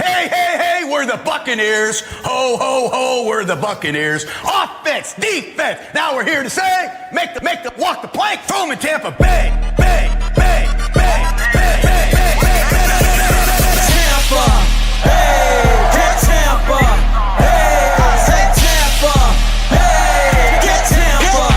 Hey, hey, hey, we're the Buccaneers. Ho, ho, ho, we're the Buccaneers. Offense, defense. Now we're here to say, make the walk the plank, throw them in Tampa Bay. Bay, Bay, Bay, Bay, Bay, Bay, Bay, Tampa, hey, get Tampa, hey, I say Tampa, hey, get Tampa,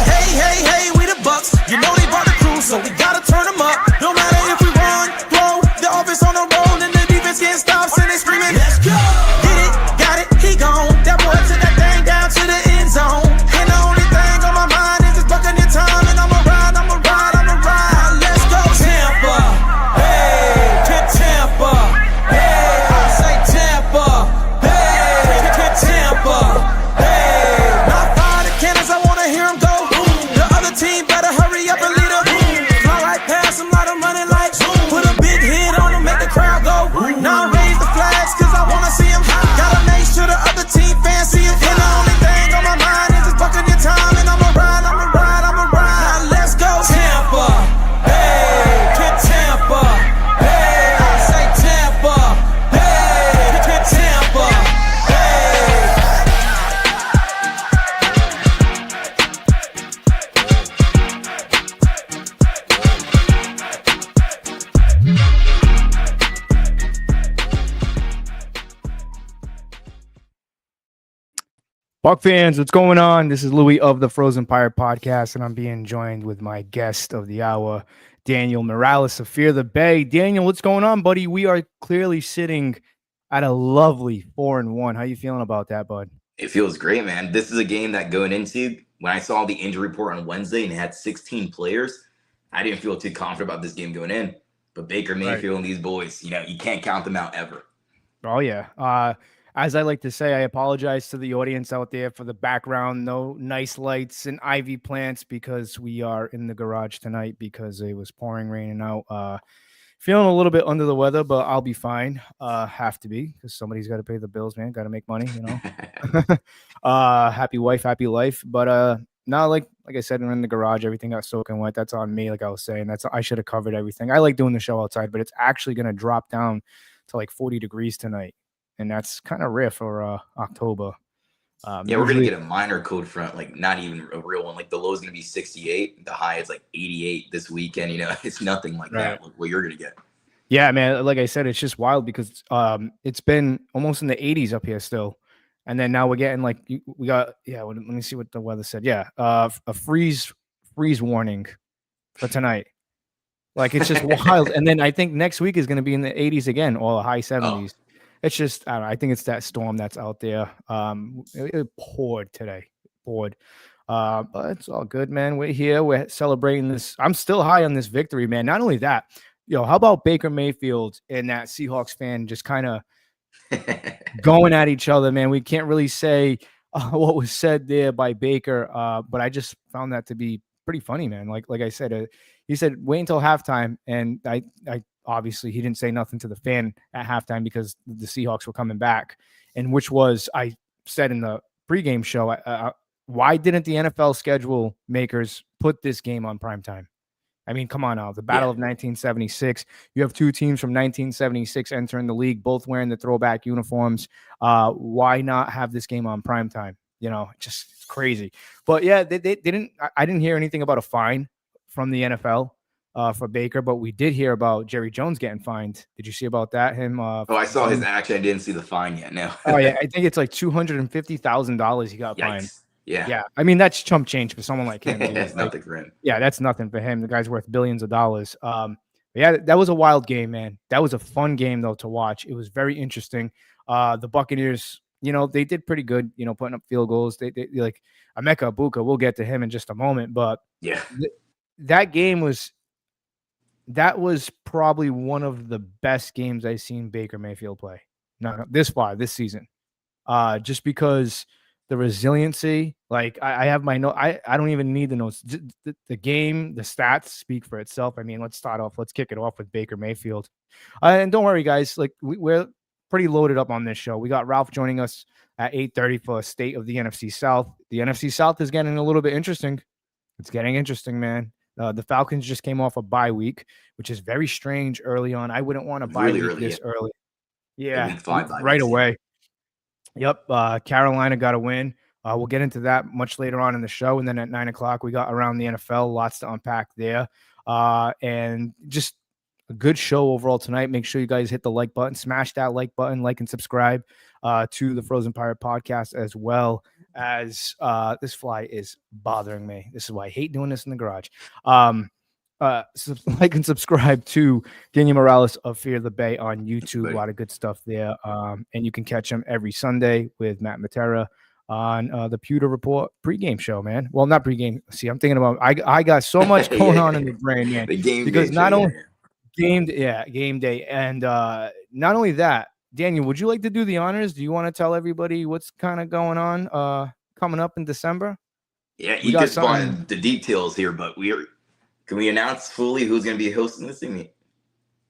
hey, we the Bucs. You know they brought the crew, so we gotta turn them up. No matter if we run, blow, the offense on the roll, and the defense can't stop, and they screaming, let's go. Get it, got it, he gone. That boy took that thing down to the end zone. And the only thing on my mind is just bucking your time, and I'ma ride. Let's go Tampa, hey, get Tampa, hey, I say Tampa, hey, get Tampa, hey. Now fire the cannons, I wanna hear them go. The other team better hurry up and lead them. Fly right past them, let them running like. Put a big hit on them, make the crowd go. Now raise the flags, cause I wanna see them. Gotta make sure the other team fans see it. And the only thing on my mind is just bucking your time, and I'ma ride. Now let's go Tampa, hey, get Tampa, hey, I say Tampa, hey, get Tampa, hey. Buck fans, what's going on? This is Louis of the Frozen Pirate Podcast, and I'm being joined with my guest of the hour, Daniel Morales of Fear the Bay. Daniel, what's going on, buddy? We are clearly sitting at a lovely 4-1. How you feeling about that, bud? It feels great, man. This is a game that going into, when I saw the injury report on Wednesday and it had 16 players, I didn't feel too confident about this game going in. But Baker Mayfield and these boys, you can't count them out ever. Oh, yeah. As I like to say, I apologize to the audience out there for the background. No nice lights and ivy plants because we are in the garage tonight because it was pouring raining out. Feeling a little bit under the weather, but I'll be fine. Have to be because somebody's got to pay the bills, man. Got to make money, Happy wife, happy life. But now, like I said, we're in the garage. Everything got soaking wet. That's on me, like I was saying. I should have covered everything. I like doing the show outside, but it's actually going to drop down to like 40 degrees tonight. And that's kind of rare for October. We're going to get a minor cold front, like not even a real one. Like the low is going to be 68. The high is like 88 this weekend. It's nothing like that, like what you're going to get. Yeah, man. Like I said, it's just wild because it's been almost in the 80s up here still. And then now we're getting like, we got, let me see what the weather said. Yeah, a freeze warning for tonight. Like it's just wild. And then I think next week is going to be in the 80s again or high 70s. Oh. It's just, I don't know. I think it's that storm that's out there. It poured today. But it's all good, man. We're here. We're celebrating this. I'm still high on this victory, man. Not only that, how about Baker Mayfield and that Seahawks fan just kind of going at each other, man? We can't really say what was said there by Baker, but I just found that to be pretty funny, man. Like I said, he said, wait until halftime. And I obviously, he didn't say nothing to the fan at halftime because the Seahawks were coming back, and which was, I said in the pregame show, why didn't the NFL schedule makers put this game on primetime? I mean, come on now. The Battle of 1976. You have two teams from 1976 entering the league, both wearing the throwback uniforms. Why not have this game on primetime? Just crazy. But yeah, they didn't. I didn't hear anything about a fine from the NFL. For Baker, but we did hear about Jerry Jones getting fined. Did you see about that? I saw his action. I didn't see the fine yet. No. Oh yeah, I think it's like $250,000 he got fined. Yeah. I mean, that's chump change for someone like him. That's nothing for him. Yeah, that's nothing for him. The guy's worth billions of dollars. Yeah, that was a wild game, man. That was a fun game though to watch. It was very interesting. The Buccaneers, they did pretty good. Putting up field goals. They like Emeka Egbuka. We'll get to him in just a moment, but yeah, that game was. That was probably one of the best games I've seen Baker Mayfield play. Not this far, this season. Just because the resiliency, like I have my note. I don't even need the notes. The game, the stats speak for itself. I mean, let's kick it off with Baker Mayfield. And don't worry, guys. Like we're pretty loaded up on this show. We got Ralph joining us at 8:30 for a state of the NFC South. The NFC South is getting a little bit interesting. It's getting interesting, man. The Falcons just came off a bye week, which is very strange early on. I wouldn't want a bye Really week early, this early. Yeah, week 5 bye right weeks, away. Yep. Carolina got a win. We'll get into that much later on in the show. And then at 9:00, we got around the NFL. Lots to unpack there. And just a good show overall tonight. Make sure you guys hit the like button, smash that like button, like and subscribe to the Frozen Pirate podcast, as well as this fly is bothering me. This is why I hate doing this in the garage. So like and subscribe to Daniel Morales of Fear the Bay on YouTube. A lot of good stuff there. And you can catch him every Sunday with Matt Matera on the Pewter Report pregame show, man. Well, not pregame. See, I'm thinking about I got so much going on in the brain, man. The game because day not show, only game day, and not only that, Daniel, would you like to do the honors? Do you want to tell everybody what's kind of going on coming up in December? Yeah, you just wanted the details here, but can we announce fully who's going to be hosting this thing?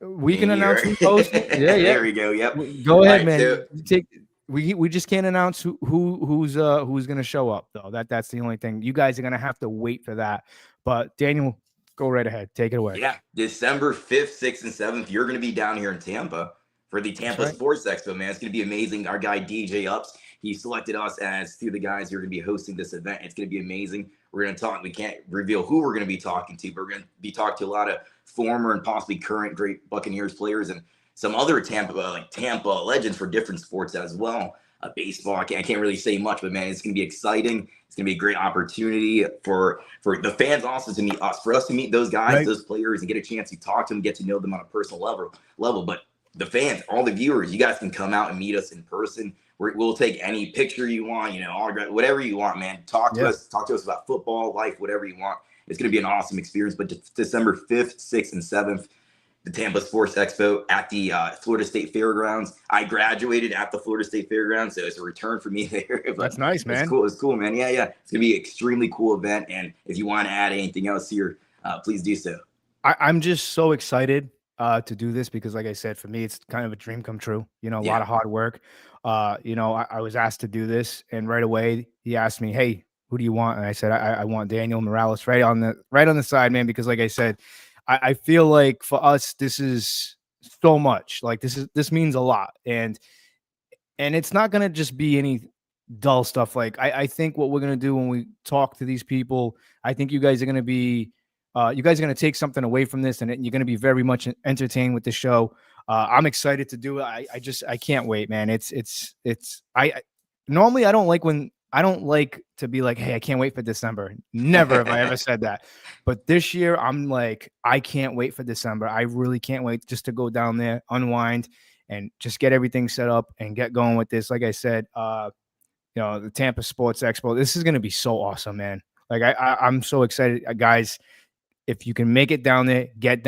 We can announce who's hosting. Yeah. There we go. Yep. Go ahead, man. So, we just can't announce who's going to show up, though. That's the only thing. You guys are going to have to wait for that. But Daniel, go right ahead. Take it away. Yeah, December 5th, 6th, and 7th, you're going to be down here in Tampa for the Tampa Sports Expo, man. It's going to be amazing. Our guy DJ Ups, he selected us as two of the guys who are going to be hosting this event. It's going to be amazing. We're going to talk. We can't reveal who we're going to be talking to, but we're going to be talking to a lot of former and possibly current great Buccaneers players and some other Tampa legends for different sports as well. Baseball, I can't really say much, but man, it's going to be exciting. It's going to be a great opportunity for the fans also to meet us, for us to meet those guys, those players, and get a chance to talk to them, get to know them on a personal level. But the fans, all the viewers, you guys can come out and meet us in person. We'll take any picture you want, autograph, whatever you want, man. Talk to us about football, life, whatever you want. It's going to be an awesome experience. But December 5th, 6th, and 7th, the Tampa Sports Expo at the Florida State Fairgrounds. I graduated at the Florida State Fairgrounds, so it's a return for me there. That's nice, man. It's cool, man. Yeah. It's going to be an extremely cool event. And if you want to add anything else here, please do so. I'm just so excited to do this because, like I said, for me, it's kind of a dream come true. A lot of hard work. I was asked to do this, and right away he asked me, "Hey, who do you want?" And I said, "I want Daniel Morales right on the side, man." Because, like I said, I feel like for us, this is so much. Like this means a lot, and it's not gonna just be any dull stuff. Like I think what we're gonna do when we talk to these people, I think you guys are gonna be. You guys are going to take something away from this, and you're going to be very much entertained with the show. I'm excited to do it. I can't wait, man. Normally I don't like to be like, hey, I can't wait for December. Never have I ever said that. But this year I'm like, I can't wait for December. I really can't wait just to go down there, unwind, and just get everything set up and get going with this. Like I said, the Tampa Sports Expo, this is going to be so awesome, man. Like I'm so excited, guys. If you can make it down there, get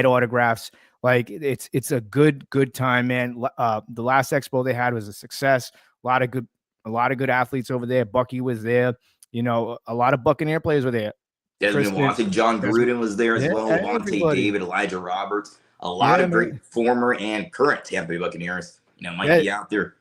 autographs. Like it's a good time, man. The last expo they had was a success. A lot of good athletes over there. Bucky was there. A lot of Buccaneer players were there. Desmond Watson, John Gruden was there as well. Levante David, Elijah Roberts. A lot of great former and current Tampa Bay Buccaneers, might be out there.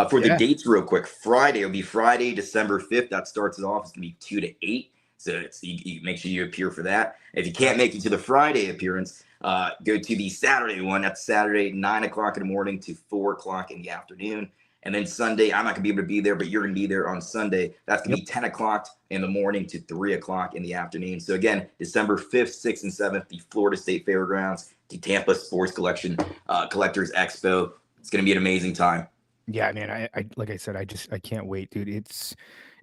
For the dates real quick, it'll be Friday, December 5th. That starts it off. It's going to be 2 to 8. So you make sure you appear for that. If you can't make it to the Friday appearance, go to the Saturday one. That's Saturday, 9:00 in the morning to 4:00 in the afternoon. And then Sunday, I'm not going to be able to be there, but you're going to be there on Sunday. That's going to be 10:00 in the morning to 3:00 in the afternoon. So again, December 5th, 6th, and 7th, the Florida State Fairgrounds, the Tampa Sports Collectors Expo. It's going to be an amazing time. Yeah, man. I like I said, I can't wait, dude.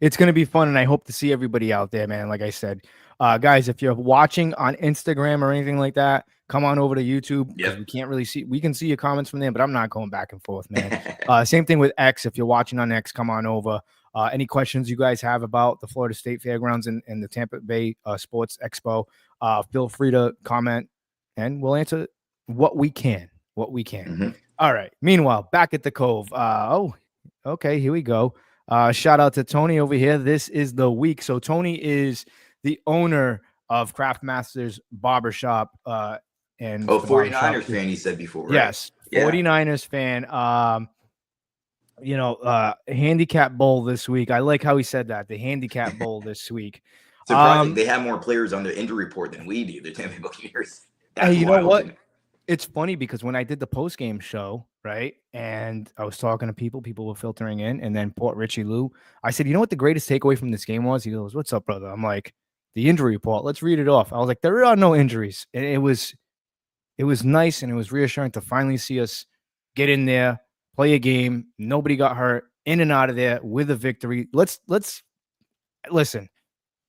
It's going to be fun, and I hope to see everybody out there, man. Like I said, guys, if you're watching on Instagram or anything like that, come on over to YouTube. Yep. We can see your comments from there, but I'm not going back and forth, man. Same thing with X. If you're watching on X, come on over. Any questions you guys have about the Florida State Fairgrounds and the Tampa Bay Sports Expo, feel free to comment, and we'll answer what we can. Mm-hmm. All right. Meanwhile, back at the Cove. Okay, here we go. Shout out to Tony over here. This is the week. So Tony is the owner of Craft Masters Barbershop. And 49ers fan, you said before, right? Yes, 49ers fan. Handicap bowl this week. I like how he said that, the handicap bowl this week. Surprising, they have more players on their injury report than we do. The Tampa Bay Buccaneers. That's Hey, you know wild what? to me. It's funny because when I did the post game show, right, and I was talking to people were filtering in, and then Port Richie Lou, I said, you know what the greatest takeaway from this game was? He goes, "What's up, brother?" I'm like, "The injury report. Let's read it off." I was like, "There are no injuries," and it was nice and it was reassuring to finally see us get in there, play a game. Nobody got hurt, in and out of there with a victory. Let's listen.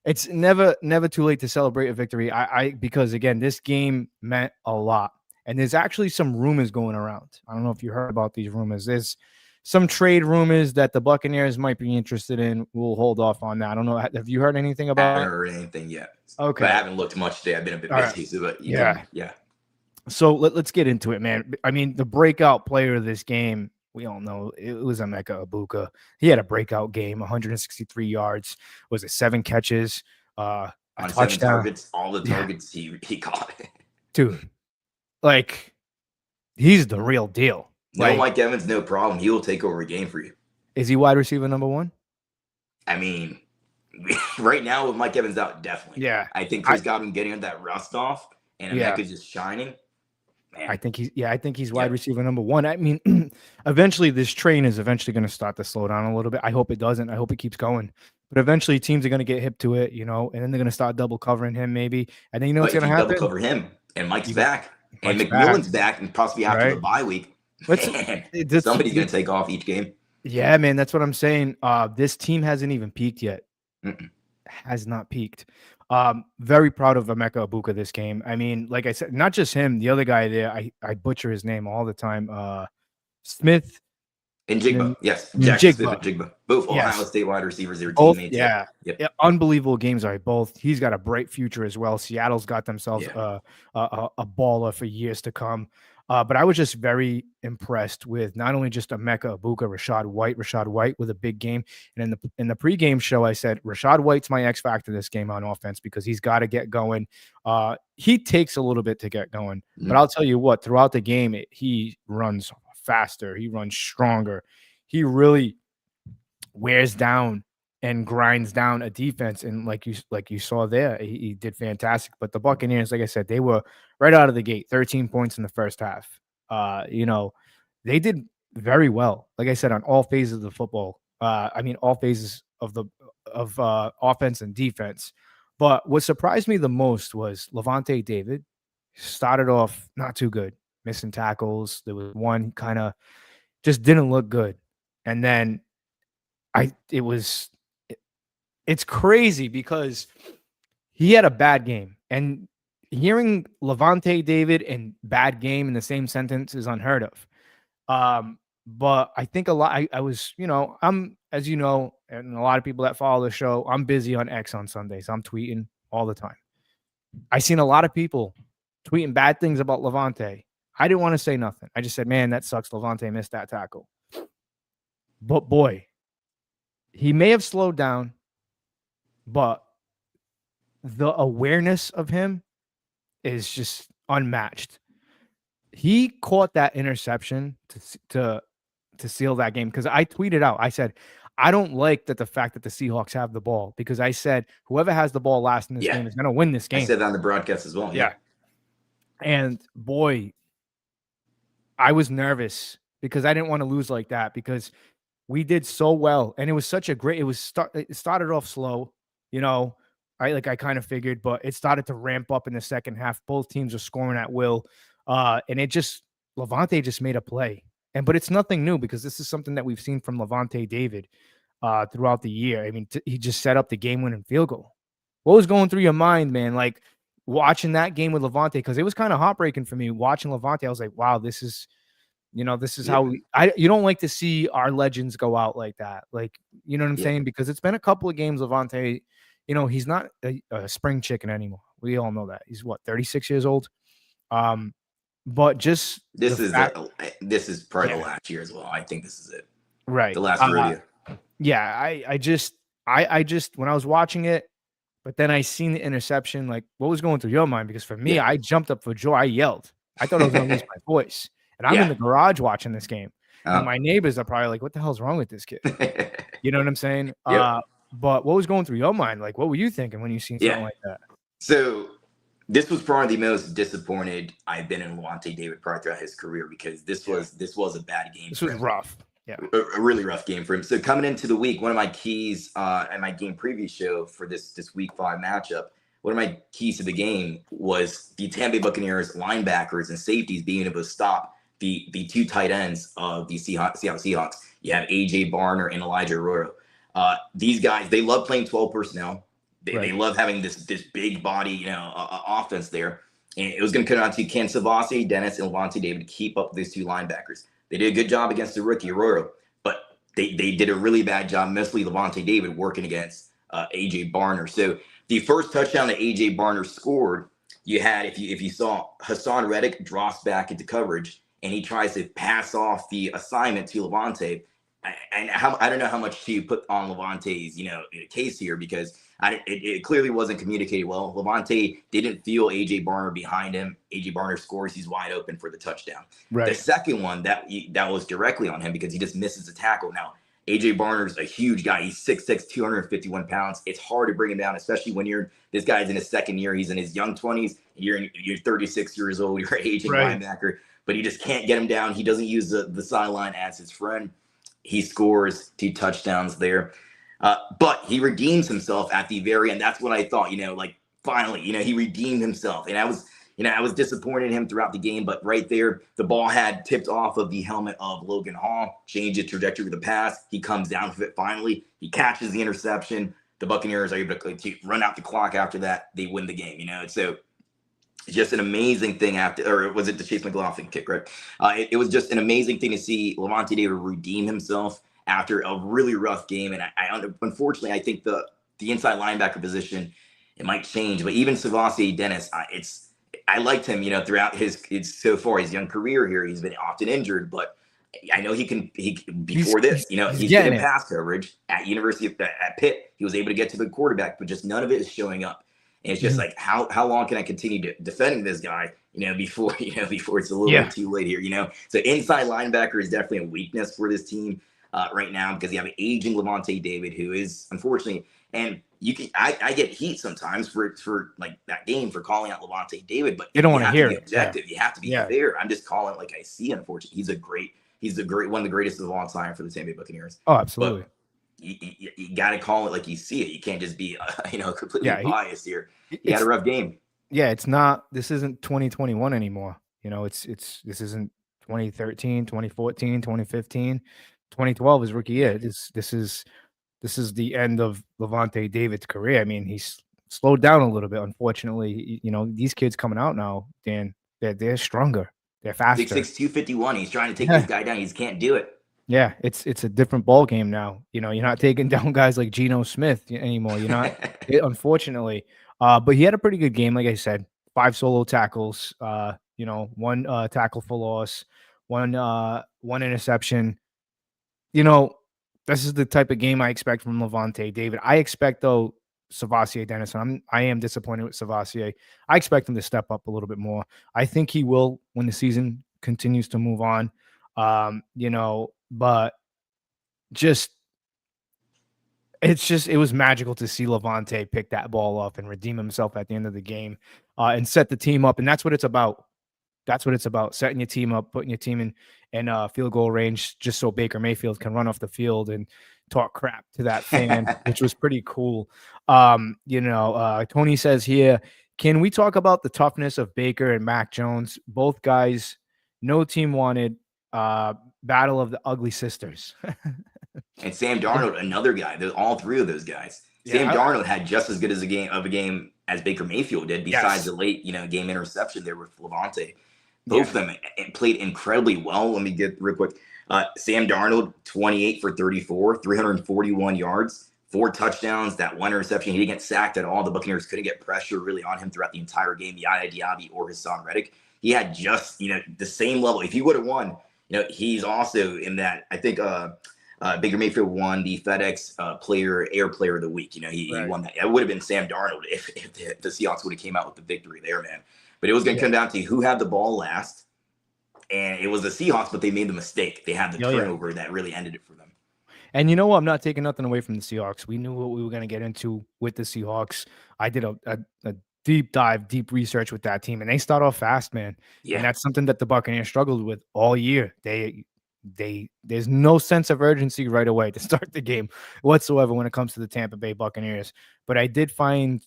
It's never too late to celebrate a victory. Because again, this game meant a lot. And there's actually some rumors going around. I don't know if you heard about these rumors. There's some trade rumors that the Buccaneers might be interested in. We'll hold off on that. I don't know. Have you heard anything I about haven't it? heard anything yet. Okay. But I haven't looked much today. I've been a bit All right. busy. So, but Yeah. yeah. So let's get into it, man. I mean, the breakout player of this game, we all know it was Emeka Egbuka. He had a breakout game, 163 yards. Was it 7 catches? A On 7 touchdown. targets, all the targets he caught. Dude, like, he's the real deal. No, Like, Mike Evans, no problem. He will take over a game for you. is he wide receiver number 1? I mean, right now with Mike Evans out, definitely. Yeah. I think Chris Godwin getting that rust off and Yeah. Emeka's just shining. Man. I think he's wide receiver number 1. I mean, eventually this train is eventually going to start to slow down a little bit. I hope it doesn't. I hope it keeps going. But eventually teams are going to get hip to it, you know, and then they're going to start double covering him maybe. And then you know what's going to happen? Double cover him and Mike's back. And Mike's McMillan's back and possibly after the bye week. Somebody's going to take off each game. Yeah, man, that's what I'm saying. This team hasn't even peaked yet. Has not peaked. Very proud of Emeka Egbuka this game. I mean, like I said, not just him, the other guy there, I butcher his name all the time. Smith and Jigba. Yes. Jigba. Smith and Jigba. Both Ohio State wide receivers. They were Both, teammates. yeah. Unbelievable games are both. He's got a bright future as well. Seattle's got themselves a baller for years to come. But I was just very impressed with not only just Emeka Egbuka, Rashad White with a big game. And in the pregame show, I said, Rashad White's my X factor this game on offense because he's got to get going. He takes a little bit to get going. But I'll tell you what, throughout the game, he runs faster. He runs stronger. He really wears down and grinds down a defense. And like you saw there, he did fantastic. But the Buccaneers, like I said, they were right out of the gate, 13 points in the first half. You know, they did very well. Like I said, on all phases of the football. All phases of offense and defense. But what surprised me the most was Lavonte David started off not too good, missing tackles. There was one kind of just didn't look good. And then it's crazy because he had a bad game, and hearing Lavonte David and bad game in the same sentence is unheard of. But I think a lot, I was, you know, I'm, as you know, and a lot of people that follow the show, I'm busy on X on Sundays. I'm tweeting all the time. I seen a lot of people tweeting bad things about Lavonte. I didn't want to say nothing. I just said, man, that sucks. Lavonte missed that tackle. But boy, he may have slowed down, but the awareness of him is just unmatched. He caught that interception to seal that game because I tweeted out. I said, I don't like the fact that the Seahawks have the ball because I said whoever has the ball last in this game is going to win this game. I said that on the broadcast as well. Yeah. And boy, I was nervous because I didn't want to lose like that because we did so well. And it was such a great, it started off slow, you know, I kind of figured, but it started to ramp up in the second half. Both teams are scoring at will. And Lavonte just made a play. But it's nothing new because this is something that we've seen from Lavonte David throughout the year. I mean, he just set up the game-winning field goal. What was going through your mind, man? Like watching that game with Lavonte, because it was kind of heartbreaking for me watching Lavonte. I was like, wow, this is how you don't like to see our legends go out like that. Like, you know what I'm saying? Because it's been a couple of games, Lavonte, you know, he's not a spring chicken anymore. We all know that. He's 36 years old. But just this is probably the last year as well. I think this is it. Right. The last rodeo. Yeah, I just when I was watching it, but then I seen the interception, like what was going through your mind? Because for me, I jumped up for joy. I yelled. I thought I was gonna lose my voice. And I'm in the garage watching this game. And my neighbors are probably like, what the hell's wrong with this kid? You know what I'm saying? But what was going through your mind? Like, what were you thinking when you seen something Yeah. like that? So this was probably the most disappointed I've been in Levante David prior throughout his career, because this was a bad game This for was him. rough. Yeah. A really rough game for him. So coming into the week, one of my keys at my game preview show for this week 5 matchup, one of my keys to the game was the Tampa Bay Buccaneers linebackers and safeties being able to stop the 2 tight ends of the Seattle Seahawks. You have AJ Barner and Elijah Arroyo. These guys, they love playing 12 personnel. They love having this big body, offense there. And it was going to come down to, can Savasi Dennis and Levante David keep up with these 2 linebackers? They did a good job against the rookie Arroyo, but they did a really bad job, mostly Levante David, working against AJ Barner. So the first touchdown that AJ Barner scored, you had, if you saw, Hassan Reddick drops back into coverage and he tries to pass off the assignment to Levante. And I don't know how much to put on Levante's case here, because it clearly wasn't communicated well. Levante didn't feel AJ Barner behind him. AJ Barner scores, he's wide open for the touchdown. Right. The second one that was directly on him because he just misses a tackle. Now AJ Barner's a huge guy. He's 6'6", 251 pounds. It's hard to bring him down, especially when this guy's in his second year. He's in his young 20s. You're 36 years old. You're an aging linebacker, but he just can't get him down. He doesn't use the sideline as his friend. He scores 2 touchdowns there. But he redeems himself at the very end. That's what I thought, finally, he redeemed himself. And I was disappointed in him throughout the game, but right there, the ball had tipped off of the helmet of Logan Hall, changed the trajectory of the pass. He comes down with it finally. He catches the interception. The Buccaneers are able to run out the clock after that. They win the game, So it's just an amazing thing or was it the Chase McLaughlin kick, right? It was just an amazing thing to see Levante David redeem himself after a really rough game. And unfortunately, I think the inside linebacker position, it might change. But even Savasi Dennis, I liked him, throughout his young career here. He's been often injured, but I know he's getting pass coverage at at Pitt. He was able to get to the quarterback, but just none of it is showing up. And it's just like, how long can I continue defending this guy, before it's a little bit too late here, So inside linebacker is definitely a weakness for this team right now, because you have an aging Levante David, who is unfortunately, and I get heat sometimes for like that game for calling out Levante David, but you don't want to hear it. Objective. You have to be fair. I'm just calling it like I see. Unfortunately, he's one of the greatest of all time for the Tampa Bay Buccaneers. Oh, absolutely. But you got to call it like you see it. You can't just be completely biased here. He had a rough game. Yeah, this isn't 2021 anymore. This isn't 2013, 2014, 2015, 2012 is rookie year. This is the end of Levante David's career. I mean, he's slowed down a little bit, unfortunately. These kids coming out now, Dan, they're stronger. They're faster. 6'6", 251. He's trying to take this guy down. He just can't do it. Yeah, it's a different ball game now. You're not taking down guys like Geno Smith anymore. You're not, unfortunately. But he had a pretty good game, like I said. 5 solo tackles. 1 tackle for loss, one interception. This is the type of game I expect from Levante David. I expect, though, Savasi Dennis. I am disappointed with Savasi. I expect him to step up a little bit more. I think he will when the season continues to move on. But it was magical to see Levante pick that ball up and redeem himself at the end of the game, and set the team up. And that's what it's about. That's what it's about. Setting your team up, putting your team in field goal range, just so Baker Mayfield can run off the field and talk crap to that fan, which was pretty cool. Tony says here, can we talk about the toughness of Baker and Mac Jones? Both guys, no team wanted. Battle of the ugly sisters. And Sam Darnold, another guy. All 3 of those guys. Sam Darnold had just as good as a game as Baker Mayfield did, besides the late game interception there with Levante. Both of them played incredibly well. Let me get real quick. Sam Darnold, 28 for 34, 341 yards, 4 touchdowns, that 1 interception. He didn't get sacked at all. The Buccaneers couldn't get pressure really on him throughout the entire game. Yaya Diaby or Hassan Reddick. He had just the same level. If he would have won, he's also in that. I think Baker Mayfield won the FedEx Air Player of the Week. He won that. It would have been Sam Darnold if the Seahawks would have came out with the victory there, man. But it was going to come down to who had the ball last, and it was the Seahawks, but they made the mistake. They had the turnover that really ended it for them. And you know what? I'm not taking nothing away from the Seahawks. We knew what we were going to get into with the Seahawks. I did a deep dive, deep research with that team, and they start off fast, man. Yeah. And that's something that the Buccaneers struggled with all year. There's no sense of urgency right away to start the game whatsoever when it comes to the Tampa Bay Buccaneers. But I did find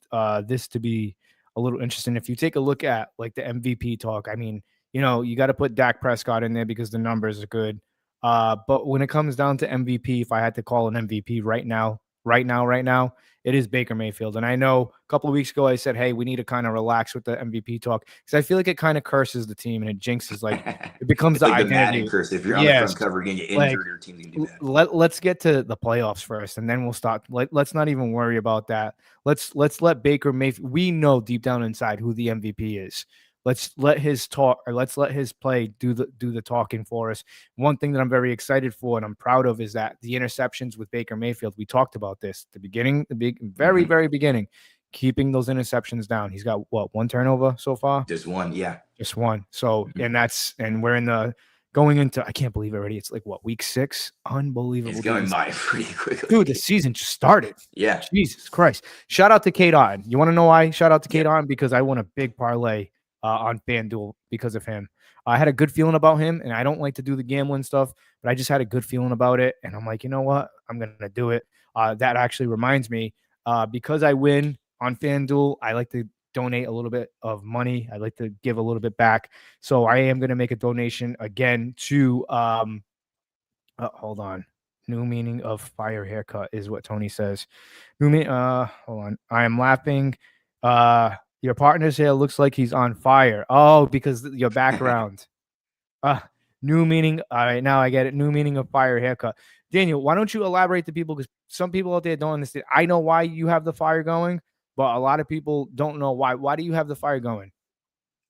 this to be a little interesting. If you take a look at like the MVP talk, I mean, you got to put Dak Prescott in there because the numbers are good. But when it comes down to MVP, if I had to call an MVP right now, it is Baker Mayfield. And I know a couple of weeks ago I said, hey, we need to kind of relax with the MVP talk because I feel like it kind of curses the team and it jinxes, like it becomes it's the like identity. The Madden curse. If you're on the front cover, you're gonna get injured, your team's gonna do bad. Let's get to the playoffs first, and then we'll stop. Let's not even worry about that. Let's let Baker Mayfield. We know deep down inside who the MVP is. Let's let his talk, or let's let his play do the talking for us. One thing that I'm very excited for and I'm proud of is that the interceptions with Baker Mayfield. We talked about this at the beginning, very beginning, keeping those interceptions down. He's got one turnover so far? Just one, yeah. Just one. So, and we're going into, I can't believe it already. It's like week 6? Unbelievable. It's going by pretty quickly. Dude, the season just started. Yeah. Jesus Christ. Shout out to Kate Otten. You want to know why? Shout out to Kate Otten because I won a big parlay on FanDuel because of him. I had a good feeling about him, and I don't like to do the gambling stuff, but I just had a good feeling about it, and I'm like, you know what? I'm going to do it. That actually reminds me, because I win on FanDuel, I like to donate a little bit of money. I like to give a little bit back. So I am going to make a donation again to, hold on. New meaning of fire haircut is what Tony says. Hold on. I am laughing. Your partner's hair looks like he's on fire. Oh, because your background. New meaning. All right, now I get it. New meaning of fire haircut. Daniel, why don't you elaborate to people? Because some people out there don't understand. I know why you have the fire going, but a lot of people don't know why. Why do you have the fire going?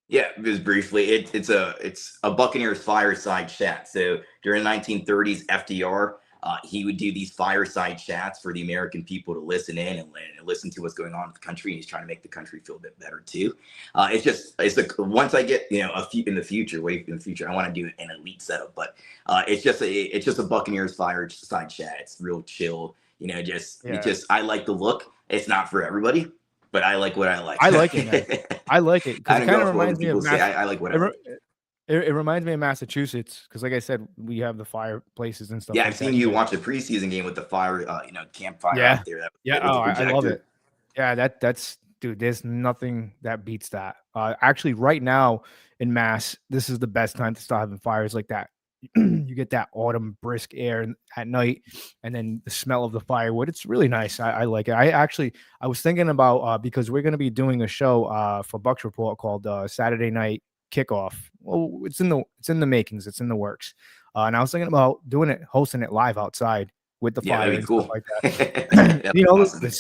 Yeah, just briefly, it's a Buccaneers fireside chat. So during the 1930s, FDR, he would do these fireside chats for the American people to listen in and listen to what's going on in the country. And he's trying to make the country feel a bit better too. Once I get in the future, I want to do an elite setup, but it's just a Buccaneers fireside chat. It's real chill. I like the look. It's not for everybody, but I like what I like. I like it, man. I like it because it kind of reminds me of I like what I like. It reminds me of Massachusetts because, like I said, we have the fireplaces and stuff. Yeah, I've seen you watch a preseason game with the fire, campfire out there. I love it. Yeah, that's dude. There's nothing that beats that. Actually, right now in Mass, this is the best time to start having fires like that. You get that autumn brisk air at night, and then the smell of the firewood. It's really nice. I like it. I was thinking about because we're going to be doing a show for Bucs Report called Saturday Night Kickoff. Well, it's in the makings. It's in the works. And I was thinking about hosting it live outside with the fire. That'd be cool. Like that. Awesome.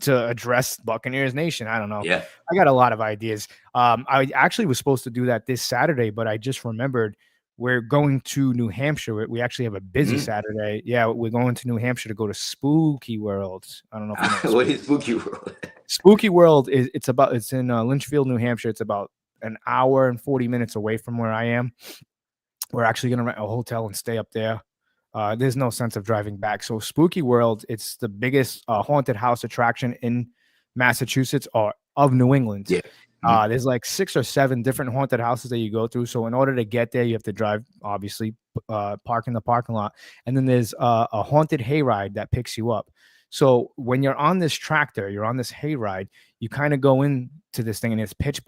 To address Buccaneers Nation. I don't know. Yeah, I got a lot of ideas. I actually was supposed to do that this Saturday, but I just remembered we're going to New Hampshire. We actually have a busy Saturday. Yeah, we're going to New Hampshire to go to Spooky World. I don't know if you know what is Spooky World? Spooky World it's in Lynchfield, New Hampshire. It's about an hour and 40 minutes away from where I am. We're actually going to rent a hotel and stay up there. There's no sense of driving back. So Spooky World, it's the biggest haunted house attraction in Massachusetts or of New England. Yeah. There's like 6 or 7 different haunted houses that you go through. So in order to get there, you have to drive, obviously, park in the parking lot. And then there's a haunted hayride that picks you up. So when you're on this tractor, you're on this hayride, you kind of go into this thing and it's pitch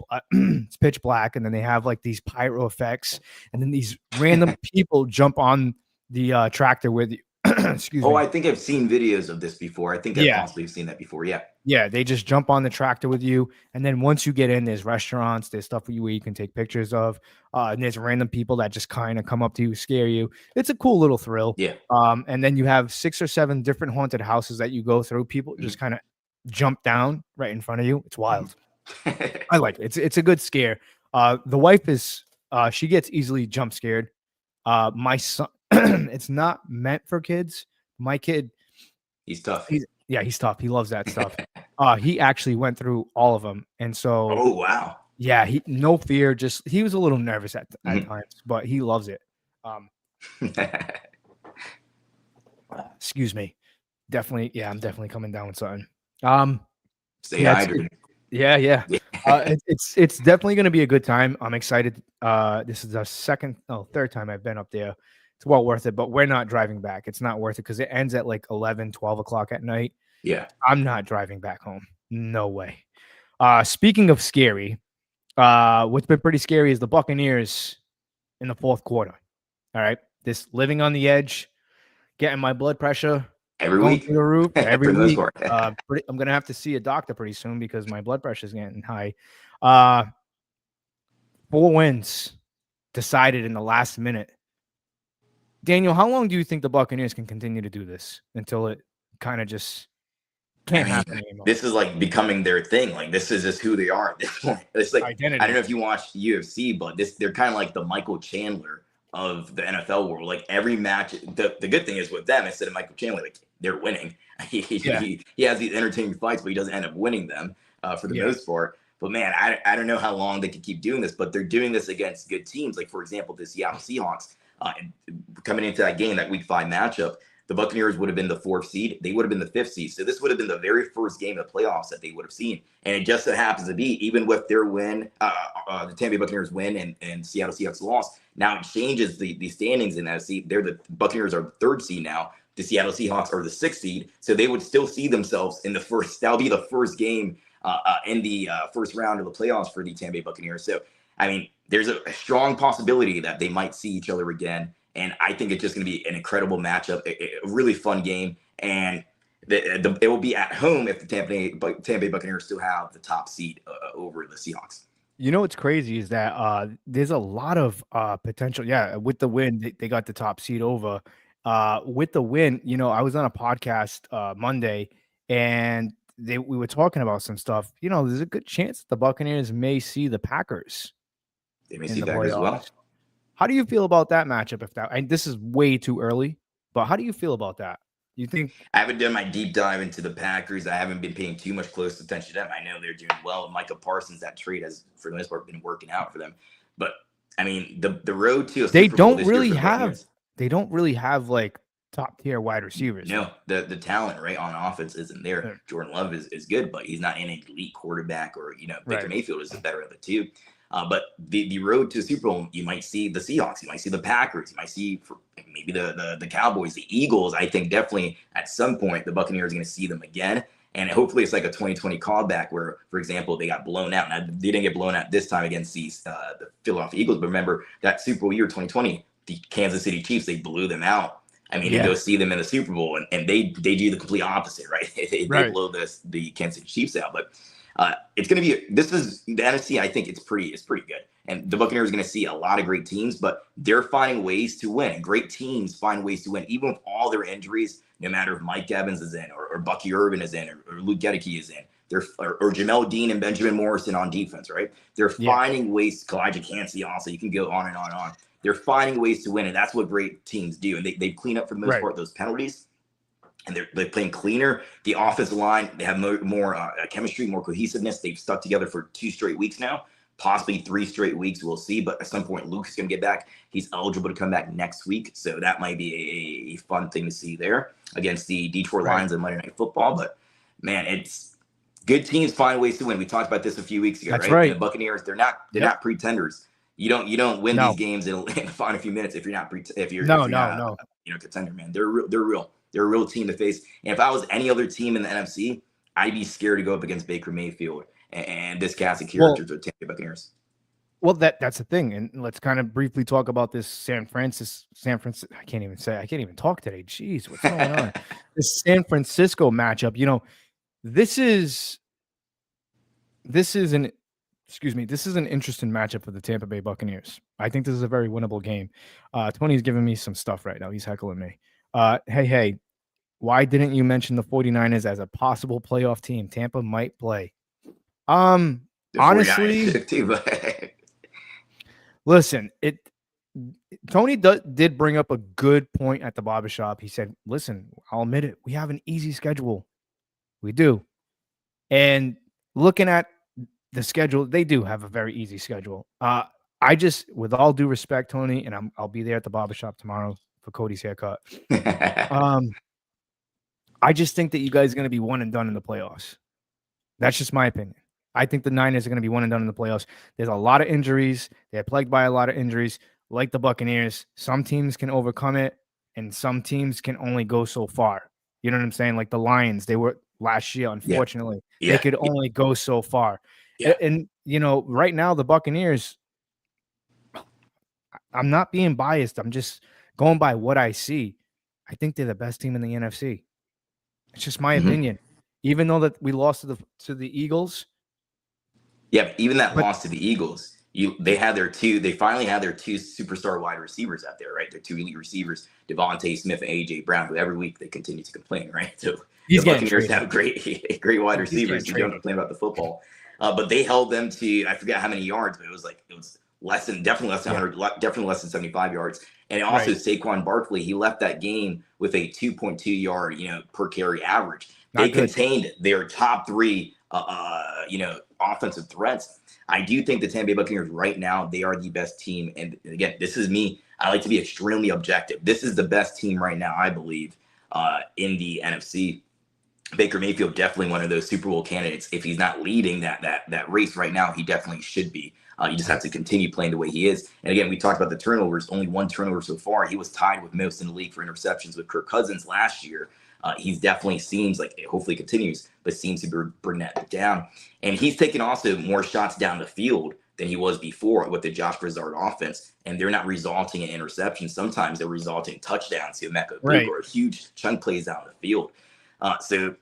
black. And then they have like these pyro effects. And then these random people jump on the tractor with you. Excuse me. I think I've seen videos of this before. I think I've possibly seen that before. Yeah. Yeah, they just jump on the tractor with you. And then once you get in, there's restaurants, there's stuff where you can take pictures of. And there's random people that just kind of come up to you, scare you. It's a cool little thrill. Yeah. And then you have 6 or 7 different haunted houses that you go through. People just kind of jump down right in front of you. It's wild. I like it. It's a good scare. The wife is she gets easily jump scared. My son, it's not meant for kids. My kid, he's tough. He's tough. He loves that stuff. He actually went through all of them. And so, oh, wow. Yeah, no fear. Just he was a little nervous at times, but he loves it. excuse me. Definitely, yeah, I'm definitely coming down with something. Stay Yeah, hydrated. yeah. It's definitely going to be a good time. I'm excited. This is the third time I've been up there. It's well worth it, but we're not driving back. It's not worth it because it ends at like 11, 12 o'clock at night. Yeah. I'm not driving back home. No way. Speaking of scary, what's been pretty scary is the Buccaneers in the fourth quarter. All right. This living on the edge, getting my blood pressure Every going week. through the roof every For the most week. part. I'm going to have to see a doctor pretty soon because my blood pressure is getting high. 4 wins decided in the last minute. Daniel, how long do you think the Buccaneers can continue to do this until it kind of just can't happen anymore? This is like becoming their thing. Like this is just who they are at this point. It's like Identity. I don't know if you watch UFC, but they're kind of like the Michael Chandler of the NFL world. Like every match, the good thing is with them, instead of Michael Chandler, like they're winning. He has these entertaining fights, but he doesn't end up winning them for the most part. But man, I don't know how long they could keep doing this, but they're doing this against good teams. Like for example, the Seattle Seahawks coming into that game, that Week 5 matchup. The Buccaneers would have been the 4th seed. They would have been the 5th seed. So this would have been the very first game of the playoffs that they would have seen. And it just so happens to be, even with their win, the Tampa Bay Buccaneers win and Seattle Seahawks loss, now it changes the standings in that seed. The Buccaneers are the 3rd seed now. The Seattle Seahawks are the 6th seed. So they would still see themselves in the first. That'll be the first game in the first round of the playoffs for the Tampa Bay Buccaneers. So, I mean, there's a strong possibility that they might see each other again. And I think it's just going to be an incredible matchup, a really fun game. And it will be at home if the Tampa Bay Buccaneers still have the top seed over the Seahawks. You know what's crazy is that there's a lot of potential. Yeah, with the win, they got the top seed over. With the win, you know, I was on a podcast Monday, and we were talking about some stuff. You know, there's a good chance the Buccaneers may see the Packers. They may see the Packers as well. How do you feel about that matchup? And this is way too early, but how do you feel about that? You think? I haven't done my deep dive into the Packers. I haven't been paying too much close attention to them. I know they're doing well. Micah Parsons, that trade has, for the most part, been working out for them. But I mean, the road to a Super Bowl this year they don't really have like top tier wide receivers. No, the talent right on offense isn't there. Sure. Jordan Love is good, but he's not an elite quarterback, or Baker Mayfield is the better of the two. But the road to the Super Bowl, you might see the Seahawks, you might see the Packers, you might see maybe the Cowboys, the Eagles. I think definitely at some point the Buccaneers are going to see them again. And hopefully it's like a 2020 callback where, for example, they got blown out. Now, they didn't get blown out this time against the Philadelphia Eagles. But remember that Super Bowl year 2020, the Kansas City Chiefs, they blew them out. I mean, you go see them in the Super Bowl, and they do the complete opposite, right? They blow the Kansas City Chiefs out. But it's going to be, this is the NFC. I think it's pretty good. And the Buccaneers are going to see a lot of great teams, but they're finding ways to win. Great teams find ways to win, even with all their injuries, no matter if Mike Evans is in or Bucky Irvin is in or Luke Gedeke is in. Or Jamel Dean and Benjamin Morrison on defense, right? They're finding ways, Kalijah Cansey also, you can go on and on and on. They're finding ways to win, and that's what great teams do. And they clean up for the most part those penalties. And they're playing cleaner. The offensive line, they have more chemistry, more cohesiveness. They've stuck together for 2 straight weeks now, possibly 3 straight weeks. We'll see. But at some point, Luke is going to get back. He's eligible to come back next week. So that might be a fun thing to see there against the Detroit Lions on Monday Night Football. But, man, it's good teams find ways to win. We talked about this a few weeks ago, right? The Buccaneers, they're not pretenders. You don't win these games in a few minutes if you're not contender, man. They're real. They're a real team to face. And if I was any other team in the NFC, I'd be scared to go up against Baker Mayfield and this cast of characters with Tampa Bay Buccaneers. Well, that's the thing. And let's kind of briefly talk about this San Francisco. I can't even talk today. Jeez, what's going on? This San Francisco matchup. You know, this is an interesting matchup for the Tampa Bay Buccaneers. I think this is a very winnable game. Tony's giving me some stuff right now. He's heckling me. Hey, why didn't you mention the 49ers as a possible playoff team? Tampa might play. Honestly, listen, Tony did bring up a good point at the barbershop. He said, listen, I'll admit it. We have an easy schedule. We do. And looking at the schedule, they do have a very easy schedule. I just, with all due respect, Tony, and I'll be there at the barbershop tomorrow for Cody's haircut. I just think that you guys are going to be one and done in the playoffs. That's just my opinion. I think the Niners are going to be one and done in the playoffs. There's a lot of injuries. They're plagued by a lot of injuries, like the Buccaneers. Some teams can overcome it, and some teams can only go so far. You know what I'm saying? Like the Lions, they were last year, unfortunately. Yeah. They could only go so far. Yeah. And, right now, the Buccaneers, I'm not being biased. I'm just going by what I see. I think they're the best team in the NFC. It's just my opinion. Even though that we lost to the Eagles. Yeah, even that loss to the Eagles, they finally had their two superstar wide receivers out there, right? Their two elite receivers, Devontae Smith and AJ Brown, who every week they continue to complain, right? So He's the Buccaneers have great wide receivers. You don't complain about the football. But they held them to, I forget how many yards, but it was definitely less than 100, definitely less than 75 yards. And also Saquon Barkley, he left that game with a 2.2 yard, per carry average. They contained their top three, offensive threats. I do think the Tampa Bay Buccaneers right now, they are the best team. And again, this is me. I like to be extremely objective. This is the best team right now, I believe, in the NFC. Baker Mayfield, definitely one of those Super Bowl candidates. If he's not leading that race right now, he definitely should be. You just have to continue playing the way he is. And again, we talked about the turnovers, only one turnover so far. He was tied with most in the league for interceptions with Kirk Cousins last year. He's definitely seems like, hopefully continues, but seems to bring that down. And he's taken also more shots down the field than he was before with the Josh Brizard offense. And they're not resulting in interceptions. Sometimes they're resulting in touchdowns to Emeka Egbuka or huge chunk plays down the field. So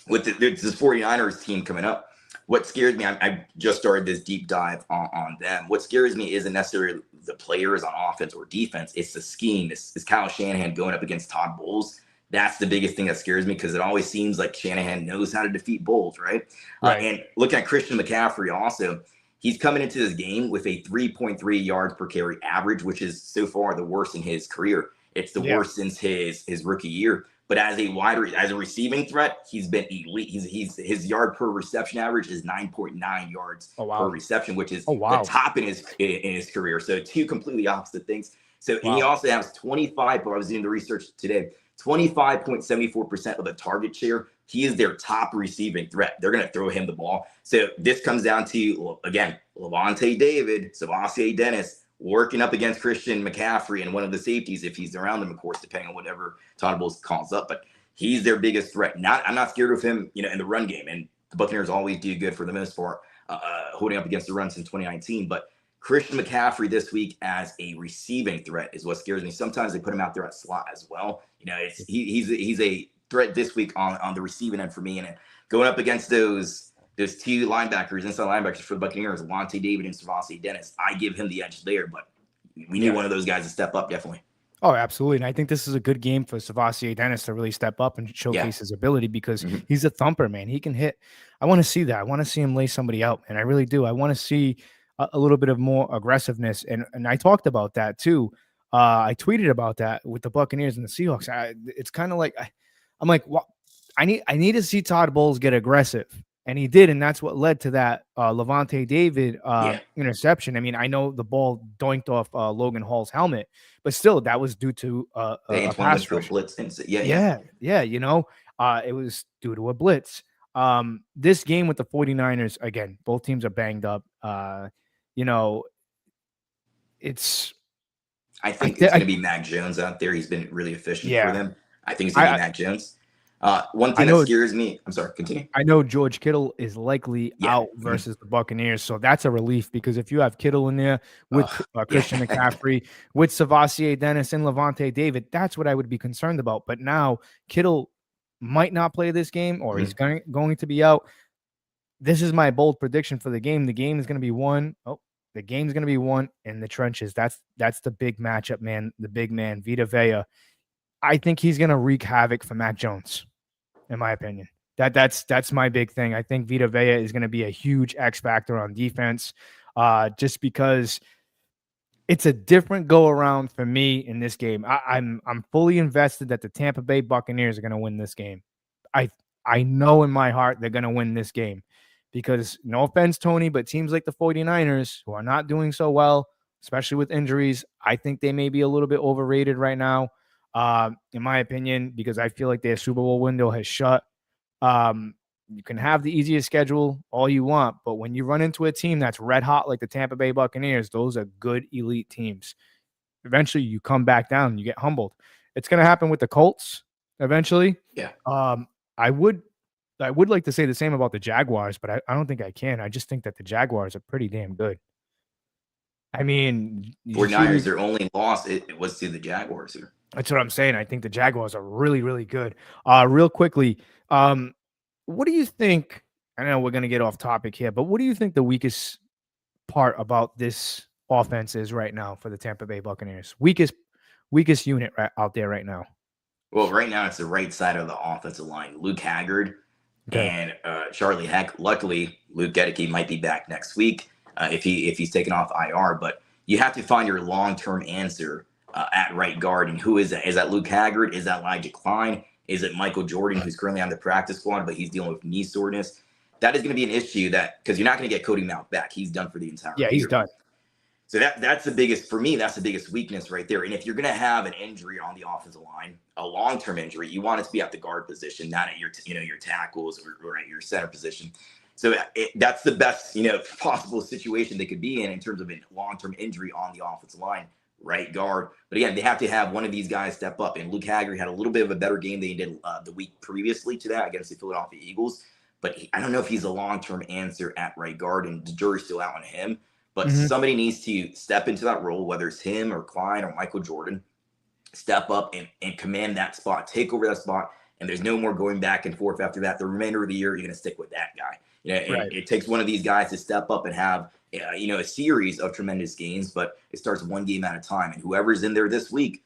with this 49ers team coming up, what scares me, I just started this deep dive on them. What scares me isn't necessarily the players on offense or defense. It's the scheme. It's Kyle Shanahan going up against Todd Bowles. That's the biggest thing that scares me because it always seems like Shanahan knows how to defeat Bowles, right? And looking at Christian McCaffrey also, he's coming into this game with a 3.3 yards per carry average, which is so far the worst in his career. It's the worst since his rookie year. But as a receiving threat, he's been elite. His yard per reception average is 9.9 yards per reception, which is the top in his career. So two completely opposite things. So and he also has 25. I was doing the research today. 25.74% of the target share. He is their top receiving threat. They're going to throw him the ball. So this comes down to, again, Lavonte David, Savassi Dennis, working up against Christian McCaffrey and one of the safeties if he's around them, of course, depending on whatever Todd Bowles calls up. But he's their biggest threat. I'm not scared of him, in the run game. And the Buccaneers always do good for the most part, holding up against the run since 2019. But Christian McCaffrey this week as a receiving threat is what scares me. Sometimes they put him out there at slot as well. He's a threat this week on the receiving end for me. And going up against those two linebackers, inside linebackers for the Buccaneers, Lavonte David and Savassi Dennis, I give him the edge there. But we need one of those guys to step up, definitely. Oh, absolutely. And I think this is a good game for Savassi Dennis to really step up and showcase his ability because he's a thumper, man. He can hit. I want to see that. I want to see him lay somebody out, and I really do. I want to see a little bit of more aggressiveness. And I talked about that too. I tweeted about that with the Buccaneers and the Seahawks. It's kind of like, I'm like, well, I need to see Todd Bowles get aggressive. And he did. And that's what led to that Lavonte David interception. I mean, I know the ball doinked off Logan Hall's helmet, but still that was due to a pass rush. Blitz. Yeah. It was due to a blitz. This game with the 49ers, again, both teams are banged up. I think it's going to be Mac Jones out there. He's been really efficient for them. I think it's going to be Mac Jones. One thing that scares me, I'm sorry, continue. I know George Kittle is likely out versus the Buccaneers, so that's a relief because if you have Kittle in there with Christian McCaffrey, with Savassi Dennis and Lavonte David, that's what I would be concerned about. But now Kittle might not play this game or he's going to be out. This is my bold prediction for the game. The game is going to be won. The game's going to be won in the trenches. That's the big matchup, man. The big man, Vita Vea. I think he's going to wreak havoc for Mac Jones, in my opinion. That's my big thing. I think Vita Vea is going to be a huge X factor on defense, just because it's a different go around for me in this game. I'm fully invested that the Tampa Bay Buccaneers are going to win this game. I know in my heart they're going to win this game. Because no offense, Tony, but teams like the 49ers who are not doing so well, especially with injuries, I think they may be a little bit overrated right now. in my opinion, because I feel like their Super Bowl window has shut. You can have the easiest schedule all you want, but when you run into a team that's red hot like the Tampa Bay Buccaneers, those are good elite teams. Eventually, you come back down and you get humbled. It's going to happen with the Colts eventually. Yeah. I would like to say the same about the Jaguars, but I don't think I can. I just think that the Jaguars are pretty damn good. I mean, 49ers, their only loss it was to the Jaguars here. That's what I'm saying. I think the Jaguars are really, really good. Real quickly, what do you think? I know we're going to get off topic here, but what do you think the weakest part about this offense is right now for the Tampa Bay Buccaneers? Weakest unit out there right now. Well, right now it's the right side of the offensive line. Luke Haggard and Charlie Heck. Luckily, Luke Gedeke might be back next week if he's taken off IR. But you have to find your long-term answer at right guard. And who is that? Is that Luke Haggard? Is that Elijah Klein? Is it Michael Jordan, who's currently on the practice squad, but he's dealing with knee soreness? That is going to be an issue because you're not going to get Cody Mount back. He's done for the entire year. Yeah, he's done. So that's the biggest, for me, that's the biggest weakness right there. And if you're going to have an injury on the offensive line, a long-term injury, you want it to be at the guard position, not at your tackles or at your center position. So that's the best, possible situation they could be in terms of a long-term injury on the offensive line, right guard. But again, they have to have one of these guys step up. And Luke Haggard had a little bit of a better game than he did the week previously to that against the Philadelphia Eagles. But I don't know if he's a long-term answer at right guard, and the jury's still out on him. But somebody needs to step into that role, whether it's him or Klein or Michael Jordan, step up and command that spot, take over that spot. And there's no more going back and forth after that. The remainder of the year, you're going to stick with that guy. It takes one of these guys to step up and have, a series of tremendous games, but it starts one game at a time. And whoever's in there this week,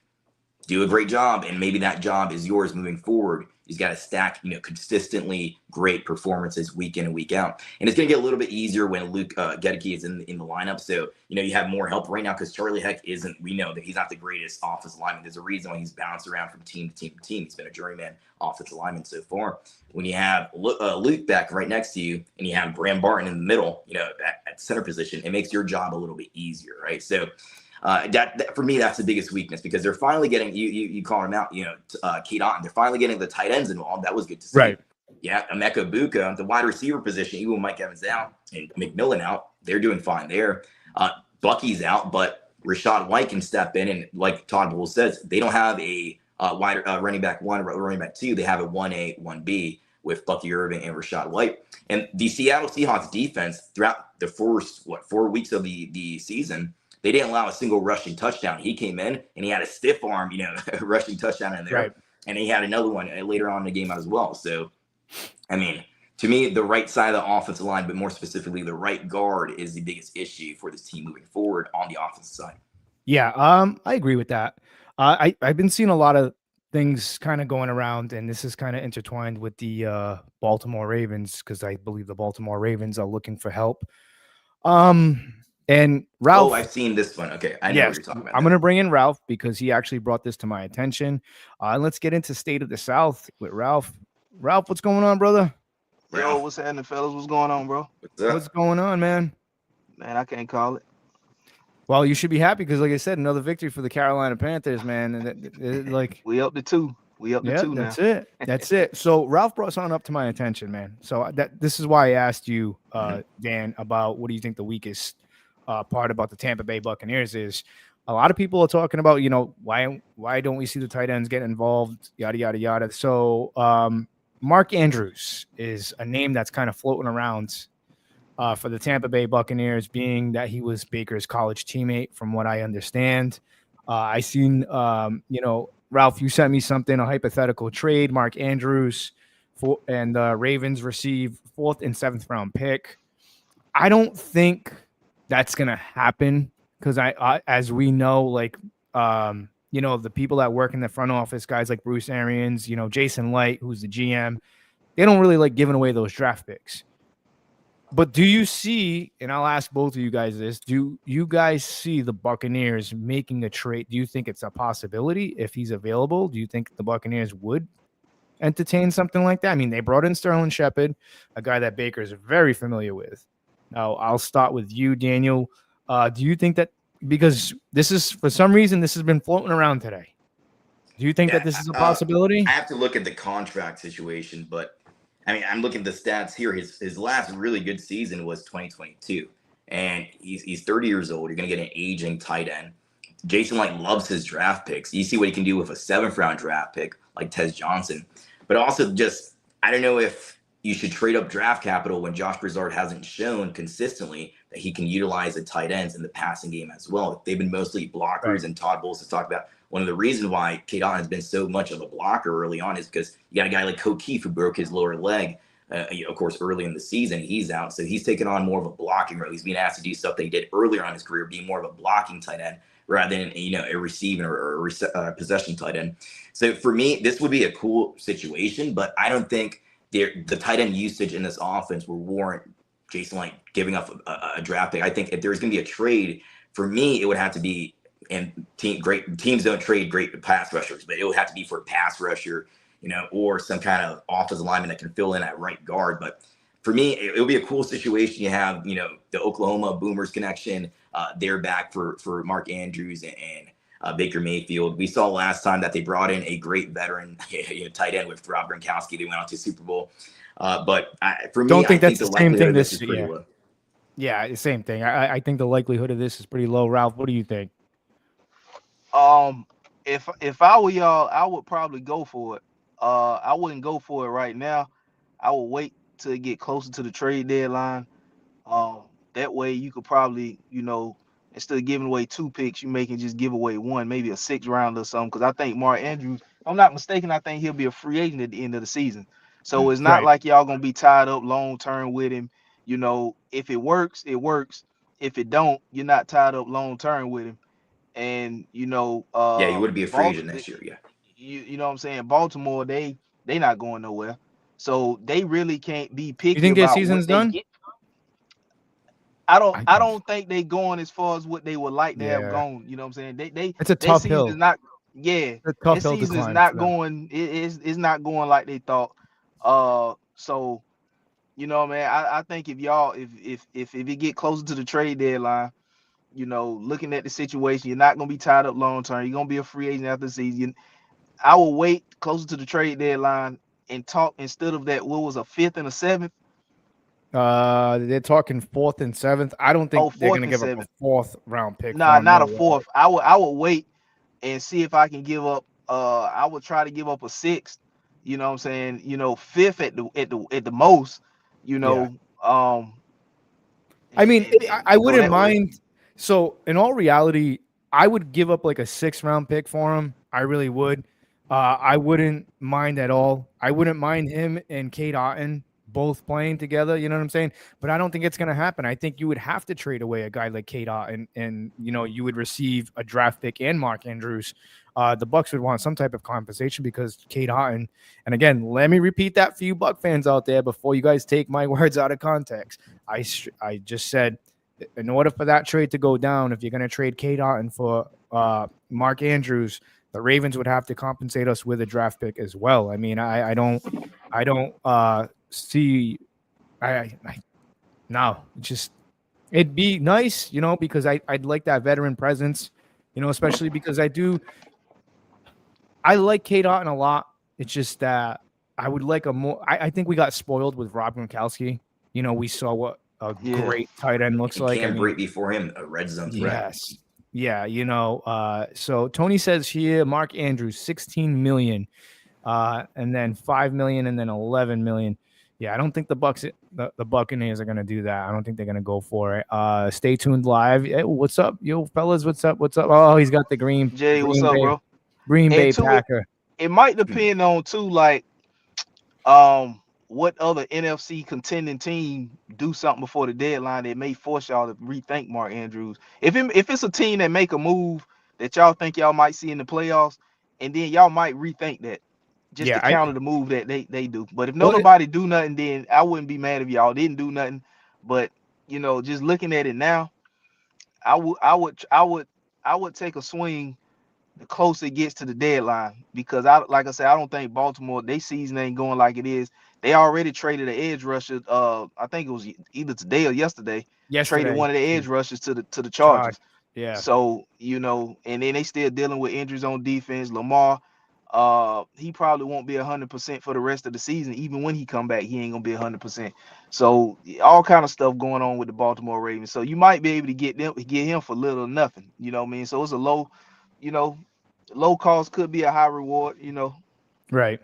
do a great job. And maybe that job is yours moving forward. He's got to stack, consistently great performances week in and week out. And it's going to get a little bit easier when Luke Gedeke is in the lineup. So, you have more help right now because Charlie Heck we know that he's not the greatest offensive lineman. There's a reason why he's bounced around from team to team to team. He's been a journeyman offensive lineman so far. When you have Luke back right next to you and you have Bram Barton in the middle, at center position, it makes your job a little bit easier, right? So, that for me, that's the biggest weakness because they're finally getting you call him out, Kate Otten. They're finally getting the tight ends involved. That was good to see. Right. Yeah, Emeka Buka, the wide receiver position, even with Mike Evans out and McMillan out, they're doing fine there. Bucky's out, but Rashad White can step in, and like Todd Bowles says, they don't have a wide running back 1 or running back 2. They have a 1A, 1B with Bucky Irving and Rashad White. And the Seattle Seahawks defense throughout the first 4 weeks of the season, they didn't allow a single rushing touchdown. He came in and he had a stiff arm, rushing touchdown in there. Right. And he had another one later on in the game as well. So, to me, the right side of the offensive line, but more specifically, the right guard is the biggest issue for this team moving forward on the offensive side. Yeah, I agree with that. I've been seeing a lot of things kind of going around, and this is kind of intertwined with the Baltimore Ravens because I believe the Baltimore Ravens are looking for help. And Ralph. Oh, I've seen this one. Okay, I know what you're talking about. I'm going to bring in Ralph because he actually brought this to my attention. Let's get into State of the South with Ralph. Ralph, what's going on, brother? Yo, what's happening, fellas? What's going on, bro? What's going on, man? Man, I can't call it. Well, you should be happy because, like I said, another victory for the Carolina Panthers, man. And we up to 2. We up to 2 now. That's it. That's it. So Ralph brought something up to my attention, man. So this is why I asked you, Dan, about what do you think the weakest part about the Tampa Bay Buccaneers is. A lot of people are talking about, why don't we see the tight ends get involved, yada, yada, yada. So Mark Andrews is a name that's kind of floating around for the Tampa Bay Buccaneers, being that he was Baker's college teammate, from what I understand. I seen, Ralph, you sent me something, a hypothetical trade. Mark Andrews and Ravens receive 4th and 7th round pick. I don't think that's going to happen because as we know, the people that work in the front office, guys like Bruce Arians, Jason Light, who's the GM, they don't really like giving away those draft picks. But do you see, and I'll ask both of you guys this, do you guys see the Buccaneers making a trade? Do you think it's a possibility if he's available? Do you think the Buccaneers would entertain something like that? I mean, they brought in Sterling Shepard, a guy that Baker is very familiar with. Now, I'll start with you, Daniel. Do you think that, because this is, for some reason, this has been floating around today. Do you think that this is a possibility? I have to look at the contract situation, but I mean, I'm looking at the stats here. His last really good season was 2022, and he's 30 years old. You're going to get an aging tight end. Jason Light loves his draft picks. You see what he can do with a 7th round draft pick like Tez Johnson, but also just I don't know if you should trade up draft capital when Josh Broussard hasn't shown consistently that he can utilize the tight ends in the passing game as well. They've been mostly blockers, right. And Todd Bowles has talked about one of the reasons why Cade Otton has been so much of a blocker early on is because you got a guy like O'Keefe who broke his lower leg, of course, early in the season. He's out, so he's taken on more of a blocking role. He's being asked to do stuff that he did earlier on in his career, being more of a blocking tight end rather than a receiving or a possession tight end. So for me, this would be a cool situation, but I don't think the tight end usage in this offense will warrant Jason Light giving up a draft pick. I think if there's going to be a trade, for me, it would have to be, and teams don't trade great pass rushers, but it would have to be for a pass rusher, or some kind of offensive lineman that can fill in at right guard. But for me, it would be a cool situation. You have, the Oklahoma Boomers connection. They're back for Mark Andrews and Baker Mayfield. We saw last time that they brought in a great veteran tight end with Rob Gronkowski. They went on to Super Bowl. But for me, I think that's the same thing this year. Low. Yeah, the same thing. I think the likelihood of this is pretty low. Ralph, what do you think? If I were y'all, I would probably go for it. I wouldn't go for it right now. I would wait till it get closer to the trade deadline. That way you could probably, instead of giving away 2 picks, you can just give away 1, maybe a 6th round or something. Because I think Mark Andrews, if I'm not mistaken, I think he'll be a free agent at the end of the season. So it's not like y'all gonna be tied up long term with him. If it works, it works. If it don't, you're not tied up long term with him. And you would be a free agent next year. Yeah. You know what I'm saying? Baltimore, they not going nowhere. So they really can't be picky. You think their season's done? I don't think they going as far as what they would like to have gone. You know what I'm saying? It's a tough hill. This season's not going. It's not going like they thought. So, man, I think if y'all if it get closer to the trade deadline, looking at the situation, you're not gonna be tied up long term. You're gonna be a free agent after the season. I will wait closer to the trade deadline and talk instead of that. What was a 5th and a 7th? They're talking 4th and 7th. I don't think they're gonna give up a 4th round pick. Nah, not a 4th. I would wait and see if I can give up. I would try to give up a 6th. You know what I'm saying? 5th at the most. I mean, I wouldn't mind. So in all reality, I would give up like a 6th round pick for him. I really would. I wouldn't mind at all. I wouldn't mind him and Cade Otton both playing together. You know what I'm saying? But I don't think it's going to happen. I think you would have to trade away a guy like Cade Otton, and you would receive a draft pick and Mark Andrews. The Bucs would want some type of compensation because Cade Otton. And again, let me repeat that for you Buc fans out there before you guys take my words out of context. I just said, in order for that trade to go down, if you're going to trade Cade Otton for Mark Andrews, the Ravens would have to compensate us with a draft pick as well. I mean, I don't see. No, just it'd be nice, because I'd like that veteran presence, especially because I like Cade Otton a lot. It's just that I would like a more. I think we got spoiled with Rob Gronkowski. We saw what a great tight end looks like. Can't break before him a red zone threat. Yes. Yeah, so Tony says here, Mark Andrews, 16 million, and then 5 million, and then 11 million. Yeah, I don't think the Buccaneers are going to do that. I don't think they're going to go for it. Stay tuned live. Hey, what's up, yo, fellas? What's up? Oh, he's got the green. Jay, what's up, bro? Green Bay Packer. It might depend on, too, like, what other NFC contending team do something before the deadline that may force y'all to rethink Mark Andrews. If it's a team that make a move that y'all think y'all might see in the playoffs, and then y'all might rethink that just to counter the move that they do. But if nobody do nothing, then I wouldn't be mad if y'all didn't do nothing. But just looking at it now, I would take a swing the closer it gets to the deadline, because like I said, I don't think Baltimore, their season ain't going like it is. They already traded an edge rusher. I think it was either today or yesterday. Traded one of the edge rushers to the Chargers. Yeah. So and then they still dealing with injuries on defense. Lamar, He probably won't be 100% for the rest of the season. Even when he come back, he ain't gonna be 100%. So all kind of stuff going on with the Baltimore Ravens. So you might be able to get him for little or nothing. You know what I mean? So it's a low, you know, low cost could be a high reward. You know. Right.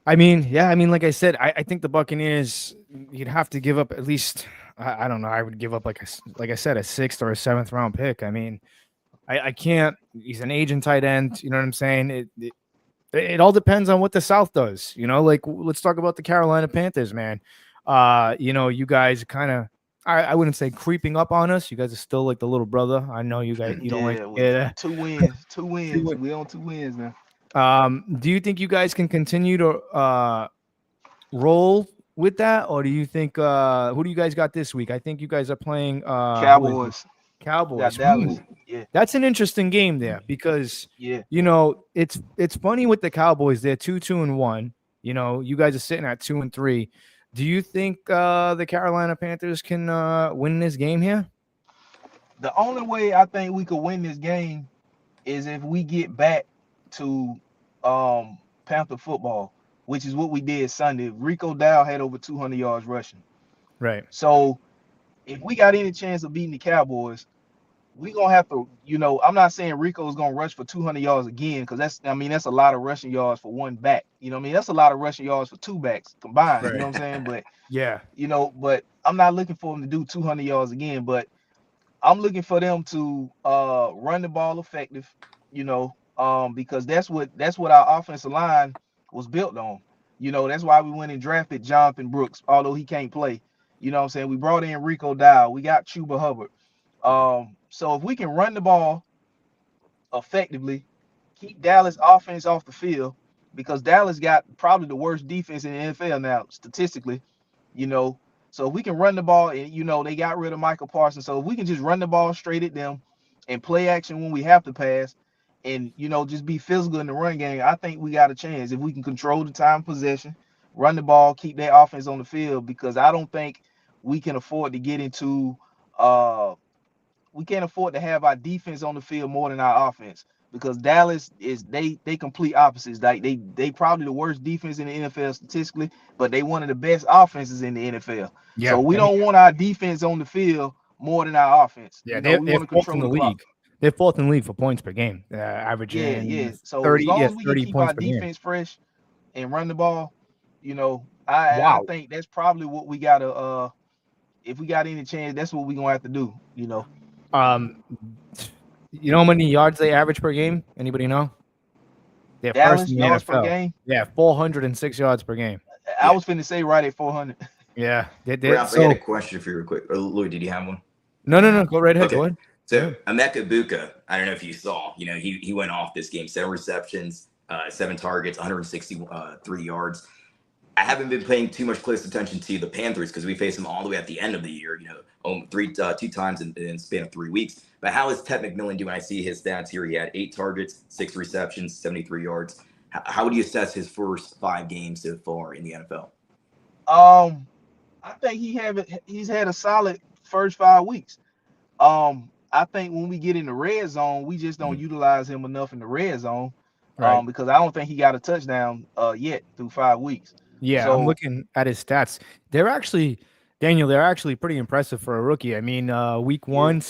I mean, yeah. I mean, like I said, I think the Buccaneers, you'd have to give up at least. I don't know. I would give up like I said, a 6th or a 7th round pick. I mean, I can't. He's an aging tight end. You know what I'm saying? It all depends on what the South does. You know, like let's talk about the Carolina Panthers, man. You know, you guys kind of, I wouldn't say creeping up on us. You guys are still like the little brother. I know you guys, you don't like, yeah. 2 wins. 2 wins. We on 2 wins now. Do you think you guys can continue to roll with that, or do you think who do you guys got this week? I think you guys are playing Cowboys. Cowboys. Got Dallas. Yeah. That's an interesting game there because Yeah. you know it's funny with the Cowboys. They're 2-2-1. You know, you guys are sitting at 2-3. Do you think the Carolina Panthers can win this game here? The only way I think we could win this game is if we get back to Panther football, which is what we did Sunday. Rico Dow had over 200 yards rushing. Right. So if we got any chance of beating the Cowboys, we gonna have to, you know, I'm not saying Rico's gonna rush for 200 yards again, because that's a lot of rushing yards for one back. You know what I mean? That's a lot of rushing yards for 2 backs combined. Right. You know what I'm saying? But yeah, you know, but I'm not looking for them to do 200 yards again. But I'm looking for them to run the ball effective. You know, because that's what our offensive line was built on. You know, that's why we went and drafted Jonathan Brooks, although he can't play. You know what I'm saying? We brought in Rico Dow. We got Chuba Hubbard. So if we can run the ball effectively, keep Dallas offense off the field, because Dallas got probably the worst defense in the NFL now, statistically, you know. So if we can run the ball, and you know, they got rid of Michael Parsons. So if we can just run the ball straight at them and play action when we have to pass, and you know, just be physical in the run game, I think we got a chance if we can control the time possession, run the ball, keep their offense on the field, because I don't think we can afford to get into we can't afford to have our defense on the field more than our offense, because Dallas is they complete opposites. Like they probably the worst defense in the NFL statistically, but they one of the best offenses in the NFL. Yeah. So we don't want our defense on the field more than our offense. Yeah, you know, they're fourth in the league. They're 4th in the league for points per game, averaging. Yeah. So 30, as long as we can keep our defense fresh and run the ball, you know, I think that's probably what we gotta. If we got any chance, that's what we gonna have to do. You know. You know how many yards they average per game? Anybody know? They're Dallas first in the yards NFL. Per game? Yeah, 406 yards per game. I was finna say right at 400. Yeah. Ralph, I had a question for you real quick. Or Lloyd, did you have one? No. Go right ahead. Okay. Go ahead. So Emeka Buka, I don't know if you saw, you know, he went off this game, 7 receptions, 7 targets, 163 yards. I haven't been paying too much close attention to the Panthers because we faced them all the way at the end of the year, you know, 2 times in the span of 3 weeks. But how is Ted McMillan doing? I see his stats here. He had 8 targets, 6 receptions, 73 yards. How would you assess his first 5 games so far in the NFL? I think he's had a solid first 5 weeks. I think when we get in the red zone, we just don't utilize him enough in the red zone. Right. Because I don't think he got a touchdown yet through 5 weeks. Yeah, so, I'm looking at his stats. They're actually pretty impressive for a rookie. I mean, week 1,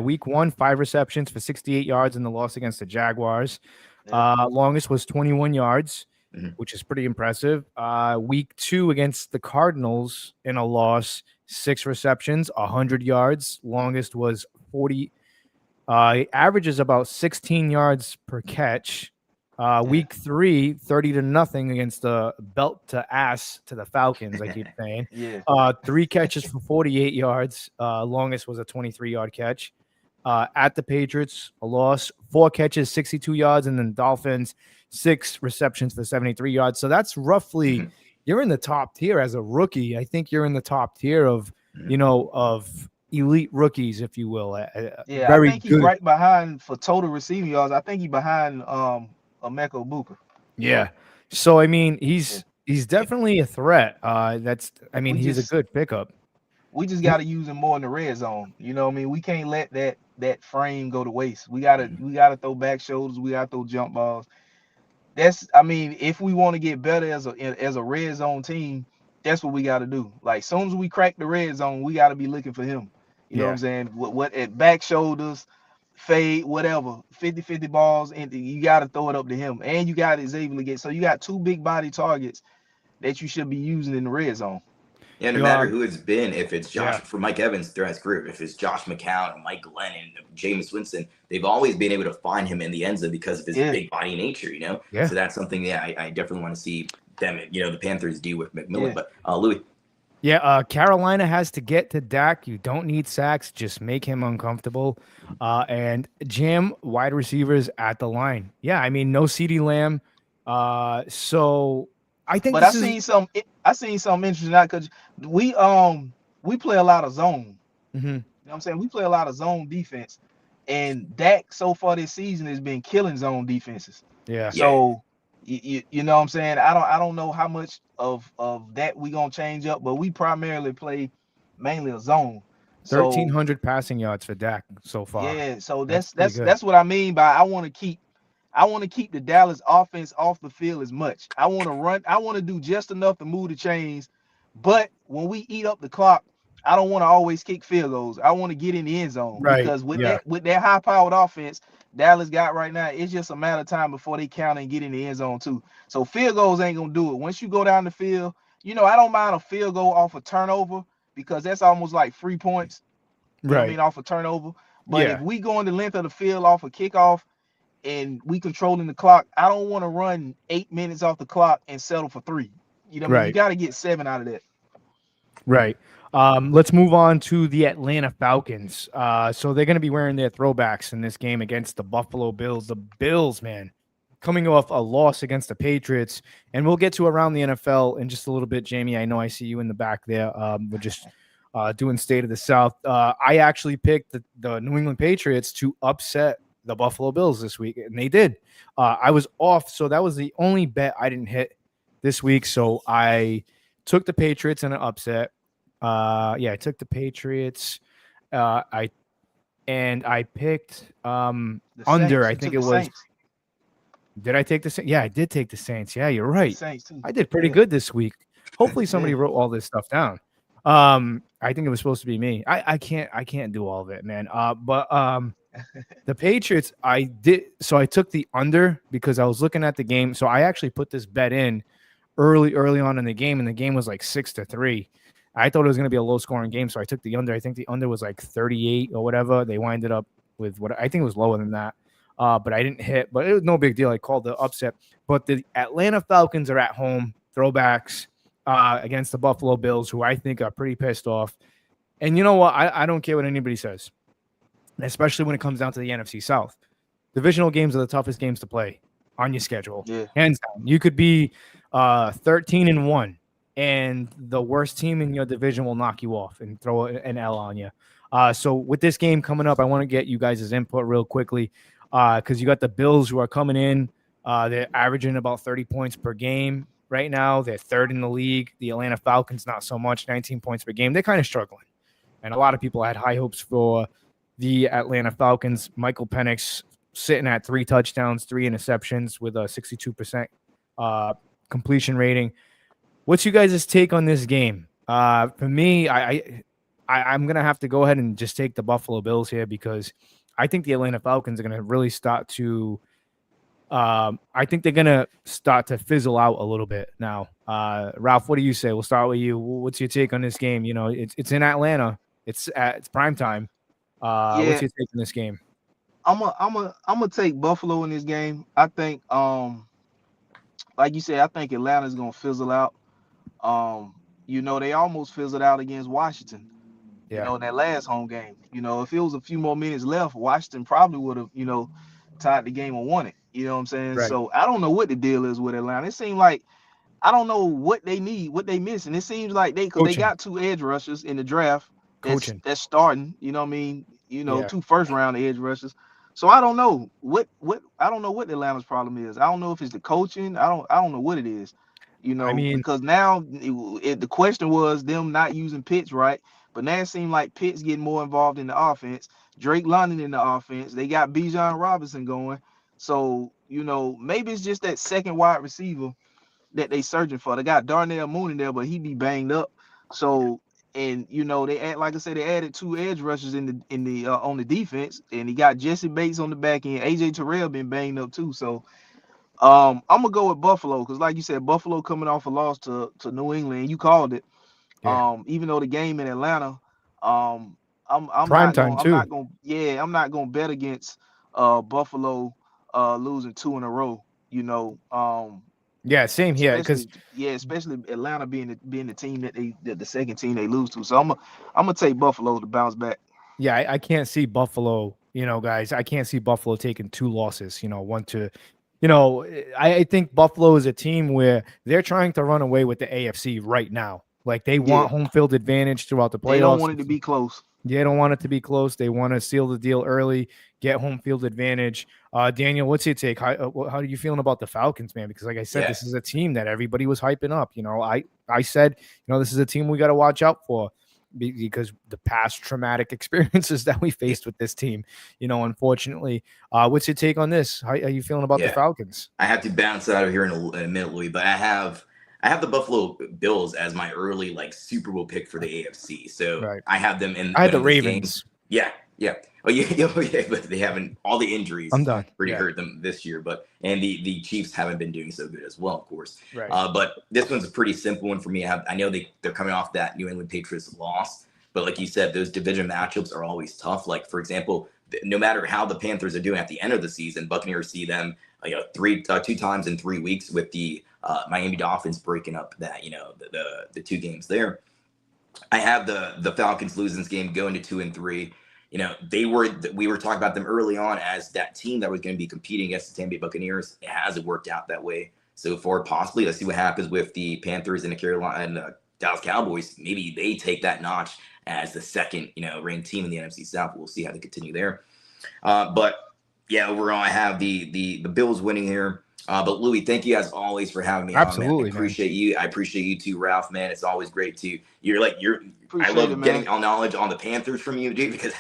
week 1, 5 receptions for 68 yards in the loss against the Jaguars. Yeah. Longest was 21 yards, which is pretty impressive. Week 2 against the Cardinals in a loss, 6 receptions, 100 yards. Longest was 40. Averages about 16 yards per catch. Week 3, 30-0 against the belt to ass to the Falcons. I keep saying. 3 catches for 48 yards. Longest was a 23-yard catch. At the Patriots, a loss. 4 catches, 62 yards, and then Dolphins, 6 receptions for 73 yards. So that's roughly you're in the top tier as a rookie. I think you're in the top tier of of elite rookies, if you will. I think he's right behind for total receiving yards. I think he's behind Emeka Buka. Yeah. So I mean, he's definitely a threat. He's a good pickup. We just got to use him more in the red zone. You know what I mean? We can't let that frame go to waste. We gotta throw back shoulders. We gotta throw jump balls. I mean, if we want to get better as a red zone team, that's what we got to do. Like, soon as we crack the red zone, we got to be looking for him. You know what I'm saying? What at back shoulders, fade, whatever, 50-50 balls, and you got to throw it up to him. And you got Xavier to get. So you got 2 big body targets that you should be using in the red zone. Yeah, no matter who it's been, if it's Josh for Mike Evans throughout his career, if it's Josh McCown or Mike Glennon, Jameis Winston, they've always been able to find him in the end zone because of his big body nature, you know? Yeah. So that's something I definitely want to see them, you know, the Panthers do with McMillan. But Louis. Yeah, Carolina has to get to Dak. You don't need sacks. Just make him uncomfortable. And jam wide receivers at the line. Yeah, I mean, no CeeDee Lamb. So I think I seen something interesting now because we play a lot of zone. Mm-hmm. You know what I'm saying? We play a lot of zone defense. And Dak so far this season has been killing zone defenses. Yeah. So you know what I'm saying? I don't know how much of that we gonna change up, but we primarily play mainly a zone. 1,300 passing yards for Dak so far. Yeah, so that's what I mean by I want to keep the Dallas offense off the field as much. I want to do just enough to move the chains, but when we eat up the clock, I don't want to always kick field goals. I want to get in the end zone because with that high-powered offense Dallas got right now, it's just a matter of time before they count and get in the end zone too. So field goals ain't gonna do it. Once you go down the field, you know, I don't mind a field goal off a turnover because that's almost like free points. You know what I mean, off a turnover. But if we go in the length of the field off a kickoff and we controlling the clock, I don't want to run 8 minutes off the clock and settle for 3. You know what I mean? You got to get 7 out of that. Right. Let's move on to the Atlanta Falcons. So they're going to be wearing their throwbacks in this game against the Buffalo Bills. The Bills, man, coming off a loss against the Patriots. And we'll get to around the NFL in just a little bit, Jamie. I know I see you in the back there. We're just doing State of the South. I actually picked the New England Patriots to upset the Buffalo Bills this week, and they did. I was off, so that was the only bet I didn't hit this week. So I took the Patriots in an upset. I took the Patriots. I picked under. I think it was. Saints. Did I take the Saints? Yeah, I did take the Saints. Yeah, you're right. Saints too. I did pretty good this week. Hopefully, somebody wrote all this stuff down. I think it was supposed to be me. I can't do all of it, man. But the Patriots, I did. So I took the under because I was looking at the game. So I actually put this bet in early on in the game, and the game was like 6-3. I thought it was going to be a low-scoring game, so I took the under. I think the under was like 38 or whatever. They winded up with what I think it was lower than that, but I didn't hit. But it was no big deal. I called the upset. But the Atlanta Falcons are at home, throwbacks against the Buffalo Bills, who I think are pretty pissed off. And you know what? I don't care what anybody says, especially when it comes down to the NFC South. Divisional games are the toughest games to play on your schedule. Yeah. Hands down. You could be 13-1. And the worst team in your division will knock you off and throw an L on you. So with this game coming up, I want to get you guys' input real quickly because you got the Bills who are coming in. They're averaging about 30 points per game right now. They're third in the league. The Atlanta Falcons, not so much, 19 points per game. They're kind of struggling. And a lot of people had high hopes for the Atlanta Falcons. Michael Penix sitting at 3 touchdowns, 3 interceptions with a 62% completion rating. What's you guys' take on this game? For me, I'm going to have to go ahead and just take the Buffalo Bills here because I think the Atlanta Falcons are going to really start to I think they're going to start to fizzle out a little bit now. Ralph, what do you say? We'll start with you. What's your take on this game? You know, it's in Atlanta. It's prime time. What's your take on this game? I'm gonna take Buffalo in this game. I think like you said, I think Atlanta's going to fizzle out. You know, they almost fizzled out against Washington. You know, in that last home game. You know, if it was a few more minutes left, Washington probably would have, you know, tied the game or won it. You know what I'm saying? Right. So I don't know what the deal is with Atlanta. It seems like I don't know what they need, what they missing. It seems like they got 2 edge rushers in the draft that's starting. You know what I mean? You know, 2 first-round edge rushers. So I don't know what Atlanta's problem is. I don't know if it's the coaching. I don't know what it is. You know, because now the question was them not using Pitts right, but now it seems like Pitts getting more involved in the offense. Drake London in the offense. They got Bijan Robinson going. So, maybe it's just that second wide receiver that they searching for. They got Darnell Mooney there, but he be banged up. So, and they add, like I said, they added 2 edge rushers in the on the defense, and he got Jesse Bates on the back end. AJ Terrell been banged up too. So, I'm gonna go with Buffalo because, like you said, Buffalo coming off a loss to New England. You called it. Yeah. Even though the game in Atlanta, I'm Prime not time gonna too. I'm not gonna bet against Buffalo losing 2 in a row. Yeah, same here. Because Especially Atlanta being the team that the second team they lose to. So I'm gonna take Buffalo to bounce back. yeah, I can't see Buffalo. Guys, I can't see Buffalo taking 2 losses. One to. I think Buffalo is a team where they're trying to run away with the AFC right now. Like they want home field advantage throughout the playoffs. They don't want it to be close. They don't want it to be close. They want to seal the deal early, get home field advantage. Daniel, what's your take? How are you feeling about the Falcons, man? Because like I said, this is a team that everybody was hyping up. I said, this is a team we got to watch out for because the past traumatic experiences that we faced with this team, unfortunately. What's your take on this? How are you feeling about the Falcons? I have to bounce out of here in a minute, Louis, but I have the Buffalo Bills as my early Super Bowl pick for the AFC. So I have them in. I had the Ravens. Game. Yeah. Oh yeah, but they haven't. All the injuries I'm done. hurt them this year. But the Chiefs haven't been doing so good as well, of course. Right. But this one's a pretty simple one for me. I know they're coming off that New England Patriots loss, but like you said, those division matchups are always tough. Like for example, no matter how the Panthers are doing at the end of the season, Buccaneers see them 2 times in 3 weeks with the Miami Dolphins breaking up that the 2 games there. I have the Falcons losing this game, going to 2-3. We were talking about them early on as that team that was going to be competing against the Tampa Bay Buccaneers. It hasn't worked out that way so far. Possibly, let's see what happens with the Panthers and the Carolina and the Dallas Cowboys. Maybe they take that notch as the second ranked team in the NFC South. We'll see how they continue there. But yeah, overall, I have the Bills winning here. But Louis, thank you as always for having me. Absolutely, on, man. I appreciate you. I appreciate you too, Ralph. Man, it's always great to I love getting all knowledge on the Panthers from you, dude. Because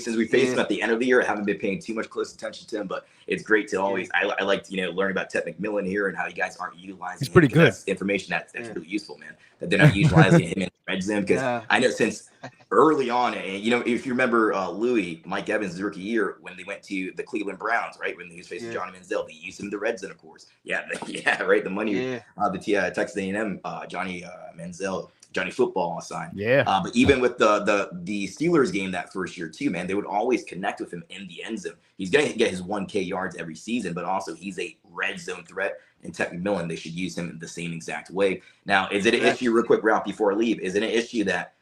since we faced them at the end of the year, I haven't been paying too much close attention to them. But it's great to always. I like to learn about Ted McMillan here and how you guys aren't utilizing. It's pretty good. That's information that's really useful, man. That they're not utilizing him in the red zone because I know since early on, and if you remember Louis, Mike Evans' rookie year when they went to the Cleveland Browns, right when he was facing Johnny Manziel, they used him in the red zone, of course. Right. The money, the Texas A&M Johnny Manziel. Johnny Football sign. But even with the Steelers game that first year too, man, they would always connect with him in the end zone. He's going to get his 1K yards every season, but also he's a red zone threat. And Ted McMillan, they should use him in the same exact way. Now, is it an issue, real quick, Ralph, before I leave, is it an issue that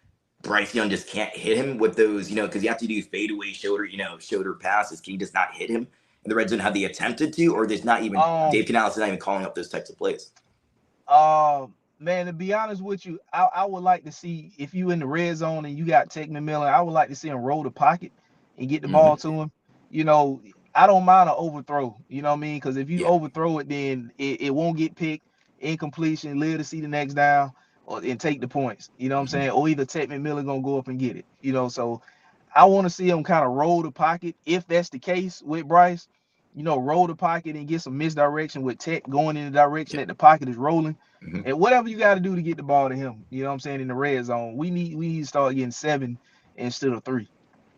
Bryce Young just can't hit him with those, because you have to do fadeaway shoulder passes. Can you just not hit him in the red zone? Have they attempted to, or there's not even Dave Canales is not even calling up those types of plays? Man, to be honest with you, I would like to see if you in the red zone and you got Ted McMillan, I would like to see him roll the pocket and get the ball to him. I don't mind an overthrow. You know what I mean? Because if you overthrow it, then it won't get picked, incompletion, live to see the next down, and take the points. You know what I'm saying? Or either Ted McMillan gonna go up and get it. So I want to see him kind of roll the pocket. If that's the case with Bryce, roll the pocket and get some misdirection with Ted going in the direction that the pocket is rolling. And whatever you got to do to get the ball to him, you know what I'm saying, in the red zone, we need to start getting 7 instead of 3.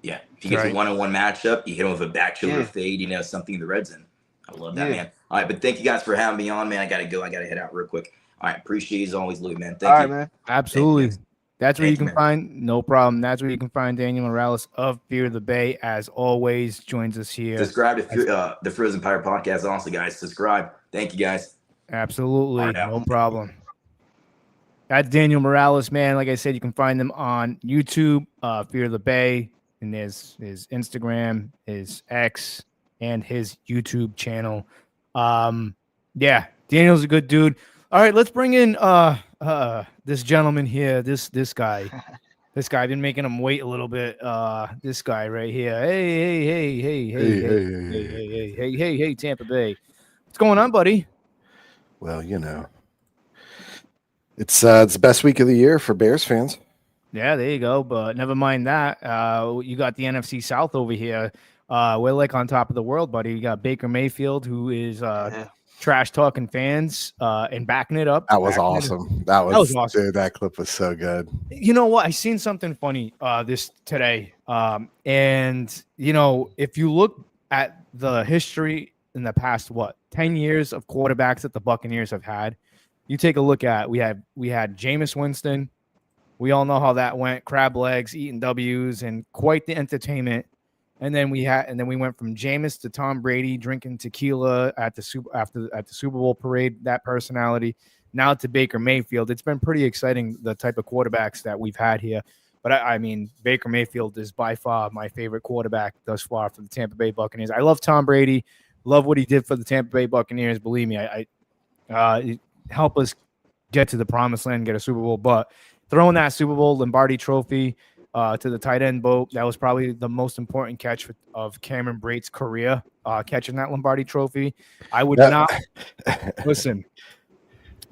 Yeah, if he gets a one-on-one matchup, you hit him with a back shoulder fade, something in the red zone. I love that, man. All right, but thank you guys for having me on, man. I got to go. I got to head out real quick. All right, appreciate you as always, Louis, man. Thank you. Man. Absolutely. That's where you can find, no problem. That's where you can find Daniel Morales of Fear the Bay, as always, joins us here. Subscribe to the Frozen Pirate Podcast also, guys. Subscribe. Thank you, guys. Absolutely. No problem. That's Daniel Morales, man. Like I said, you can find them on YouTube, Fear the Bay, and there's his Instagram, his X, and his YouTube channel. Daniel's a good dude. All right, let's bring in this gentleman here, this guy. This guy, I've been making him wait a little bit. This guy right here. Hey, Tampa Bay. What's going on, buddy? Well, it's the best week of the year for Bears fans. Yeah, there you go. But never mind that. You got the NFC South over here. we're like on top of the world, buddy. You got Baker Mayfield, who is Yeah. trash talking fans and backing it up. That was backing it up. awesome. That was awesome. dude, that clip was so good. You know what? I seen something funny this today. And you know, if you look at the history in the past, 10 years of quarterbacks that the Buccaneers have had, you take a look at we had Jameis Winston. We all know how that went, crab legs, eating W's, and quite the entertainment. And then we went from Jameis to Tom Brady drinking tequila at the Super Bowl parade, that personality. Now to Baker Mayfield. It's been pretty exciting, the type of quarterbacks that we've had here. But I mean, Baker Mayfield is by far my favorite quarterback thus far for the Tampa Bay Buccaneers. I love Tom Brady, love what he did for the Tampa Bay Buccaneers. Believe me, I help us get to the promised land, get a Super Bowl. But throwing that Super Bowl Lombardi trophy to the tight end boat, that was probably the most important catch of Cameron Brate's career, catching that Lombardi trophy. I would not listen.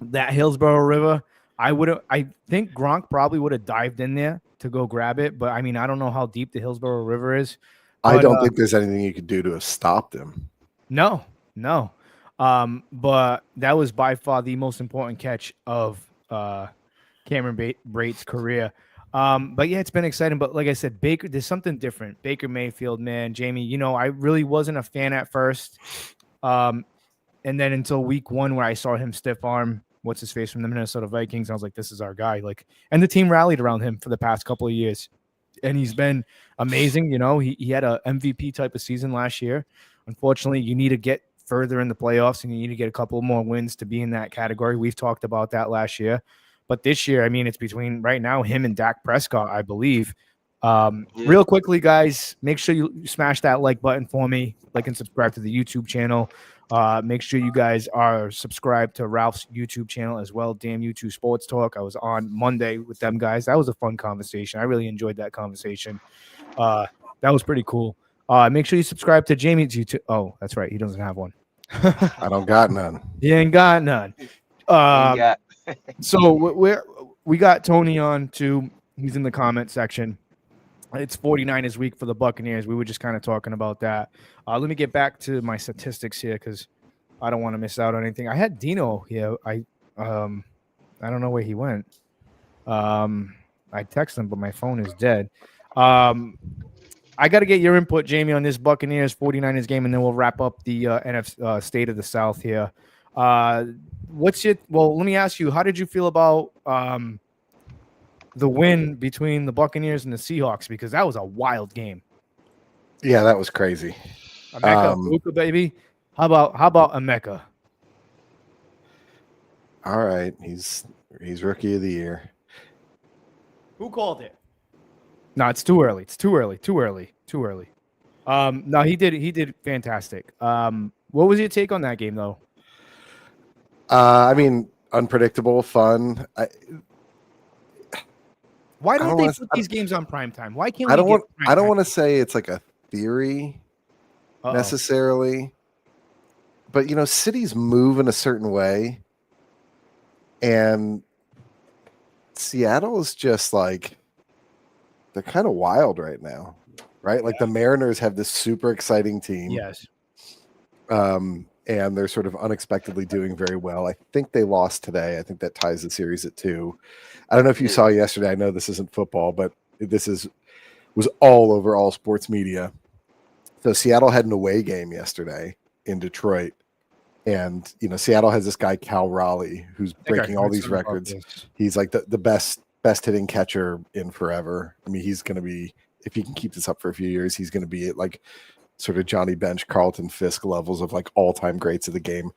That Hillsborough River, I think Gronk probably would have dived in there to go grab it, but I mean, I don't know how deep the Hillsborough River is. I don't think there's anything you could do to have stopped him. No. But that was by far the most important catch of Cameron Brate's career. But yeah, it's been exciting. But like I said, Baker, there's something different. Baker Mayfield, man, Jamie, you know, I really wasn't a fan at first. And then until week 1 where I saw him stiff arm, what's his face from the Minnesota Vikings, I was like, this is our guy. Like, and the team rallied around him for the past couple of years. And he's been amazing. You know, he had a MVP type of season last year. Unfortunately, you need to get further in the playoffs and you need to get a couple more wins to be in that category. We've talked about that last year. But this year, I mean, it's between right now him and Dak Prescott, I believe. Real quickly, guys, make sure you smash that like button for me. Like and subscribe to the YouTube channel. Make sure you guys are subscribed to Ralph's YouTube channel as well. Damn YouTube Sports Talk. I was on Monday with them guys. That was a fun conversation. I really enjoyed that conversation. That was pretty cool. Make sure you subscribe to Jamie's YouTube. Oh, that's right. He doesn't have one. I don't got none. He ain't got none. So we got Tony on too. He's in the comment section. It's 49ers week for the Buccaneers. We were just kind of talking about that. Let me get back to my statistics here because I don't want to miss out on anything. I had Dino here. I don't know where he went. I texted him, but my phone is dead. I got to get your input, Jamie, on this Buccaneers 49ers game, and then we'll wrap up the NFC State of the South here. Well, let me ask you, how did you feel about the win between the Buccaneers and the Seahawks? Because that was a wild game. Yeah, that was crazy. Emeka, baby. How about Emeka? All right, he's rookie of the year. Who called it? No, it's too early. Too early. No, he did fantastic. What was your take on that game though? I mean, unpredictable, fun. Why don't they put these games on primetime? Why can't I don't want to say it's like a theory necessarily, but you know, cities move in a certain way, and Seattle is just like they're kind of wild right now, right? Like the Mariners have this super exciting team. Yes. And they're sort of unexpectedly doing very well. I think they lost today. I think that ties the series at 2. I don't know if you saw yesterday. I know this isn't football, but was all over all sports media. So Seattle had an away game yesterday in Detroit. And, you know, Seattle has this guy, Cal Raleigh, who's breaking all these records. He's like the best hitting catcher in forever. I mean, he's going to be, if he can keep this up for a few years, he's going to be at like sort of Johnny Bench, Carlton Fisk levels of like all-time greats of the game.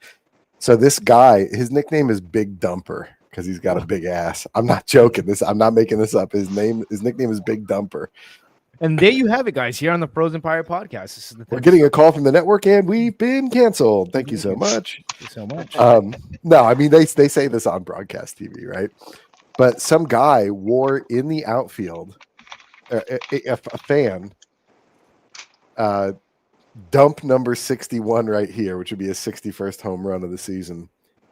So this guy, his nickname is Big Dumper because he's got a big ass. I'm not joking. I'm not making this up. His nickname is Big Dumper. And there you have it, guys, here on the Frozen Pirate Podcast. This is We're getting a call from the network, and we've been canceled. Thank you so much. Thank you so much. No, I mean, they say this on broadcast TV, right? But some guy wore in the outfield, a fan, dump number 61 right here, which would be his 61st home run of the season.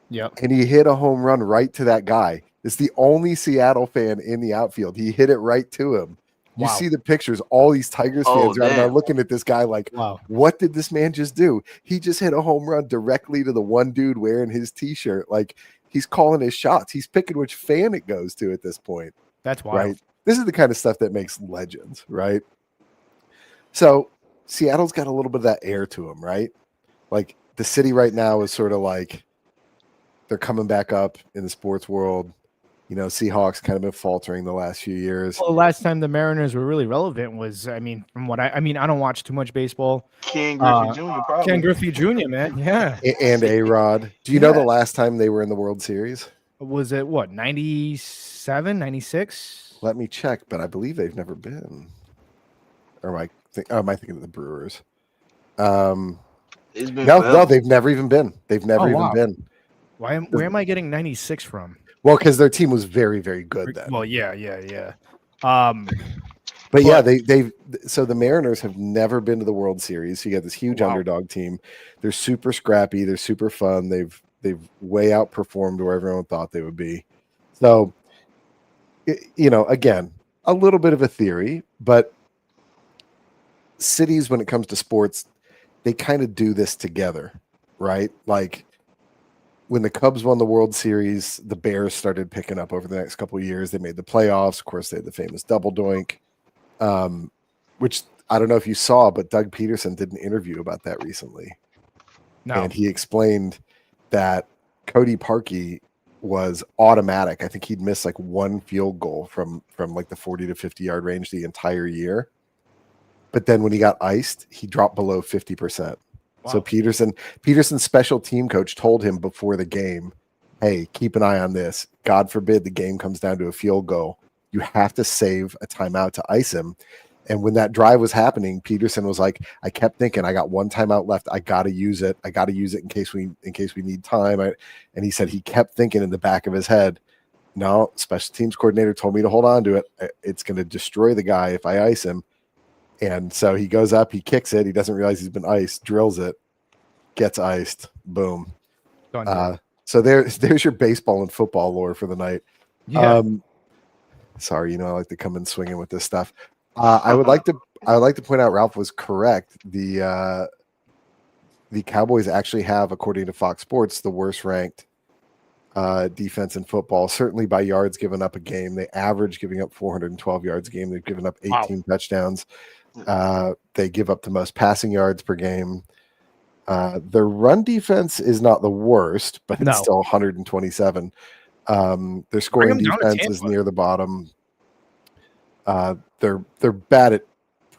Yep. And he hit a home run right to that guy. It's the only Seattle fan in the outfield. He hit it right to him. You see the pictures. All these Tigers fans are damn. looking at this guy like, Wow. what did this man just do? He just hit a home run directly to the one dude wearing his T-shirt. Like, he's calling his shots. He's picking which fan it goes to at this point. That's wild. Right? This is the kind of stuff that makes legends, right? So Seattle's got a little bit of that air to them, right? Like, the city right now is sort of like they're coming back up in the sports world. You know, Seahawks kind of been faltering the last few years. Well, the last time the Mariners were really relevant was, I mean, from what I mean, I don't watch too much baseball. Ken Griffey Jr. probably. Ken Griffey Jr., man. Yeah. And A-Rod. Do you know the last time they were in the World Series? Was it what, 97, 96? Let me check, but I believe they've never been. Or am I thinking of the Brewers? It's been No, they've never even been. They've never even wow. been. Where am I getting 96 from? Well, because their team was very, very good then. Well, yeah. But yeah, so the Mariners have never been to the World Series. So you got this huge underdog team. They're super scrappy. They're super fun. They've way outperformed where everyone thought they would be. So, you know, again, a little bit of a theory, but cities, when it comes to sports, they kind of do this together, right? Like, when the Cubs won the World Series, the Bears started picking up over the next couple of years. They made the playoffs. Of course, they had the famous double doink, which I don't know if you saw, but Doug Peterson did an interview about that recently. No. And he explained that Cody Parkey was automatic. I think he'd missed like one field goal from like the 40 to 50 yard range the entire year. But then when he got iced, he dropped below 50%. Wow. So Peterson's special team coach told him before the game, hey, keep an eye on this. God forbid the game comes down to a field goal. You have to save a timeout to ice him. And when that drive was happening, Peterson was like, I kept thinking, I got one timeout left. I got to use it. I got to use it in case we need time. And he said he kept thinking in the back of his head, no, special teams coordinator told me to hold on to it. It's going to destroy the guy if I ice him. And so he goes up, he kicks it. He doesn't realize he's been iced, drills it, gets iced. Boom. So there's your baseball and football lore for the night. Yeah. Sorry, I like to come in swinging with this stuff. I would like to point out Ralph was correct. The Cowboys actually have, according to Fox Sports, the worst ranked defense in football, certainly by yards given up a game. They average giving up 412 yards a game. They've given up 18 touchdowns. They give up the most passing yards per game. Their run defense is not the worst, but it's still 127. Their scoring defense is near the bottom. They're bad at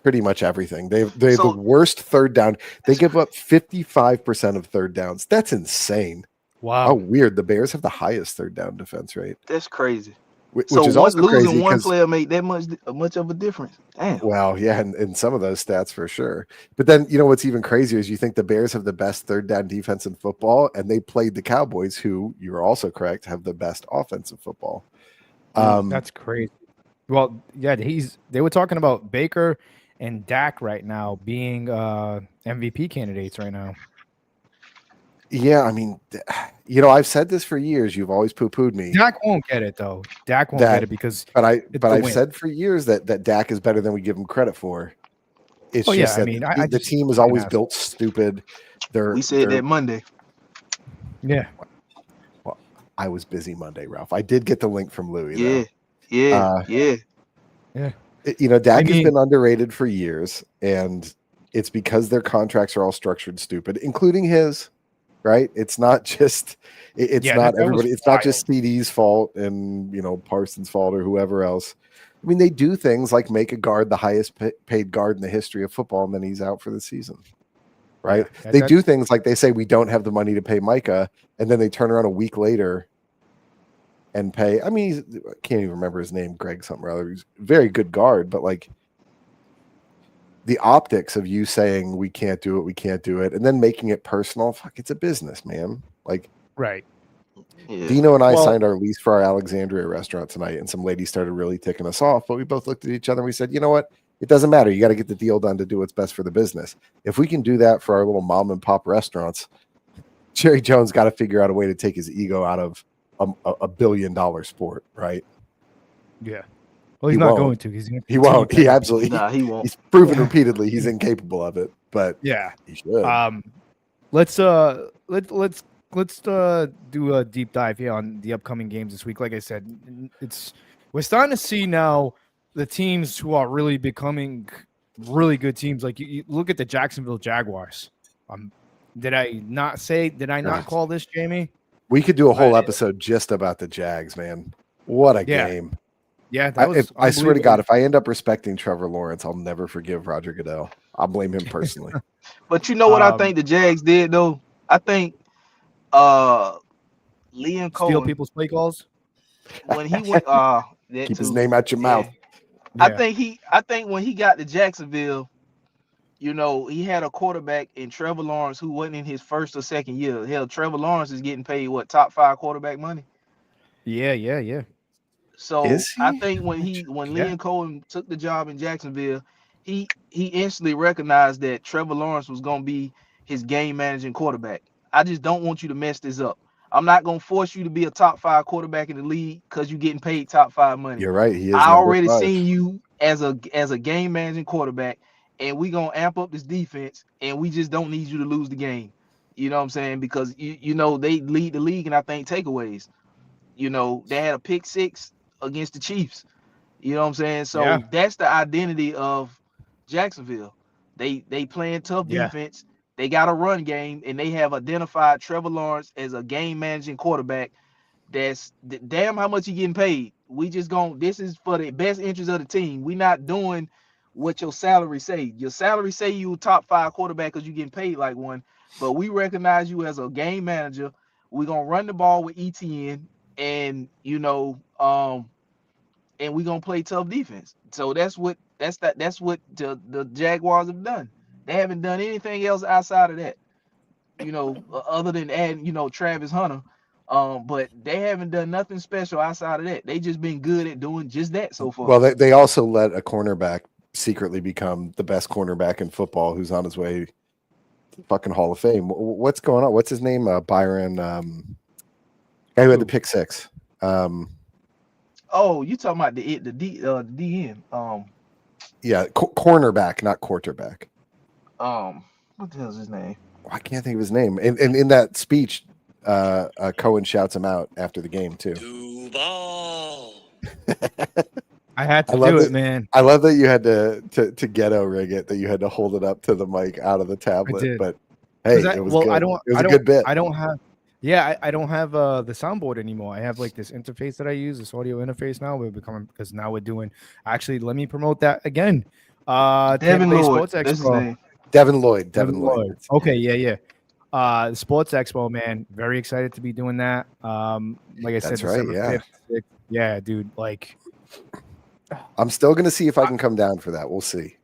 pretty much everything. They're the worst third down. They give up 55% of third downs. That's insane. Wow. How weird. The Bears have the highest third down defense rate. That's crazy. Which is also losing crazy one player made that much of a difference. Damn. Well, yeah, and some of those stats for sure. But then, what's even crazier is you think the Bears have the best third down defense in football, and they played the Cowboys, who, you are also correct, have the best offensive football. That's crazy. Well, yeah, they were talking about Baker and Dak right now being MVP candidates right now. Yeah, I mean, I've said this for years. You've always poo-pooed me. Dak won't get it though. Dak won't get it because. But I've said for years that Dak is better than we give him credit for. It's just that the team is always built stupid. We said that Monday. Yeah. Well, I was busy Monday, Ralph. I did get the link from Louis. Yeah. Dak has been underrated for years, and it's because their contracts are all structured stupid, including his. Right? It's not just not everybody. It's not just CD's fault and Parsons' fault or whoever else. I mean, they do things like make a guard the highest paid guard in the history of football, and then he's out for the season. Right? Yeah, they do things like they say we don't have the money to pay Micah, and then they turn around a week later and pay. I mean, I can't even remember his name, Greg something or other. He's a very good guard, but like. The optics of you saying we can't do it, and then making it personal. Fuck, it's a business, man. Like, right. Yeah. Dino and I signed our lease for our Alexandria restaurant tonight, and some lady started really ticking us off. But we both looked at each other and we said, you know what? It doesn't matter. You got to get the deal done to do what's best for the business. If we can do that for our little mom and pop restaurants, Jerry Jones got to figure out a way to take his ego out of a $1 billion sport, right? Yeah. Well, he's He not won't. going to. He's going to. He won't. He absolutely. Nah, he won't. He's proven repeatedly he's incapable of it, but Yeah. he should. Let's do a deep dive here on the upcoming games this week. Like I said, we're starting to see now the teams who are really becoming really good teams. Like you look at the Jacksonville Jaguars. Did I not call this, Jamie? We could do a whole episode just about the Jags, man. What a game. Yeah, that was I swear to God, if I end up respecting Trevor Lawrence, I'll never forgive Roger Goodell. I'll blame him personally. But you know what I think the Jags did though? I think Liam steal Cohen, people's play calls. when he went Keep his name out your mouth. I think when he got to Jacksonville, you know, he had a quarterback in Trevor Lawrence who wasn't in his first or second year. Hell, Trevor Lawrence is getting paid what, top 5 quarterback money? Yeah. So Is he? I think when Liam Cohen took the job in Jacksonville, he instantly recognized that Trevor Lawrence was going to be his game managing quarterback. I just don't want you to mess this up. I'm not going to force you to be a top 5 quarterback in the league because you're getting paid top 5 money. You're right. He is. I already 5. seen you as a game managing quarterback, and we gonna amp up this defense, and we just don't need you to lose the game. You know what I'm saying? Because you know they lead the league, and I think takeaways. You know, they had a pick 6 against the Chiefs. You know what I'm saying? So that's the identity of Jacksonville. They playing tough defense. They got a run game, and they have identified Trevor Lawrence as a game managing quarterback. That's damn how much he getting paid. We just this is for the best interest of the team. We not doing what your salary say. Your salary say you a top 5 quarterback because you getting paid like one, but we recognize you as a game manager. We're gonna run the ball with ETN, and you know, and we're gonna play tough defense. So that's what the Jaguars have done. They haven't done anything else outside of that, you know, other than adding, you know, Travis Hunter. But they haven't done nothing special outside of that. They just been good at doing just that so far. Well, they also let a cornerback secretly become the best cornerback in football, who's on his way to the fucking Hall of Fame. What's going on? What's his name? Byron, guy who had the pick 6. Oh, you talking about the DN? Yeah, cornerback, not quarterback. What the hell's his name? I can't think of his name. And in that speech, Cohen shouts him out after the game too. Duval. I had to do it, man. I love that you had to ghetto rig it, that you had to hold it up to the mic out of the tablet. But hey, it was good. It was a good bit. I don't have. Yeah, I don't have the soundboard anymore. I have like this interface that I use, this audio interface now. Because now we're doing. Actually, let me promote that again. Devin Lloyd. Sports That's his Expo. name. Devin Lloyd. Okay, yeah. The Sports Expo, man. Very excited to be doing that. Like I said, That's right. Yeah. 5th, 6th. Yeah, dude. Like, I'm still gonna see if I can come down for that. We'll see.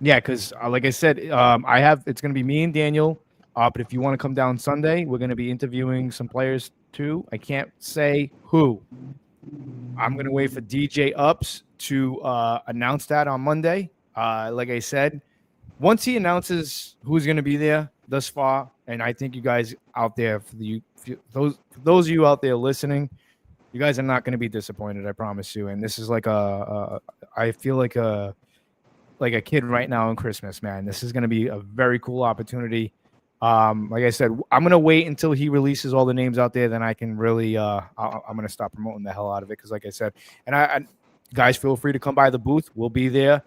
Yeah, because like I said, it's gonna be me and Daniel. But if you want to come down Sunday, we're gonna be interviewing some players too. I can't say who. I'm gonna wait for DJ Ups to announce that on Monday. Like I said, once he announces who's gonna be there thus far, and I think you guys out there, those of you out there listening, you guys are not going to be disappointed. I promise you. And this is like I feel like a kid right now on Christmas, man. This is going to be a very cool opportunity. Like I said, I'm going to wait until he releases all the names out there. Then I can really, I'm going to stop promoting the hell out of it. Cause like I said, and I guys, feel free to come by the booth. We'll be there.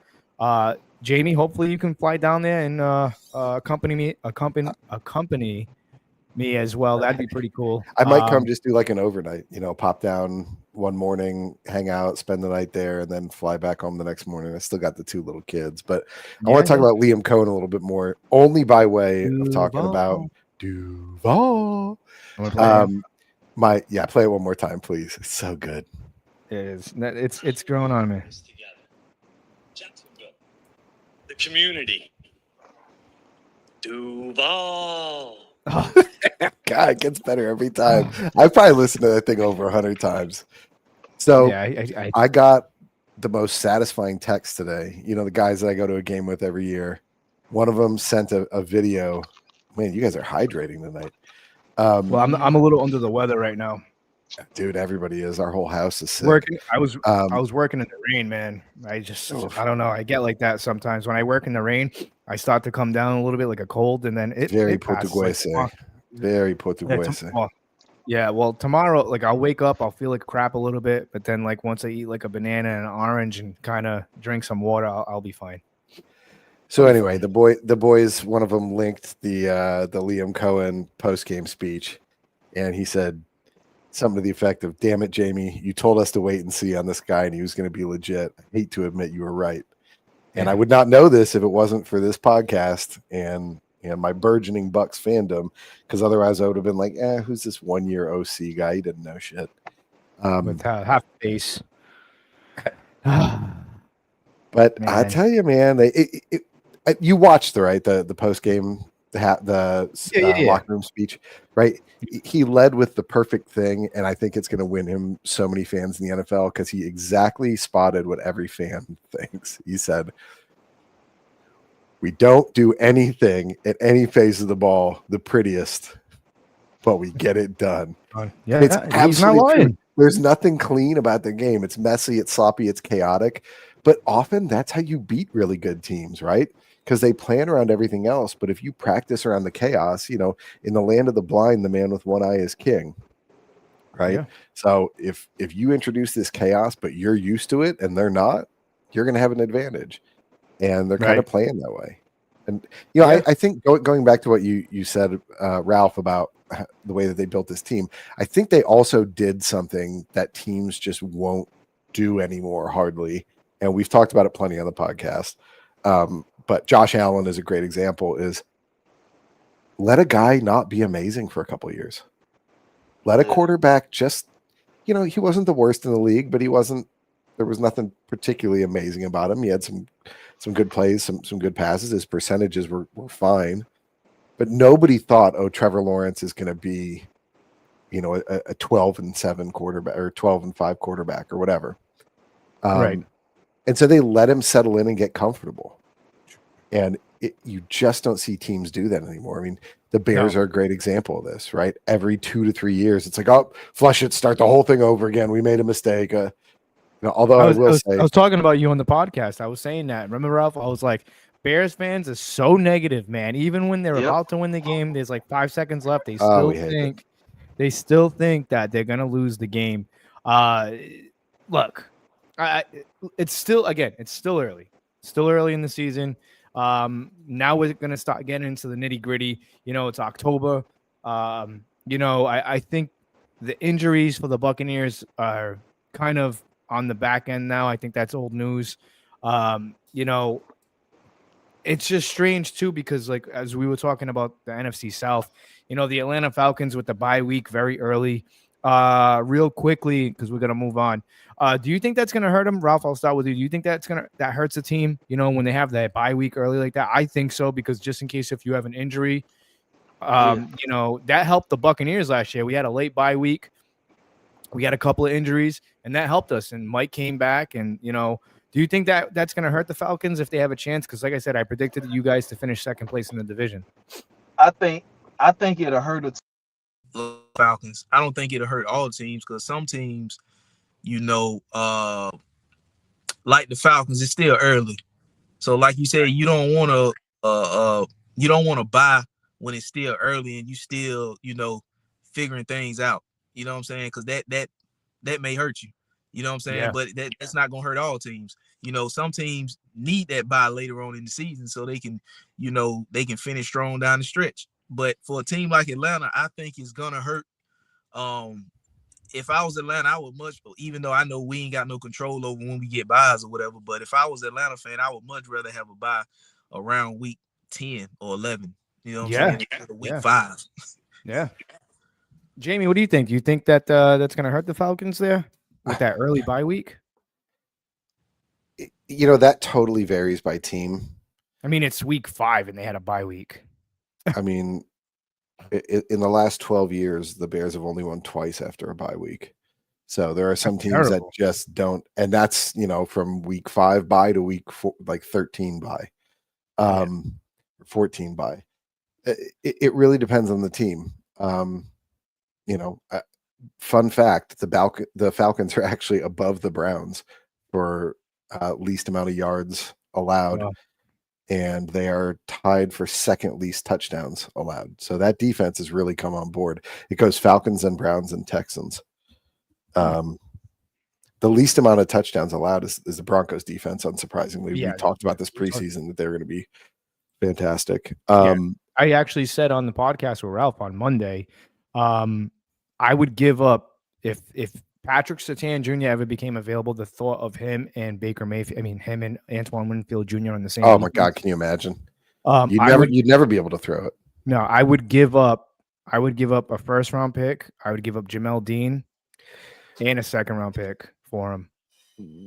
Jamie, hopefully you can fly down there and accompany me as well. That'd be pretty cool. I might come just do like an overnight, pop down one morning, hang out, spend the night there, and then fly back home the next morning. I still got the 2 little kids, but I want to talk about Liam Cohen a little bit more, only by way of talking about Duval. Play it one more time, please. It's so good. It is. It's growing on me. The community. Duval. Oh. God, it gets better every time. I've probably listened to that thing over 100 times. So yeah, I got the most satisfying text today. The guys that I go to a game with every year. One of them sent a video. Man, you guys are hydrating tonight. Well, I'm a little under the weather right now. Dude, everybody is. Our whole house is sick. Working, I was Um, working in the rain, man. I Oof. don't know. I get like that sometimes when I work in the rain. I start to come down a little bit like a cold, and then Very it passes. Like, Portuguese. Very Portuguese. well, tomorrow, like I'll wake up, I'll feel like crap a little bit, but then like once I eat like a banana and an orange and kind of drink some water, I'll be fine. So anyway, the boys, one of them linked the Liam Cohen post game speech, and he said something to the effect of, "Damn it, Jamie, you told us to wait and see on this guy, and he was going to be legit. I hate to admit you were right." And I would not know this if it wasn't for this podcast and my burgeoning Bucs fandom, because otherwise I would have been like, who's this 1 year OC guy? He didn't know shit. With half face. But I tell you, man, you watched the post game, locker room speech, right? He led with the perfect thing, and I think it's going to win him so many fans in the NFL because he exactly spotted what every fan thinks. He said, "We don't do anything at any phase of the ball the prettiest, but we get it done." Yeah, It's he's not absolutely lying. true. There's nothing clean about the game. It's messy, it's sloppy, it's chaotic, but often that's how you beat really good teams, right? Because they plan around everything else. But if you practice around the chaos, in the land of the blind, the man with one eye is king, right? Yeah. So if you introduce this chaos, but you're used to it and they're not, you're going to have an advantage. And they're kind of playing that way. And I think going back to what you said, Ralph, about the way that they built this team, I think they also did something that teams just won't do anymore, hardly. And we've talked about it plenty on the podcast. But Josh Allen is a great example, is let a guy not be amazing for a couple of years. Let a quarterback just, he wasn't the worst in the league, but there was nothing particularly amazing about him. He had some good plays, some good passes. His percentages were fine, but nobody thought, Trevor Lawrence is going to be, a 12-7 quarterback or 12-5 quarterback or whatever. Right. And so they let him settle in and get comfortable. And you just don't see teams do that anymore. I mean, the Bears are a great example of this, right? Every 2 to 3 years, it's like, flush it, start the whole thing over again. We made a mistake. Although I was talking about you on the podcast. I was saying that. Remember, Ralph? I was like, Bears fans are so negative, man. Even when they're about to win the game, there's like 5 seconds left. They still think that they're gonna lose the game. Look, it's still early. Still early in the season. Now we're gonna start getting into the nitty gritty. It's October. I think the injuries for the Buccaneers are kind of on the back end now. I think that's old news. It's just strange too, because like, as we were talking about the NFC South, the Atlanta Falcons with the bye week very early, real quickly, because we're going to move on. Do you think that's going to hurt them? Ralph, I'll start with you. Do you think that hurts the team, when they have that bye week early like that? I think so, because just in case if you have an injury, that helped the Buccaneers last year. We had a late bye week. We had a couple of injuries, and that helped us. And Mike came back, and do you think that that's going to hurt the Falcons if they have a chance? Because, like I said, I predicted you guys to finish second place in the division. I think it'll hurt the Falcons. I don't think it'll hurt all teams, because some teams, like the Falcons, it's still early. So, like you said, you don't want to buy when it's still early and you still, figuring things out. You know what I'm saying? Because that may hurt you. You know what I'm saying? Yeah. But that's not gonna hurt all teams. Some teams need that bye later on in the season so they can, they can finish strong down the stretch. But for a team like Atlanta, I think it's gonna hurt. If I was Atlanta, I would even though I know we ain't got no control over when we get buys or whatever, but if I was an Atlanta fan, I would much rather have a bye around week 10 or 11. You know what I'm saying? Week 5. Yeah. Jamie, what do you think? Do you think that that's going to hurt the Falcons there with that early bye week? That totally varies by team. I mean, it's week 5 and they had a bye week. I mean, in the last 12 years, the Bears have only won twice after a bye week. So there are some teams that just don't, and that's, from week 5 bye to week 4, like 13 bye, 14 bye. It really depends on the team. fun fact: the Falcons are actually above the Browns for least amount of yards allowed, Wow. and they are tied for second least touchdowns allowed. So that defense has really come on board. It goes Falcons and Browns and Texans. The least amount of touchdowns allowed is the Broncos defense, unsurprisingly. Yeah, We talked about this we talked- preseason that they're going to be fantastic. I actually said on the podcast with Ralph on Monday, I would give up if Patrick Surtain Jr. ever became available, the thought of him and Baker Mayfield, him and Antoine Winfield Jr. on the same. Oh my God, can you imagine? You'd You'd never be able to throw it. No, I would give up a first round pick. I would give up Jamel Dean and a second round pick for him.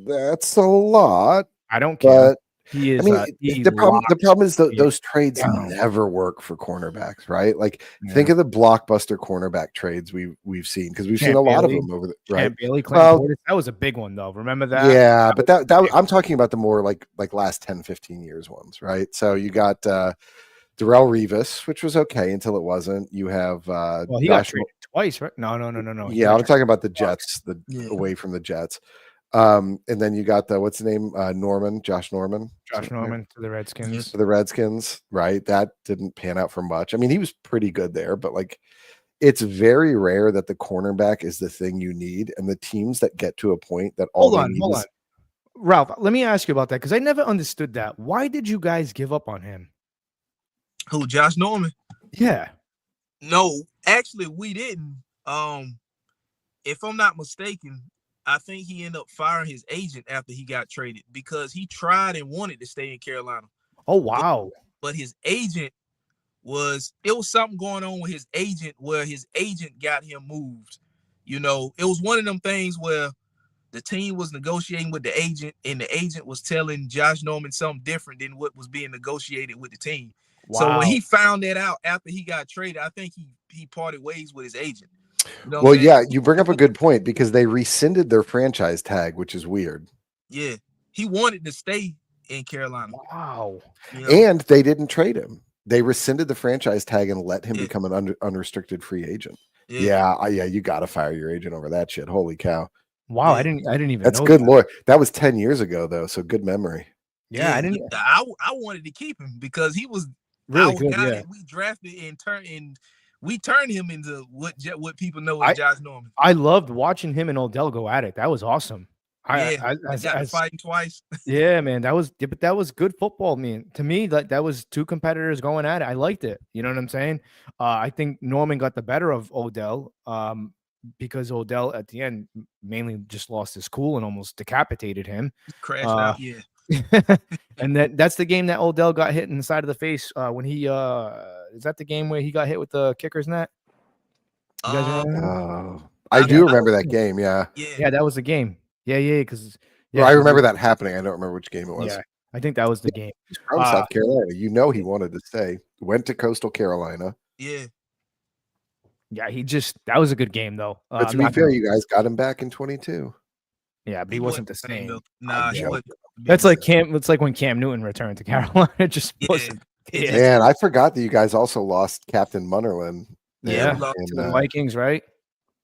That's a lot. I don't care. But He is. the problem is those trades never work for cornerbacks, right? Like, think of the blockbuster cornerback trades we've seen, because we've seen a lot of them over the right. Bailey, that was a big one though. Remember that? Yeah, but that I'm talking about the more like last 10, 15 years ones, right? So you got Darrelle Revis, which was okay until it wasn't. You have he got traded twice, right? No. Yeah, I'm talking about the Jets, away from the Jets. And then you got what's the name? Josh Norman to the Redskins. To the Redskins, right? That didn't pan out for much. I mean, he was pretty good there, but like, it's very rare that the cornerback is the thing you need, and the teams that get to a point that hold on. Ralph, let me ask you about that, because I never understood that. Why did you guys give up on him? Who, Josh Norman? Yeah. No, actually, we didn't. If I'm not mistaken, I think he ended up firing his agent after he got traded, because he tried and wanted to stay in Carolina. Oh, wow. But his agent was something going on with his agent where his agent got him moved. You know, it was one of them things where the team was negotiating with the agent, and the agent was telling Josh Norman something different than what was being negotiated with the team. Wow. So when he found that out after he got traded, I think he parted ways with his agent. You know well, yeah, you bring up a good point, because they rescinded their franchise tag, which is weird. Yeah, he wanted to stay in Carolina. Wow. You know? And they didn't trade him. They rescinded the franchise tag and let him become an unrestricted free agent. Yeah, you got to fire your agent over that shit. Holy cow. Wow, I didn't even That's know good that. lore. That was 10 years ago, though, so good memory. Yeah, I didn't. I wanted to keep him because he was really good. Guy that we drafted and we turned him into what people know as Josh Norman. I loved watching him and Odell go at it. That was awesome. I got fighting twice. Yeah, man, that was good football. Man, to me, that was two competitors going at it. I liked it. You know what I'm saying? I think Norman got the better of Odell, because Odell at the end mainly just lost his cool and almost decapitated him. Crashed out. Yeah. And that's the game that Odell got hit in the side of the face when he is that the game where he got hit with the kicker's net? You guys remember? I do remember that game. Yeah, that was the game. Yeah, because I remember that happening. I don't remember which game it was. Yeah, I think that was the game. He's from South Carolina. You know, he wanted to stay. Went to Coastal Carolina. Yeah. Yeah, that was a good game though. But to be fair, you guys got him back in 22. Yeah, but he wasn't the same. Nah, that's like Cam. It's like when Cam Newton returned to Carolina. It just wasn't. Man, I forgot that you guys also lost Captain Munnerlin. Yeah, to the Vikings, right?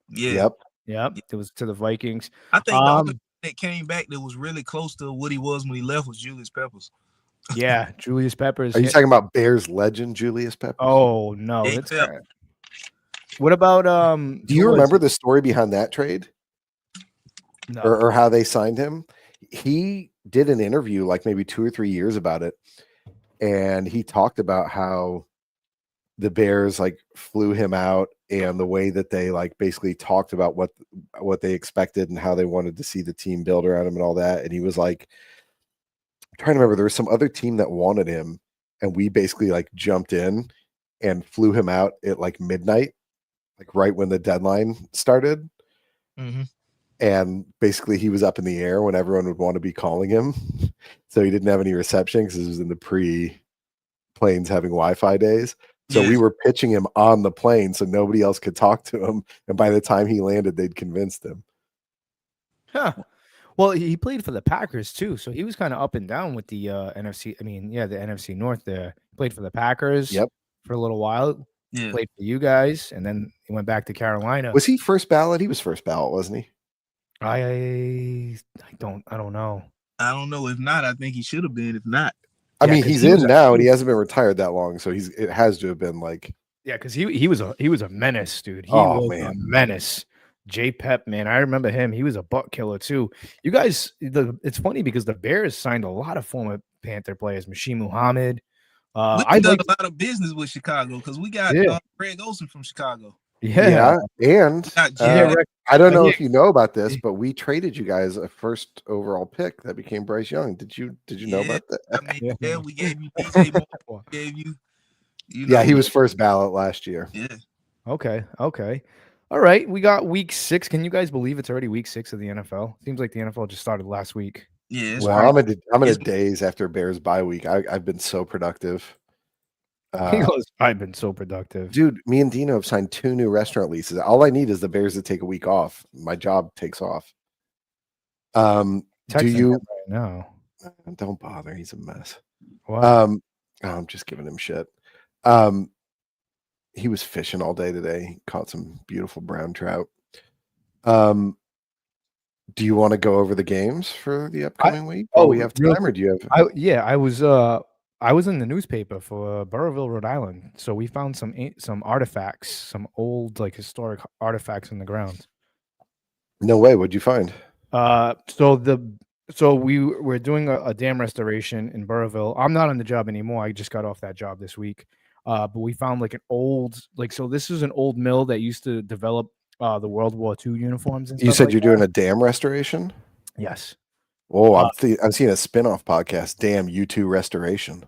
Yeah. Yep. It was to the Vikings. I think the only that came back that was really close to what he was when he left was Julius Peppers. Yeah, Julius Peppers. Are you talking about Bears legend Julius Peppers? Oh no, that's right. What about do you remember the story behind that trade? No. Or how they signed him? He did an interview like maybe 2 or 3 years about it, and he talked about how the Bears like flew him out, and the way that they like basically talked about what they expected and how they wanted to see the team build around him and all that. And he was like, I'm trying to remember, there was some other team that wanted him, and we basically like jumped in and flew him out at like midnight, like right when the deadline started. Mm-hmm. And basically he was up in the air when everyone would want to be calling him. So he didn't have any reception because this was in the pre-planes having Wi-Fi days. So we were pitching him on the plane so nobody else could talk to him. And by the time he landed, they'd convinced him. Huh. Well, he played for the Packers too. So he was kind of up and down with the NFC. I mean, the NFC North there. He played for the Packers for a little while. Yeah. Played for you guys, and then he went back to Carolina. Was he first ballot? He was first ballot, wasn't he? I don't know. I don't know. If not, I think he should have been. If not, I Yeah, mean, 'cause he's he was in a- now, and he hasn't been retired that long, so it has to have been like. Yeah, because he was a menace, dude. He Oh, was a man. menace. J Pep, man, I remember him. He was a butt killer too. You guys, it's funny because the Bears signed a lot of former Panther players. Machine Muhammad. we done a lot of business with Chicago because we got Greg Olsen from Chicago. Yeah, and I don't know if you know about this, but we traded you guys a first overall pick that became Bryce Young. Did you know about that? I mean, we gave you PJ Moore, gave you. Yeah, he was first ballot last year. Yeah. Okay. All right. We got week 6. Can you guys believe it's already week 6 of the NFL? Seems like the NFL just started last week. Yeah. Well, I'm in a daze after Bears bye week. I've been so productive. He goes, I've been so productive. Dude, me and Dino have signed 2 new restaurant leases. All I need is the Bears to take a week off. My job takes off. Do you right now? Don't bother. He's a mess. What? I'm just giving him shit. He was fishing all day today. He caught some beautiful brown trout. Do you want to go over the games for the upcoming week? We have time, or do you have? I was in the newspaper for Burrillville, Rhode Island. So we found some artifacts, some old historic artifacts in the ground. No way. What'd you find? So we're doing a dam restoration in Burrillville. I'm not on the job anymore. I just got off that job this week. But we found an old so this is an old mill that used to develop the World War II uniforms. And you said you're doing a dam restoration? Yes. Oh, I'm seeing a spin-off podcast, Damn U2 Restoration.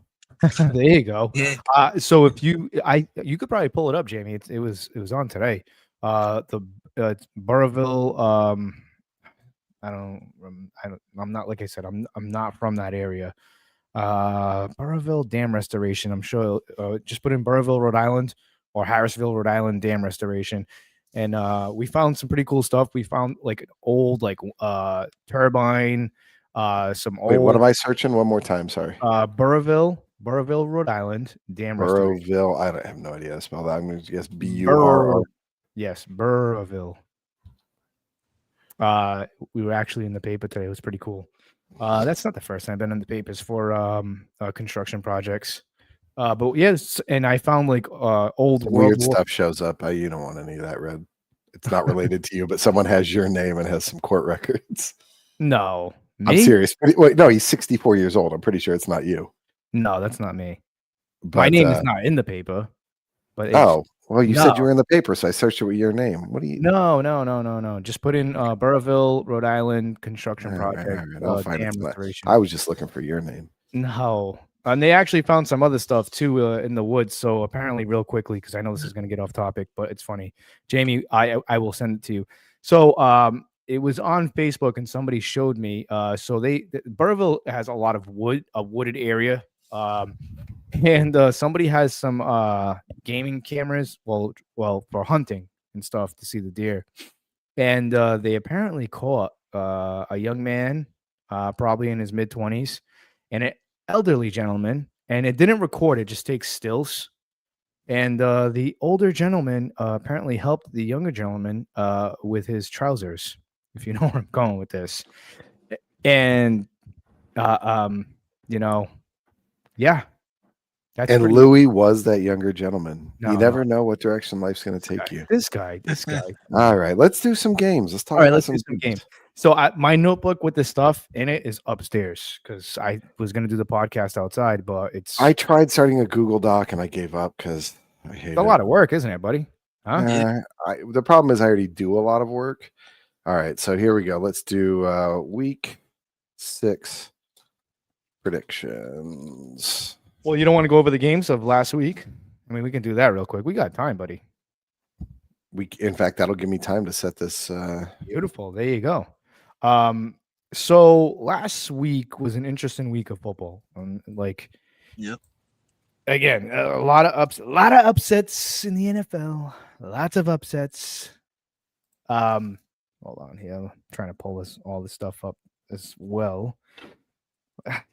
There you go. Yeah. So if you could probably pull it up, Jamie. It was on today. The Burrillville. I'm not, like I said, I'm not from that area. Burrillville Dam Restoration. I'm sure just put in Burrillville, Rhode Island, or Harrisville, Rhode Island Dam Restoration. And we found some pretty cool stuff. We found an old turbine, some old. Wait, what am I searching? One more time, sorry. Burrillville, Rhode Island Dam Restoration. Burrillville. I have no idea how to spell that. I'm going to guess B-U-R-R. Yes, Burrillville. We were actually in the paper today. It was pretty cool. That's not the first time I've been in the papers for construction projects. But yes, and I found old weird stuff shows up. You don't want any of that, Red. It's not related to you, but someone has your name and has some court records. No, I'm serious. Wait, no, he's 64 years old. I'm pretty sure it's not you. No, that's not me. But, my name is not in the paper. But you said you were in the paper, so I searched it with your name. What do you? No. Just put in Burrillville, Rhode Island construction project. Right. I'll find it. I was just looking for your name. No. And they actually found some other stuff too in the woods. So apparently, real quickly, because I know this is going to get off topic, but it's funny. Jamie, I will send it to you. So it was on Facebook, and somebody showed me. So Burrillville has a lot of a wooded area, and somebody has some gaming cameras. Well, for hunting and stuff to see the deer, and they apparently caught a young man, probably in his mid-20s, and an elderly gentleman, and it didn't record, it just takes stills. And the older gentleman apparently helped the younger gentleman with his trousers, if you know where I'm going with this. And yeah. And Louis was that younger gentleman. You never know what direction life's going to take you. This guy. All right, let's do some games. Let's talk about some games. So my notebook with the stuff in it is upstairs because I was going to do the podcast outside, but I tried starting a Google Doc and I gave up because I hate it. It's a lot of work, isn't it, buddy? Huh? The problem is I already do a lot of work. All right, so here we go. Let's do week 6 predictions. Well, you don't want to go over the games of last week? I mean, we can do that real quick. We got time, buddy. In fact, that'll give me time to set this. Beautiful. There you go. So last week was an interesting week of football. Yep. Again, a lot of upsets in the NFL. Lots of upsets. Hold on here. I'm trying to pull all this stuff up as well.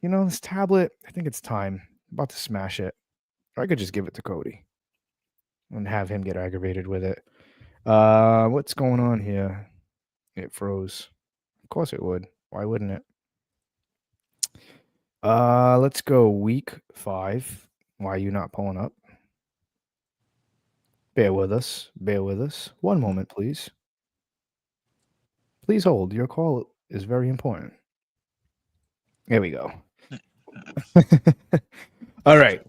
This tablet, I think it's time. I'm about to smash it. Or I could just give it to Cody. and have him get aggravated with it. What's going on here? It froze. Of course it would. Why wouldn't it? Let's go week 5. Why are you not pulling up? Bear with us. Bear with us. One moment, please. Please hold. Your call is very important. There we go. All right.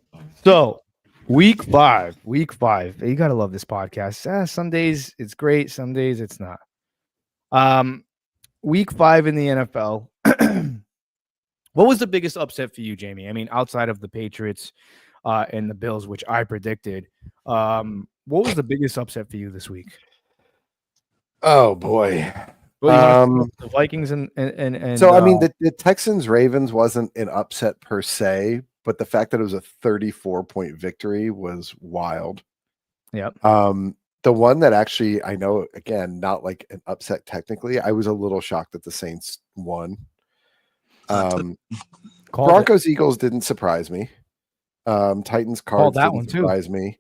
So week 5. Week 5. You gotta love this podcast. Some days it's great, some days it's not. Week 5 in the NFL. What was the biggest upset for you, Jamie? I mean, outside of the Patriots and the Bills, which I predicted. What was the biggest upset for you this week? Oh boy. Well, the Vikings and so I mean the Texans Ravens wasn't an upset per se, but the fact that it was a 34-point victory was wild. Yep. The one that actually, I know, again, not like an upset technically, I was a little shocked that the Saints won. Broncos Eagles didn't surprise me. Titans Cards didn't surprise me.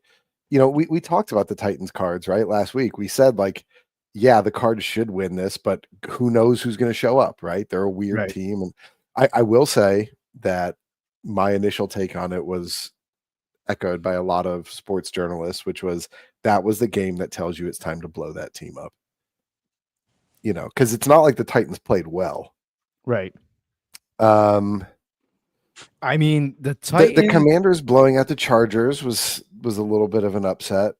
You know, we talked about the Titans Cards right last week. We said like, yeah, the Cards should win this, but who knows who's going to show up, right? They're a weird team, and I will say that my initial take on it was echoed by a lot of sports journalists, which was that was the game that tells you it's time to blow that team up. You know, because it's not like the Titans played well, right? I mean, the Commanders blowing out the Chargers was a little bit of an upset.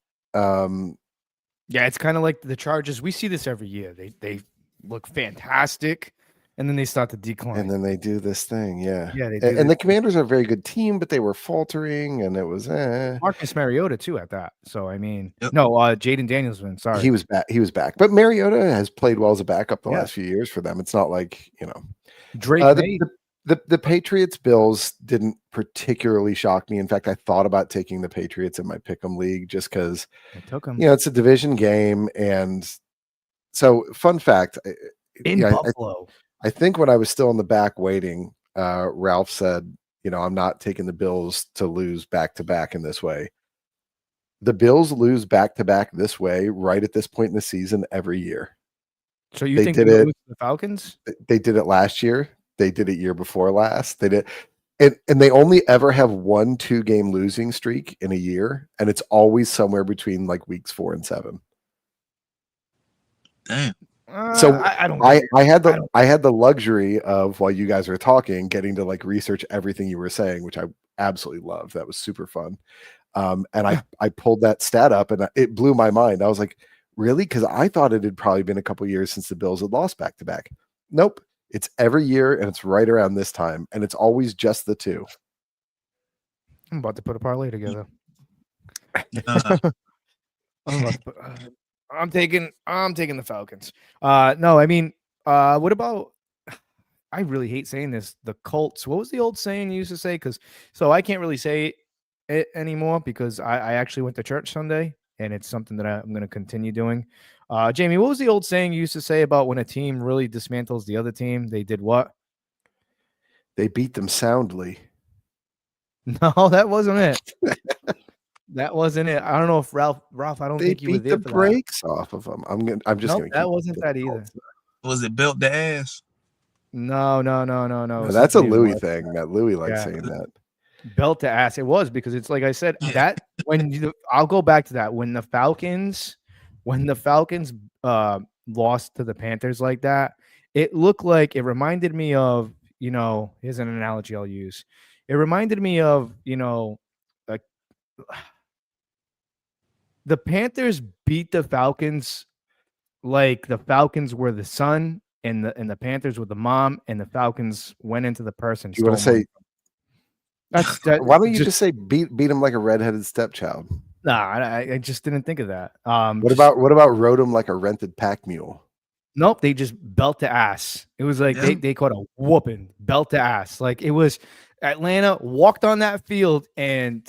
Yeah, it's kind of like the Chargers. We see this every year. They look fantastic, and then they start to decline. And then they do this thing, yeah. Yeah, and the Commanders are a very good team, but they were faltering, and it was Marcus Mariota too at that. So I mean, Jaden Danielson. Sorry, he was back. But Mariota has played well as a backup the last few years for them. It's not like, you know, Drake. The Patriots Bills didn't particularly shock me. In fact, I thought about taking the Patriots in my pick'em league just because I took them. You know, it's a division game, and so fun fact in Buffalo. I think when I was still in the back waiting, Ralph said, you know, I'm not taking the Bills to lose back-to-back in this way. The Bills lose back-to-back this way right at this point in the season every year. So you think they lose to the Falcons? They did it last year. They did it year before last. They did, and they only ever have 1-2 game losing streak in a year, and it's always somewhere between like weeks 4 and 7. Damn. So I had the luxury of, while you guys were talking, getting to like research everything you were saying, which I absolutely loved. That was super fun. And I pulled that stat up, and it blew my mind. I was like, really? Because I thought it had probably been a couple years since the Bills had lost back to back. Nope. It's every year, and it's right around this time, and it's always just the two. I'm about to put a parlay together. I'm taking the Falcons. No, I mean, what about? I really hate saying this. The Colts. What was the old saying you used to say? So I can't really say it anymore because I actually went to church Sunday, and it's something that I'm going to continue doing. Jamie, what was the old saying you used to say about when a team really dismantles the other team? They did what? They beat them soundly. No, that wasn't it. That wasn't it. I don't know if Ralph. I don't think you were there. They beat the brakes off of them. I'm just going to. That wasn't that either. Was it built the ass? No. That's a Louis thing. That Louis likes saying that. Belt to ass. It was because it's like I said that I'll go back to that when the Falcons lost to the Panthers like that, it looked like it reminded me of, you know, here's an analogy I'll use. It reminded me of, you know, like the Panthers beat the Falcons like the Falcons were the son and the Panthers were the mom, and the Falcons went into the person. You want to say why don't you just say beat him like a redheaded stepchild? Nah, I just didn't think of that. What about rode him like a rented pack mule? Nope, they just belt to ass. It was like they caught a whooping, belt to ass. Like it was Atlanta walked on that field, and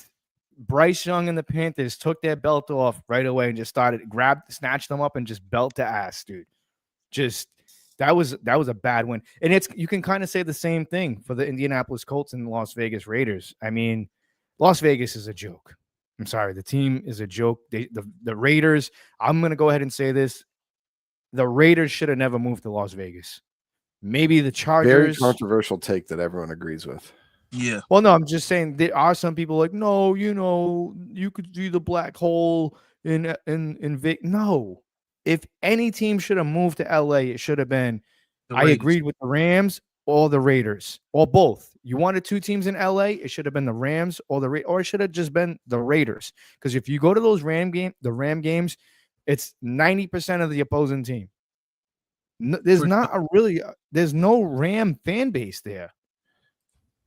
Bryce Young and the Panthers took their belt off right away and just snatched them up and just belt to ass, dude. Just that was a bad win. And you can kind of say the same thing for the Indianapolis Colts and the Las Vegas Raiders. I mean, Las Vegas is a joke. I'm sorry. The team is a joke. The Raiders, I'm going to go ahead and say this. The Raiders should have never moved to Las Vegas. Maybe the Very Chargers. controversial take that everyone agrees with. Yeah. Well, no, I'm just saying there are some people like, no, you could see the black hole in Vegas. No. If any team should have moved to LA, it should have been I Raiders. agreed with the Rams or the Raiders or both. You wanted two teams in LA, it should have been the Rams or it should have just been the Raiders. Because if you go to those Ram games, it's 90% of the opposing team. There's no Ram fan base there.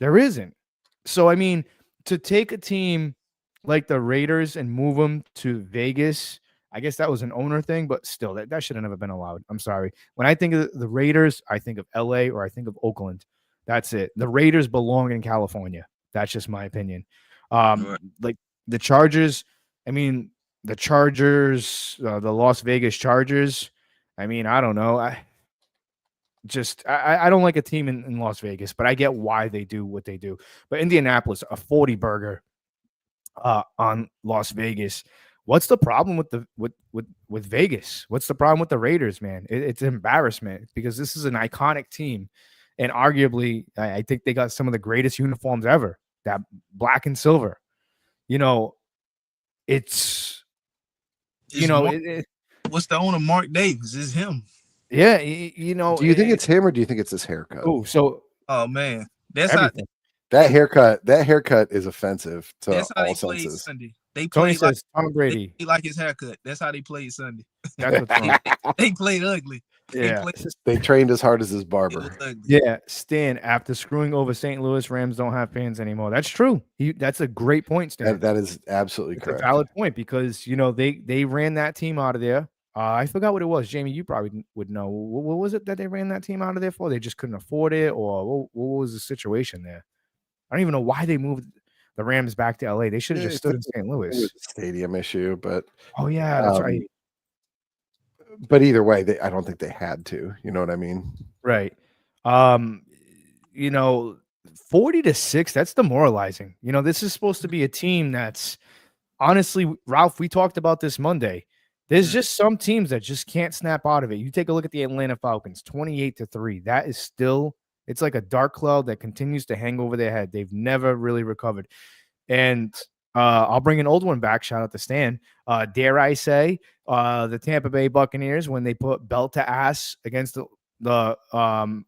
There isn't. So, I mean, to take a team like the Raiders and move them to Vegas, I guess that was an owner thing, but still, that should have never been allowed. I'm sorry. When I think of the Raiders, I think of LA or I think of Oakland. That's it. The Raiders belong in California. That's just my opinion. Like the Chargers, the Las Vegas Chargers, I don't know. I don't like a team in Las Vegas, but I get why they do what they do. But Indianapolis, a 40 burger on Las Vegas. What's the problem with Vegas? What's the problem with the Raiders, man? It's an embarrassment because this is an iconic team. And arguably, I think they got some of the greatest uniforms ever, that black and silver. What's the owner, Mark Davis? It's him. Yeah, Do you think it's him or do you think it's his haircut? Oh man, that's everything. That haircut is offensive to that's how all they played senses. Sunday. They Tony played like says Tom Brady. They like his haircut. That's how they played Sunday. That's what Tom. They played ugly. Yeah. They trained as hard as his barber. Yeah, Stan, after screwing over St. Louis, Rams don't have fans anymore. That's true. That's a great point, Stan. That is absolutely It's correct. a valid point because, they ran that team out of there. I forgot what it was. Jamie, you probably would know. What was it that they ran that team out of there for? They just couldn't afford it, or what was the situation there? I don't even know why they moved the Rams back to LA. They should have just stood in St. Louis. It was a stadium issue, but oh yeah, that's right. But either way, I don't think they had to. You know what I mean? Right. 40-6, that's demoralizing. This is supposed to be a team that's honestly, Ralph, we talked about this Monday. There's just some teams that just can't snap out of it. You take a look at the Atlanta Falcons, 28-3. That is still, it's like a dark cloud that continues to hang over their head. They've never really recovered. And I'll bring an old one back. Shout out to Stan. Dare I say, the Tampa Bay Buccaneers, when they put belt to ass against the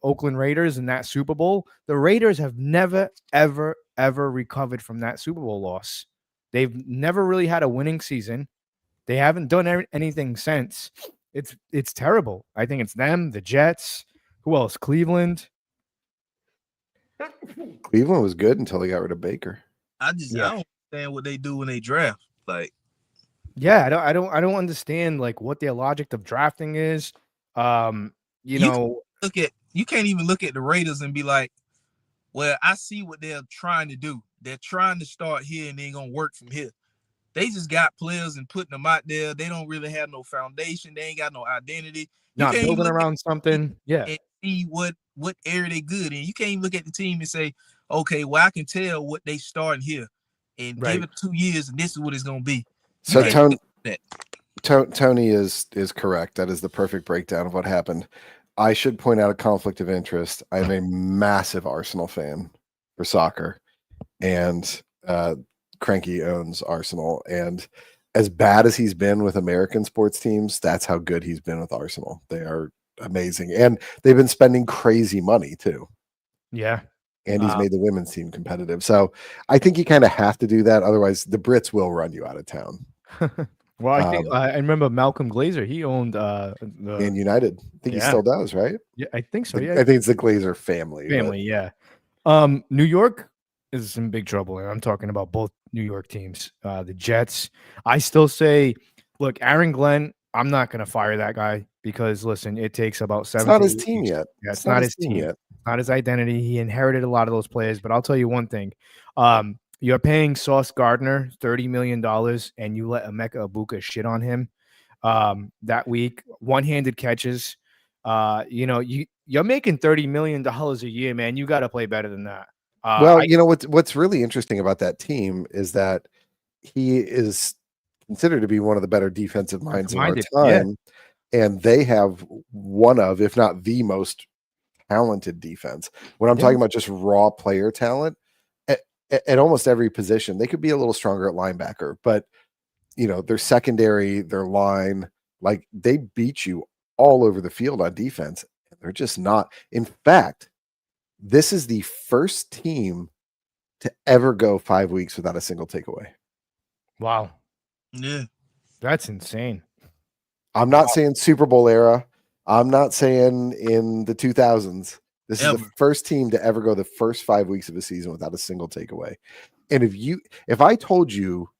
Oakland Raiders in that Super Bowl, the Raiders have never, ever, ever recovered from that Super Bowl loss. They've never really had a winning season. They haven't done anything since. It's terrible. I think it's them, the Jets. Who else? Cleveland. Cleveland was good until they got rid of Baker. I don't understand what they do when they draft. Like, yeah, I don't understand like what their logic of drafting is. You can't even look at the Raiders and be like, well, I see what they're trying to do. They're trying to start here and they ain't gonna work from here. They just got players and putting them out there. They don't really have no foundation. They ain't got no identity. Not building around something. Yeah. And see what area they good in. You can't even look at the team and say, okay, well, I can tell what they starting here and give it 2 years and this is what it's going to be. So Tony is correct. That is the perfect breakdown of what happened. I should point out a conflict of interest. I'm a massive Arsenal fan for soccer, and Cranky owns Arsenal, and as bad as he's been with American sports teams, that's how good he's been with Arsenal. They are amazing, and they've been spending crazy money too. Yeah, and he's made the women's team competitive. So I think you kind of have to do that, otherwise the Brits will run you out of town. Well, I think I remember Malcolm Glazer. He owned Man United. I think he still does, right? Yeah, I think so. Yeah, I think it's the Glazer family. Yeah. New York is in big trouble, and I'm talking about both New York teams. The Jets. I still say, look, Aaron Glenn. I'm not going to fire that guy because listen, it takes about 7. It's not his team yet. Yeah, it's not his team yet. Not his identity. He inherited a lot of those players, but I'll tell you one thing. You're paying Sauce Gardner $30 million, and you let Emeka Ibuka shit on him that week. One-handed catches. You're making $30 million a year, man. You got to play better than that. What's really interesting about that team is that he is considered to be one of the better defensive minds of our Minded, yeah. time. And they have one of, if not the most talented defense. When I'm Yeah. talking about just raw player talent at almost every position, they could be a little stronger at linebacker, but their secondary, their line, like they beat you all over the field on defense. And they're just not. In fact, this is the first team to ever go 5 weeks without a single takeaway. Wow. Yeah. That's insane. I'm not saying Super Bowl era. I'm not saying in the 2000s. This is the first team to ever go the first 5 weeks of a season without a single takeaway. And if I told you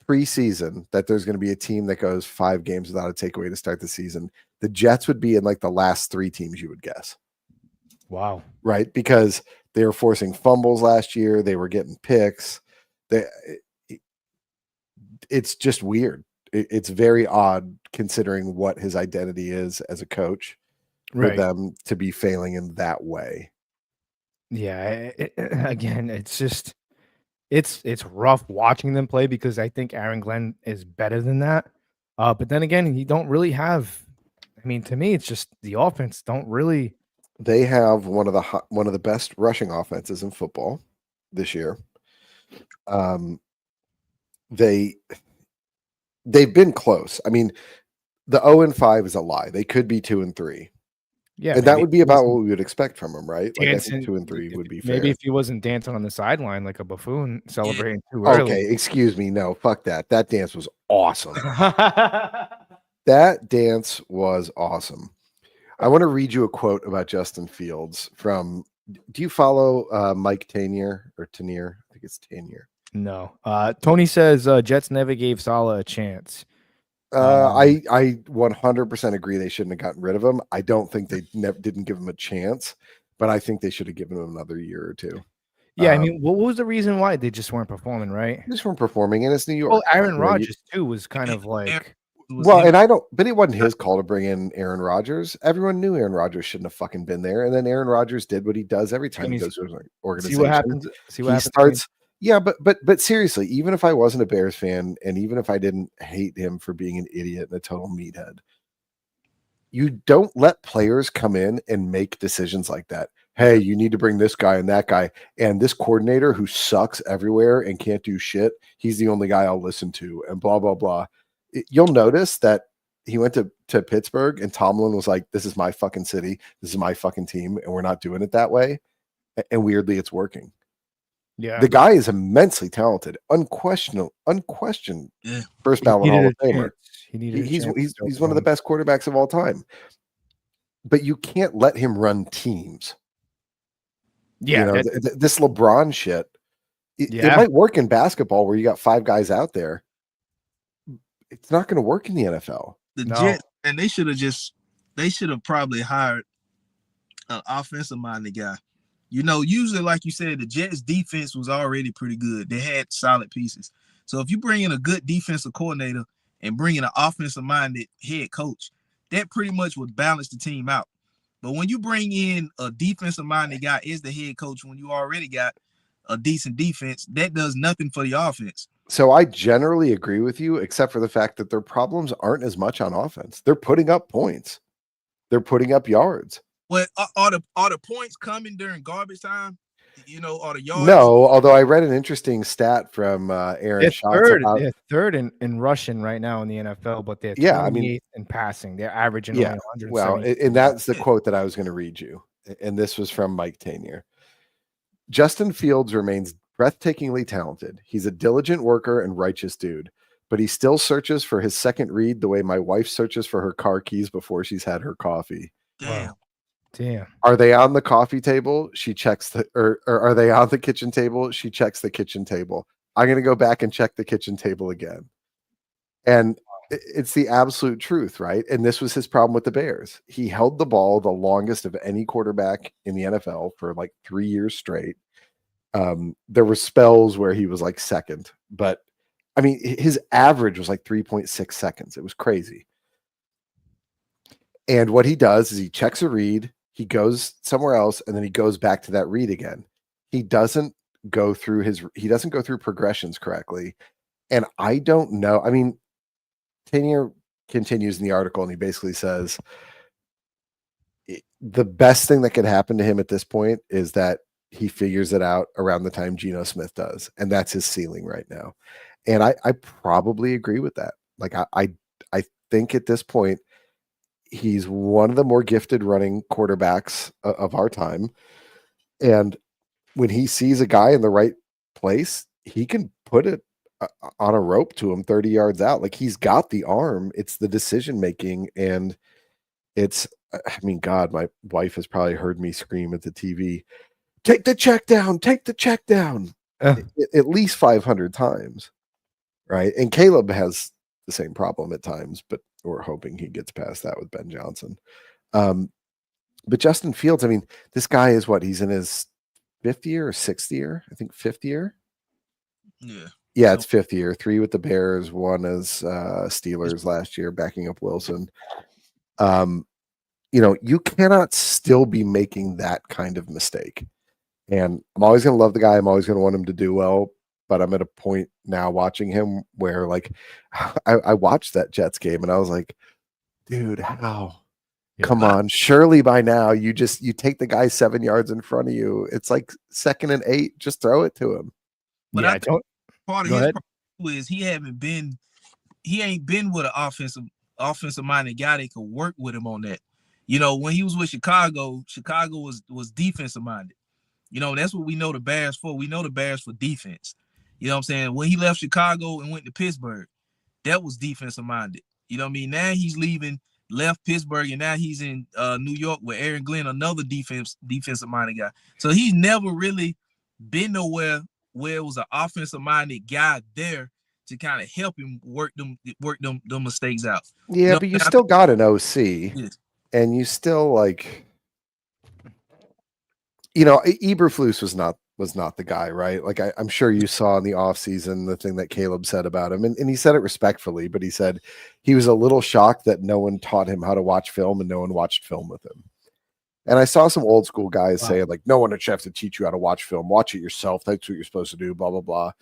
preseason that there's going to be a team that goes 5 games without a takeaway to start the season, the Jets would be in like the last 3 teams you would guess. Wow. Right? Because they were forcing fumbles last year. They were getting picks. It's just weird. It's very odd considering what his identity is as a coach for them to be failing in that way. Yeah. Again, it's just it's rough watching them play because I think Aaron Glenn is better than that. But then again, you don't really have. I mean, to me, it's just the offense don't really. They have one of the best rushing offenses in football this year. They've been close. I mean, the 0-5 is a lie. They could be 2-3. Yeah, and that would be about what we would expect from them, right? Like I think 2-3 would be fair. Maybe if he wasn't dancing on the sideline like a buffoon celebrating too early. Okay, excuse me. No, fuck that. That dance was awesome. That dance was awesome. I want to read you a quote about Justin Fields from. Do you follow Mike Tanier or Tanier? I think it's Tanier. No. Tony says Jets never gave Saleh a chance. I 100% agree they shouldn't have gotten rid of him. I don't think they didn't give him a chance, but I think they should have given him another year or two. Yeah, I mean, what was the reason why they just weren't performing, right? They just weren't performing, and it's New York. Well, Aaron Rodgers too was kind of like. Well, and but it wasn't his call to bring in Aaron Rodgers. Everyone knew Aaron Rodgers shouldn't have fucking been there, and then Aaron Rodgers did what he does every time he goes to an organization. See what happens. He starts. Yeah, but seriously, even if I wasn't a Bears fan, and even if I didn't hate him for being an idiot and a total meathead, you don't let players come in and make decisions like that. Hey, you need to bring this guy and that guy, and this coordinator who sucks everywhere and can't do shit. He's the only guy I'll listen to, and blah blah blah. You'll notice that he went to Pittsburgh, and Tomlin was like, "This is my fucking city. This is my fucking team, and we're not doing it that way." And weirdly, it's working. Yeah, the guy is immensely talented, unquestioned first ballot Hall of Famer. He's one of the best quarterbacks of all time. But you can't let him run teams. Yeah, this LeBron shit. It might work in basketball where you got 5 guys out there. It's not going to work in the NFL. Jets, and they should have probably hired an offensive minded guy. Usually, like you said, the Jets defense was already pretty good. They had solid pieces. So if you bring in a good defensive coordinator and bring in an offensive minded head coach, that pretty much would balance the team out. But when you bring in a defensive minded guy as the head coach, when you already got a decent defense, that does nothing for the offense. So I generally agree with you, except for the fact that their problems aren't as much on offense. They're putting up points. They're putting up yards. Well, are the points coming during garbage time? Are the yards? No, although I read an interesting stat from Aaron Schatz. They're third in rushing right now in the NFL, but they're 28th in passing. They're averaging only 170. Well, and that's the quote that I was going to read you. And this was from Mike Tanier. Justin Fields remains breathtakingly talented. He's a diligent worker and righteous dude, but he still searches for his second read the way my wife searches for her car keys before she's had her coffee. Damn. Wow. Damn. Are they on the coffee table? She checks or are they on the kitchen table? She checks the kitchen table. I'm going to go back and check the kitchen table again. And it's the absolute truth, right? And this was his problem with the Bears. He held the ball the longest of any quarterback in the NFL for like 3 years straight. There were spells where he was like second, but I mean, his average was like 3.6 seconds. It was crazy. And what he does is he checks a read, he goes somewhere else, and then he goes back to that read again. He doesn't go through progressions correctly. And I don't know. I mean, Tanier continues in the article and he basically says the best thing that could happen to him at this point is that he figures it out around the time Geno Smith does. And that's his ceiling right now. And I probably agree with that. Like I think at this point, he's one of the more gifted running quarterbacks of our time. And when he sees a guy in the right place, he can put it on a rope to him 30 yards out. Like he's got the arm. It's the decision making. And it's, I mean, God, my wife has probably heard me scream at the TV, take the check down, at least 500 times. Right. And Caleb has the same problem at times, but we're hoping he gets past that with Ben Johnson. But Justin Fields, I mean, this guy is what? He's in his fifth year or sixth year? I think fifth year. Yeah, it's fifth year. 3 with the Bears, 1 as Steelers last year, backing up Wilson. You cannot still be making that kind of mistake. And I'm always going to love the guy. I'm always going to want him to do well. But I'm at a point now watching him where, like, I watched that Jets game and I was like, dude, how? Yeah. Come on. Surely by now you take the guy 7 yards in front of you. It's like 2nd and 8. Just throw it to him. But I think part of his problem is he ain't been with an offensive minded guy that could work with him on that. When he was with Chicago was defensive minded. That's what we know the Bears for. We know the Bears for defense. You know what I'm saying? When he left Chicago and went to Pittsburgh, that was defensive minded. You know what I mean? Now he's left Pittsburgh, and now he's in New York with Aaron Glenn, another defensive minded guy. So he's never really been nowhere where it was an offensive minded guy there to kind of help him work them mistakes out. Yeah, but you still got an OC, and you still Eberflus was not the guy, right? Like I'm sure you saw in the offseason the thing that Caleb said about him, and he said it respectfully, but he said he was a little shocked that no one taught him how to watch film and no one watched film with him. And I saw some old school guys saying, like, no one should have to teach you how to watch film. Watch it yourself. That's what you're supposed to do, blah, blah, blah.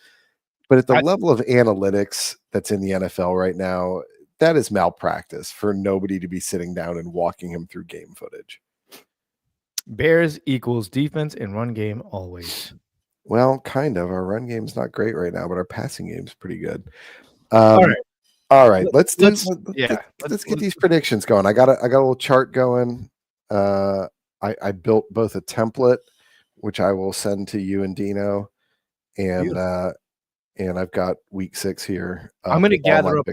But at the level of analytics that's in the NFL right now, that is malpractice for nobody to be sitting down and walking him through game footage. Bears equals defense and run game always. Well, kind of. Our run game's not great right now, but our passing game's pretty good. All right. Let's get these predictions going. I got a little chart going. I built both a template, which I will send to you and Dino, and I've got week 6 here. I'm going to gather up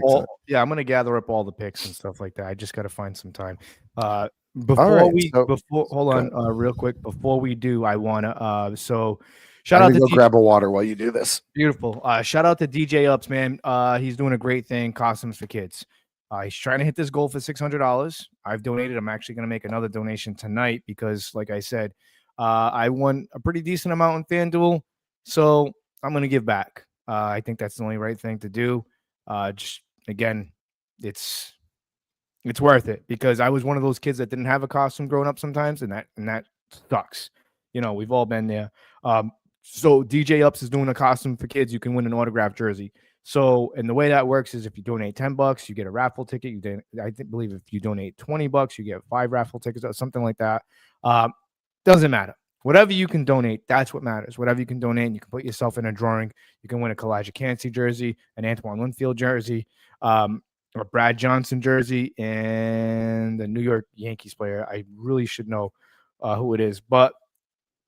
all the picks and stuff like that. I just got to find some time. Hold on real quick. Before we do, I want to shout out to grab a water while you do this. Beautiful. Shout out to DJ Ups, man. He's doing a great thing. Costumes for kids. He's trying to hit this goal for $600. I've donated. I'm actually going to make another donation tonight because, like I said, I won a pretty decent amount in FanDuel, so I'm going to give back. I think that's the only right thing to do. Just again, it's worth it because I was one of those kids that didn't have a costume growing up sometimes, and that sucks. We've all been there. So DJ Ups is doing a costume for kids. You can win an autographed jersey. So, and the way that works is if you donate $10, you get a raffle ticket. I believe if you donate $20, you get 5 raffle tickets or something like that. Doesn't matter. Whatever you can donate, that's what matters. Whatever you can donate, you can put yourself in a drawing. You can win a Kalijah Cansey jersey, an Antoine Winfield jersey, a Brad Johnson jersey, and the New York Yankees player. I really should know who it is, but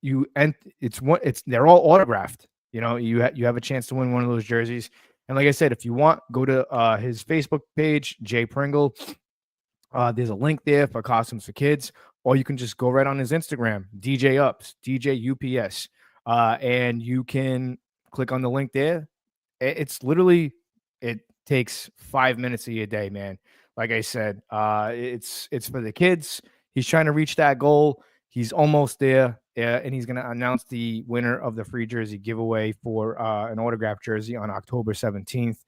they're all autographed. You have a chance to win one of those jerseys. And like I said, if you want, go to his Facebook page, Jay Pringle. There's a link there for costumes for kids, or you can just go right on his Instagram, DJ Ups, DJ UPS, and you can click on the link there. It's literally, it takes 5 minutes of your day, man. Like I said, it's for the kids. He's trying to reach that goal. He's almost there, and he's going to announce the winner of the free jersey giveaway for an autographed jersey on October 17th.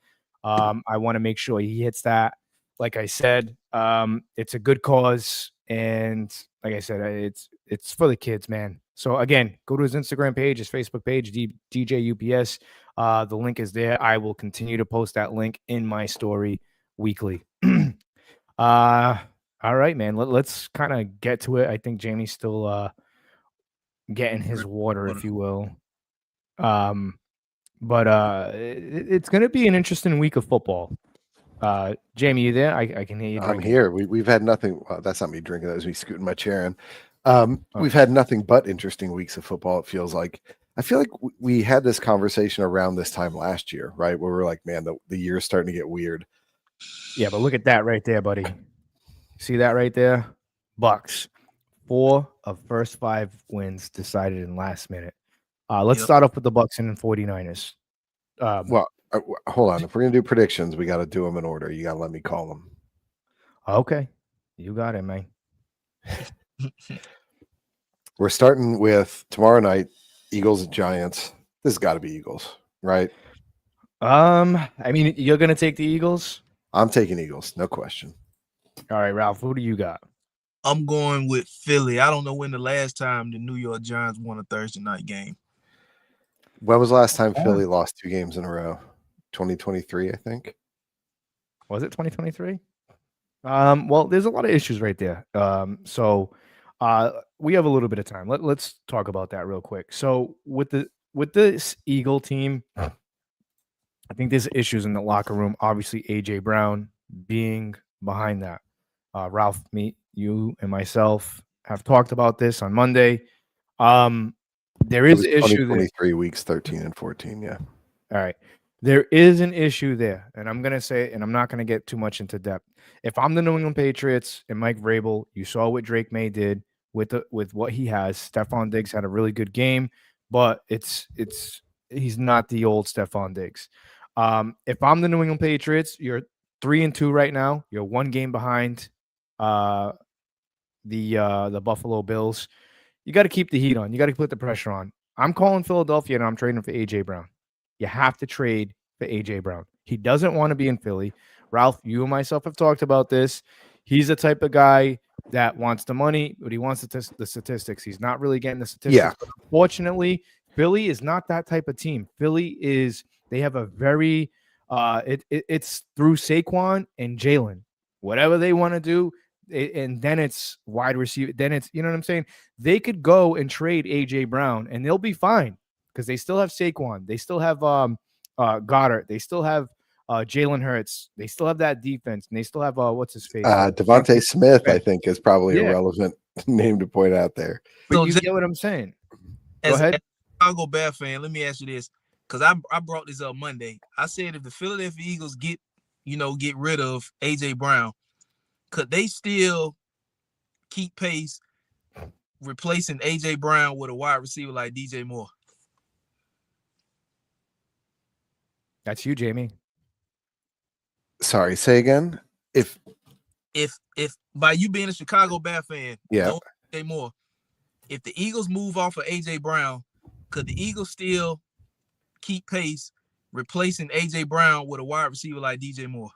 I want to make sure he hits that. Like I said, it's a good cause, and like I said, it's for the kids, man. So again, go to his Instagram page, his Facebook page, DJ UPS. The link is there. I will continue to post that link in my story weekly. All right, man. Let's kind of get to it. I think Jamie's still getting his water, if you will. But it's going to be an interesting week of football. Jamie, you there? I can hear you drinking. I'm here. We've had nothing. Well, that's not me drinking. That was me scooting my chair in. We've had nothing but interesting weeks of football. It feels like. I feel like we had this conversation around this time last year, right? Where we're like, man, the year's starting to get weird. Yeah, but look at that right there, buddy. See that right there? Bucs. 4 of first 5 wins decided in last minute. Let's start off with the Bucs and 49ers. Well, hold on. If we're going to do predictions, we got to do them in order. You got to let me call them. Okay. You got it, man. We're starting with tomorrow night, Eagles and Giants. This has got to be Eagles, right? I mean, you're going to take the Eagles? I'm taking Eagles, no question. All right, Ralph, who do you got? I'm going with Philly. I don't know when the last time the New York Giants won a Thursday night game. When was the last time Philly lost 2 games in a row? 2023, I think. Was it 2023? Well, there's a lot of issues right there. So we have a little bit of time. Let's talk about that real quick. So with this Eagle team, I think there's issues in the locker room. Obviously, AJ Brown being behind that. Ralph, me, you, and myself have talked about this on Monday. There is an issue. 2023 weeks 13 and 14. Yeah. All right. There is an issue there, and I'm gonna say, and I'm not gonna get too much into depth. If I'm the New England Patriots and Mike Vrabel, you saw what Drake May did with what he has. Stephon Diggs had a really good game, but he's not the old Stephon Diggs. If I'm the New England Patriots, you're 3-2 right now. You're 1 game behind the Buffalo Bills. You got to keep the heat on. You got to put the pressure on. I'm calling Philadelphia, and I'm trading for AJ Brown. You have to trade for AJ Brown. He doesn't want to be in Philly. Ralph, you and myself have talked about this. He's the type of guy that wants the money, but he wants the statistics. He's not really getting the statistics. Yeah. But unfortunately, Philly is not that type of team. They have a very it's through Saquon and Jalen. Whatever they want to do, and then it's wide receiver. Then it's, you know what I'm saying? They could go and trade AJ Brown, and they'll be fine because they still have Saquon. They still have Goddard. They still have Jalen Hurts. They still have that defense, and they still have what's his face? Devontae Smith, I think, is probably a relevant name to point out there. But you get what I'm saying? Go ahead. As a Chicago Bear fan, let me ask you this, because I brought this up Monday. I said if the Philadelphia Eagles get rid of AJ Brown, could they still keep pace replacing AJ Brown with a wide receiver like DJ Moore? That's you, Jamie. Sorry, say again. If by you being a Chicago Bear fan, yeah, DJ Moore, if the Eagles move off of AJ Brown, could the Eagles still keep pace replacing AJ Brown with a wide receiver like DJ Moore?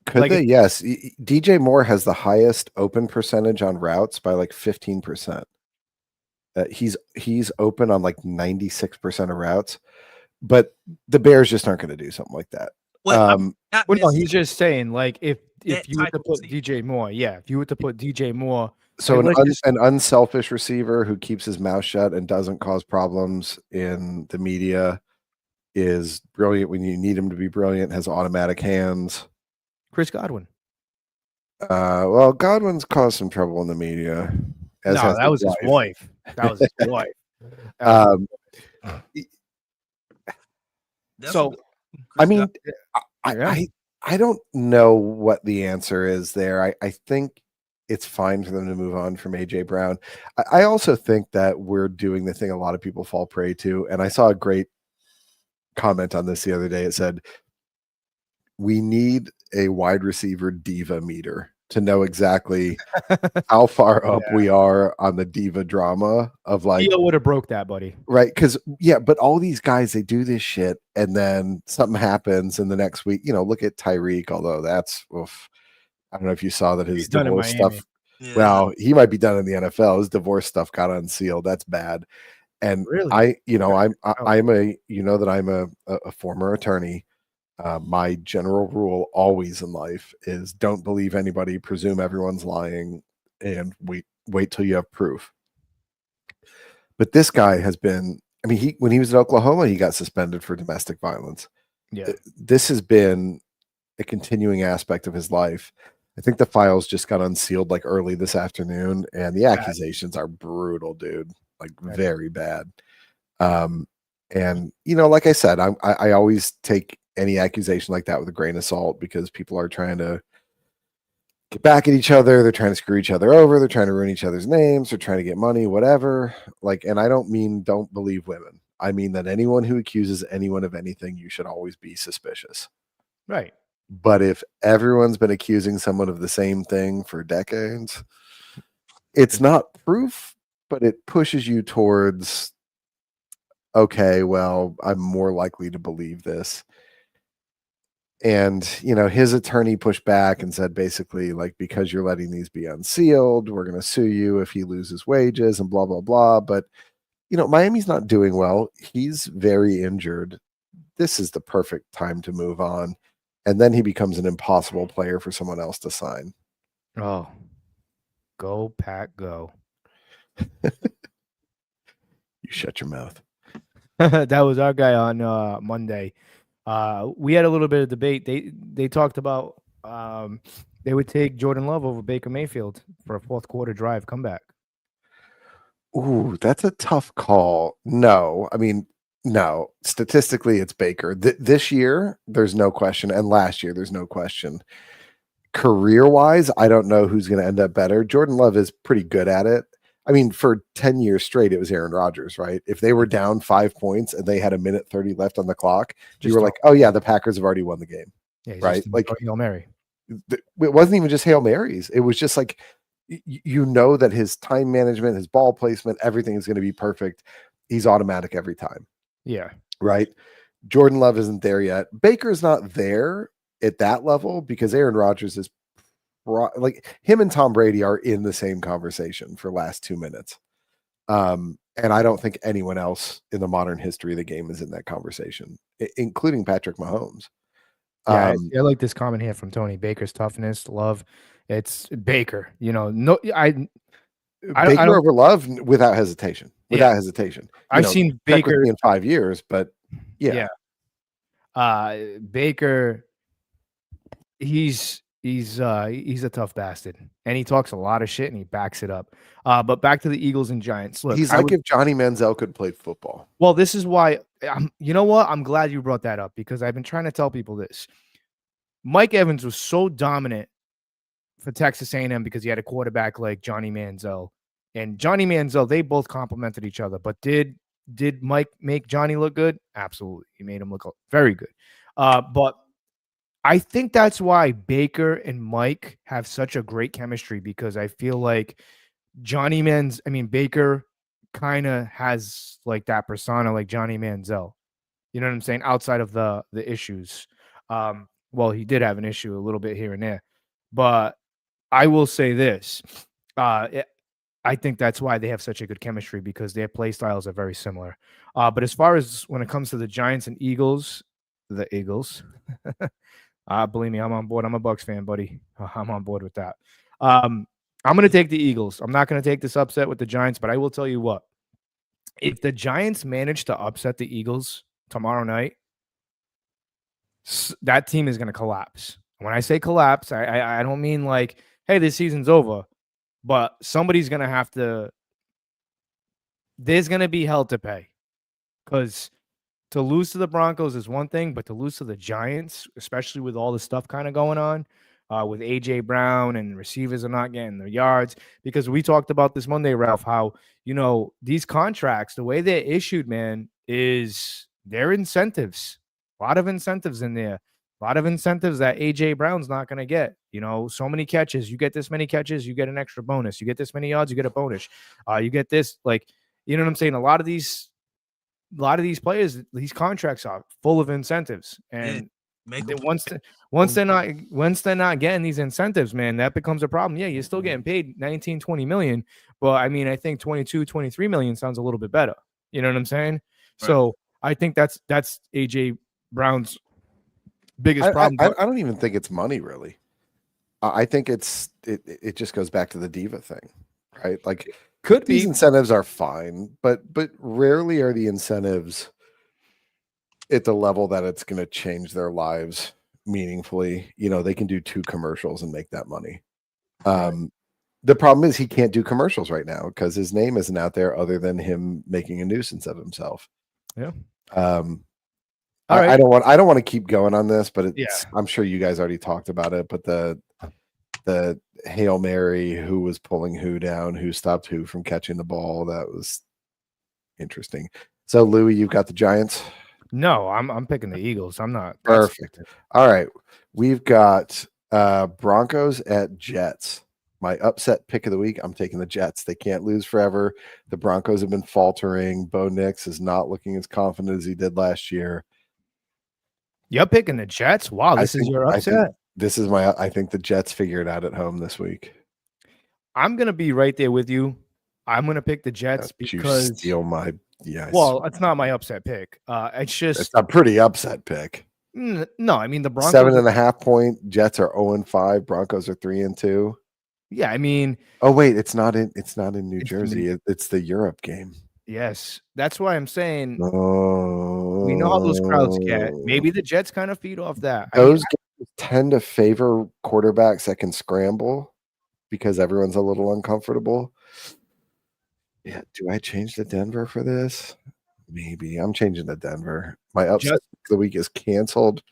Could they? Yes. DJ Moore has the highest open percentage on routes by like 15%. He's open on like 96% of routes, but the Bears just aren't going to do something like that. Well, no, he's just saying, like, if you were to put DJ Moore, if you were to put DJ Moore, so an unselfish receiver who keeps his mouth shut and doesn't cause problems in the media is brilliant when you need him to be brilliant, has automatic hands. Chris Godwin. Well, Godwin's caused some trouble in the media. That was his wife. That was his wife. So, I mean, I don't know what the answer is there. I think it's fine for them to move on from AJ Brown. I also think that we're doing the thing a lot of people fall prey to, and I saw a great comment on this the other day. It said, we need a wide receiver diva meter to know exactly how far up we are on the diva drama of like. Theo would have broke that, buddy. Right. Because, but all these guys, they do this shit and then something happens in the next week. Look at Tyreek, although that's, oof. I don't know if you saw that his divorce stuff. Yeah. Well, he might be done in the NFL. His divorce stuff got unsealed. That's bad. And Really? I'm a former attorney. My general rule always in life is don't believe anybody, presume everyone's lying, and wait till you have proof. But this guy has been, I mean, when he was in Oklahoma, he got suspended for domestic violence. Yeah. This has been a continuing aspect of his life. I think the files just got unsealed like early this afternoon, and the accusations are brutal, dude. Like very bad. And like I said, I always take any accusation like that with a grain of salt because people are trying to get back at each other. They're trying to screw each other over. They're trying to ruin each other's names. They're trying to get money, whatever. And I don't mean don't believe women. I mean that anyone who accuses anyone of anything, you should always be suspicious. Right. But if everyone's been accusing someone of the same thing for decades, it's not proof, but it pushes you towards, okay, well, I'm more likely to believe this. And, his attorney pushed back and said, basically, like, because you're letting these be unsealed, we're going to sue you if he loses wages and blah, blah, blah. But, Miami's not doing well. He's very injured. This is the perfect time to move on. And then he becomes an impossible player for someone else to sign. Oh, go Pack, go. You shut your mouth. That was our guy on Monday. We had a little bit of debate. They talked about they would take Jordan Love over Baker Mayfield for a fourth quarter drive comeback. Ooh, that's a tough call. No, I mean, no. Statistically, it's Baker. This year, there's no question, and last year, there's no question. Career-wise, I don't know who's going to end up better. Jordan Love is pretty good at it. I mean, for 10 years straight, it was Aaron Rodgers, right? If they were down 5 points and they had a minute 30 left on the clock, you were like, oh, yeah, the Packers have already won the game, right? Like Hail Mary. It wasn't even just Hail Marys. It was just like, that his time management, his ball placement, everything is going to be perfect. He's automatic every time. Yeah. Right. Jordan Love isn't there yet. Baker's not there at that level because Aaron Rodgers is like him and Tom Brady are in the same conversation for last 2 minutes. And I don't think anyone else in the modern history of the game is in that conversation, including Patrick Mahomes. Yeah, I like this comment here from Tony. Baker's toughness, Love. It's Baker. Baker over Love without hesitation. Without hesitation. I've seen Baker in 5 years, but yeah. Baker, he's a tough bastard, and he talks a lot of shit and he backs it up. But back to the Eagles and Giants. Look, he's like if Johnny Manziel could play football. Well, this is why. You know what? I'm glad you brought that up because I've been trying to tell people this. Mike Evans was so dominant for Texas A&M because he had a quarterback like Johnny Manziel. And Johnny Manziel, they both complemented each other. But did Mike make Johnny look good? Absolutely. He made him look very good. But I think that's why Baker and Mike have such a great chemistry because I feel like Baker kind of has like that persona like Johnny Manziel. You know what I'm saying? Outside of the issues. Well, he did have an issue a little bit here and there. But I will say this. I think that's why they have such a good chemistry because their play styles are very similar. But as far as when it comes to the Giants and Eagles, the Eagles, believe me, I'm on board. I'm a Bucs fan, buddy. I'm on board with that. I'm going to take the Eagles. I'm not going to take this upset with the Giants, but I will tell you what. If the Giants manage to upset the Eagles tomorrow night, that team is going to collapse. When I say collapse, I don't mean like, hey, this season's over. But somebody's going to have to – there's going to be hell to pay. Because to lose to the Broncos is one thing, but to lose to the Giants, especially with all the stuff kind of going on, with A.J. Brown and receivers are not getting their yards. Because we talked about this Monday, Ralph, how, these contracts, the way they're issued, man, is they're incentives. A lot of incentives in there. A lot of incentives that A.J. Brown's not going to get. So many catches. You get this many catches, you get an extra bonus. You get this many yards, you get a bonus. You get this, like, you know what I'm saying? A lot of these players, these contracts are full of incentives. And Make Then a once they're not getting these incentives, man, that becomes a problem. Yeah, you're still getting paid 19, 20 million, but I mean, I think 22, 23 million sounds a little bit better. You know what I'm saying? So I think that's AJ Brown's biggest problem. I don't even think it's money, really. I think it just goes back to the diva thing, right? Like, Could these be. incentives are fine, but rarely are the incentives at the level that it's going to change their lives meaningfully. You know, they can do 2 commercials and make that money. The problem is he can't do commercials right now because his name isn't out there other than him making a nuisance of himself. Yeah. I don't want to keep going on this, but it's, Yeah. I'm sure you guys already talked about it, but the Hail Mary, who was pulling who down, who stopped who from catching the ball, that was interesting. So Louis, you've got the Giants. No, I'm picking the Eagles. I'm not. Perfect. All right. We've got Broncos at Jets. My upset pick of the week, I'm taking the Jets. They can't lose forever. The Broncos have been faltering. Bo Nix is not looking as confident as he did last year. You're picking the Jets? Wow, this is your upset? I think the Jets figure it out at home this week. I'm going to be right there with you. I'm going to pick the Jets because you steal my well, it's not my upset pick. It's a pretty upset pick. No, I mean the Broncos 7.5 point. Jets are 0-5. Broncos are 3-2. Yeah, I mean. Oh wait, it's not in New Jersey. It's the Europe game. Yes, that's why I'm saying. We know how those crowds get. Maybe the Jets kind of feed off that. Those games tend to favor quarterbacks that can scramble because everyone's a little uncomfortable. Yeah, do I change to Denver for this? Maybe. I'm changing to Denver. My upset of the week is canceled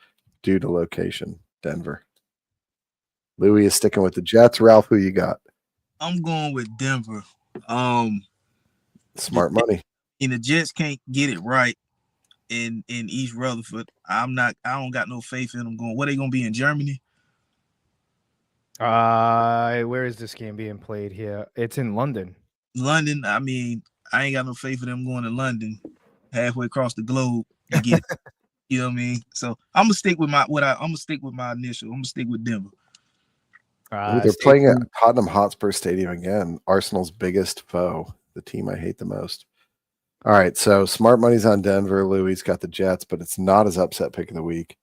due to location. Denver. Louis is sticking with the Jets. Ralph, who you got? I'm going with Denver. Smart money. And the Jets can't get it right in East Rutherford. I don't got no faith in them going. What, they gonna be in Germany? Where is this game being played here? It's in London. London. I mean, I ain't got no faith in them going to London, halfway across the globe to get it. You know what I mean? So I'm gonna stick with my initial. I'm gonna stick with Denver. They're playing at Tottenham Hotspur Stadium again. Arsenal's biggest foe, the team I hate the most. All right, so smart money's on Denver. Louis got the Jets, but it's not his upset pick of the week.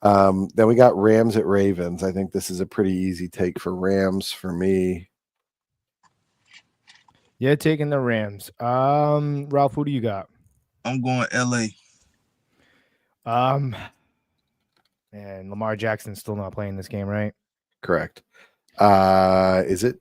Then we got Rams at Ravens. I think this is a pretty easy take for Rams for me. Yeah, taking the Rams. Ralph, who do you got? I'm going LA. And Lamar Jackson's still not playing this game, right? Correct. Is it?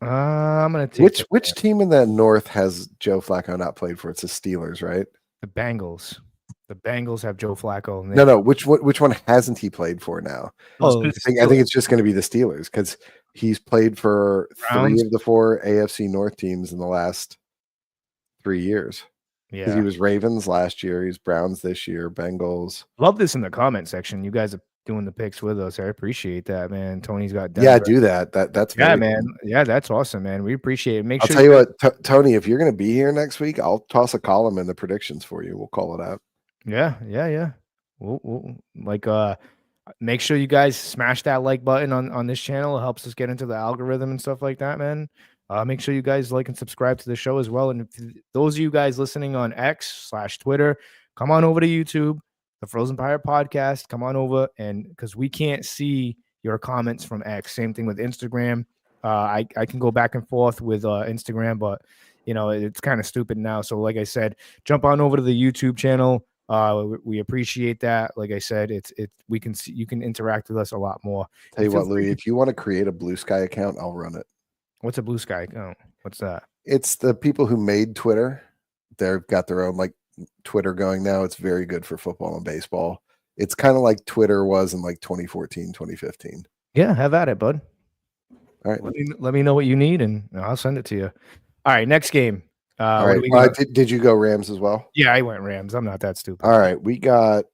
I'm gonna take which team in the North has Joe Flacco not played for? It's the Steelers, right? The Bengals. The Bengals have Joe Flacco. No. Which one hasn't he played for now? I think it's just going to be the Steelers because he's played for Browns. 3 of the 4 AFC North teams in the last 3 years. Yeah, he was Ravens last year. He's Browns this year. Bengals. Love this in the comment section. You guys are doing the picks with us. I appreciate that, man. Tony's got Denver. Yeah, do that. That's man. Cool. Yeah, that's awesome, man. We appreciate it. I'll tell you what, Tony. If you're going to be here next week, I'll toss a column in the predictions for you. We'll call it out. Yeah. We'll make sure you guys smash that like button on this channel. It helps us get into the algorithm and stuff like that, man. Make sure you guys like and subscribe to the show as well. And if those of you guys listening on X/Twitter, come on over to YouTube, the Frozen Pirate Podcast. Come on over, and because we can't see your comments from X. Same thing with Instagram. I can go back and forth with Instagram, but it's kind of stupid now. So like I said, jump on over to the YouTube channel. We appreciate that. Like I said, we can see, you can interact with us a lot more. Tell you what, Louis, if you want to create a Blue Sky account, I'll run it. What's a Blue Sky account? What's that? It's the people who made Twitter. They've got their own Twitter going now. It's very good for football and baseball. It's kind of like Twitter was in 2014, 2015. Yeah, have at it, bud. All right. Let me know what you need, and I'll send it to you. All right, next game. All right. Did you go Rams as well? Yeah, I went Rams. I'm not that stupid. All right. We got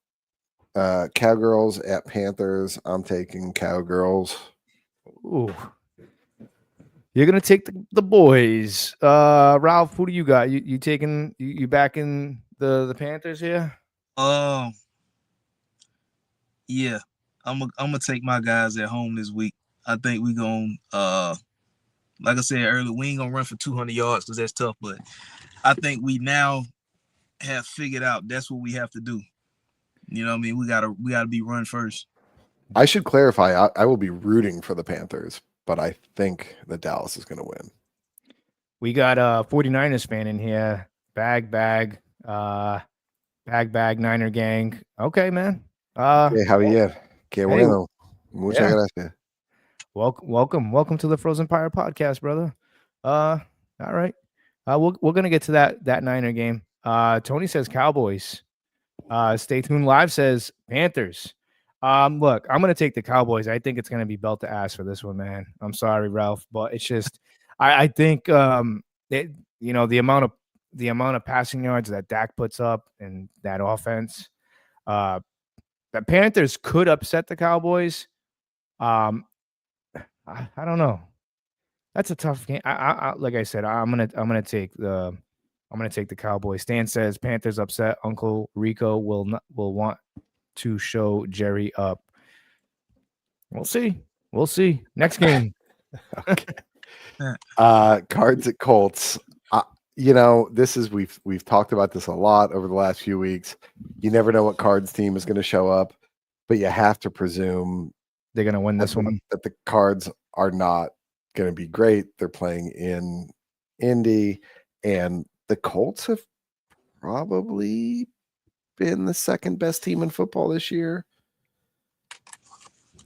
Cowgirls at Panthers. I'm taking Cowgirls. Ooh. You're gonna take the boys. Ralph, who do you got? You taking you backing the Panthers here? Yeah, I'm gonna take my guys at home this week. I think we gonna like I said earlier, we ain't gonna run for 200 yards because that's tough. But I think we now have figured out that's what we have to do. You know what I mean? We gotta be run first. I should clarify. I will be rooting for the Panthers, but I think that Dallas is going to win. We got a 49ers fan in here. Bag, Niner gang. Okay, man. Hey, how are you? Qué hey, bueno. Muchas yeah. gracias. Welcome to the Frozen Pyre podcast, brother. All right. We're gonna get to that Niner game. Tony says Cowboys. Stay tuned live says Panthers. Look, I'm gonna take the Cowboys. I think it's gonna be belt to ass for this one, man. I'm sorry, Ralph, but it's just I think the amount of passing yards that Dak puts up and that offense, the Panthers could upset the Cowboys. I don't know. That's a tough game. I like I said, I'm gonna take the Cowboys. Stan says Panthers upset. Uncle Rico will want to show Jerry up. We'll see. Next game. Okay. Cards at Colts. This is we've talked about this a lot over the last few weeks. You never know what Cards team is going to show up, but you have to presume they're going to win this one. That the Cards are not going to be great. They're playing in Indy, and the Colts have probably been the second best team in football this year.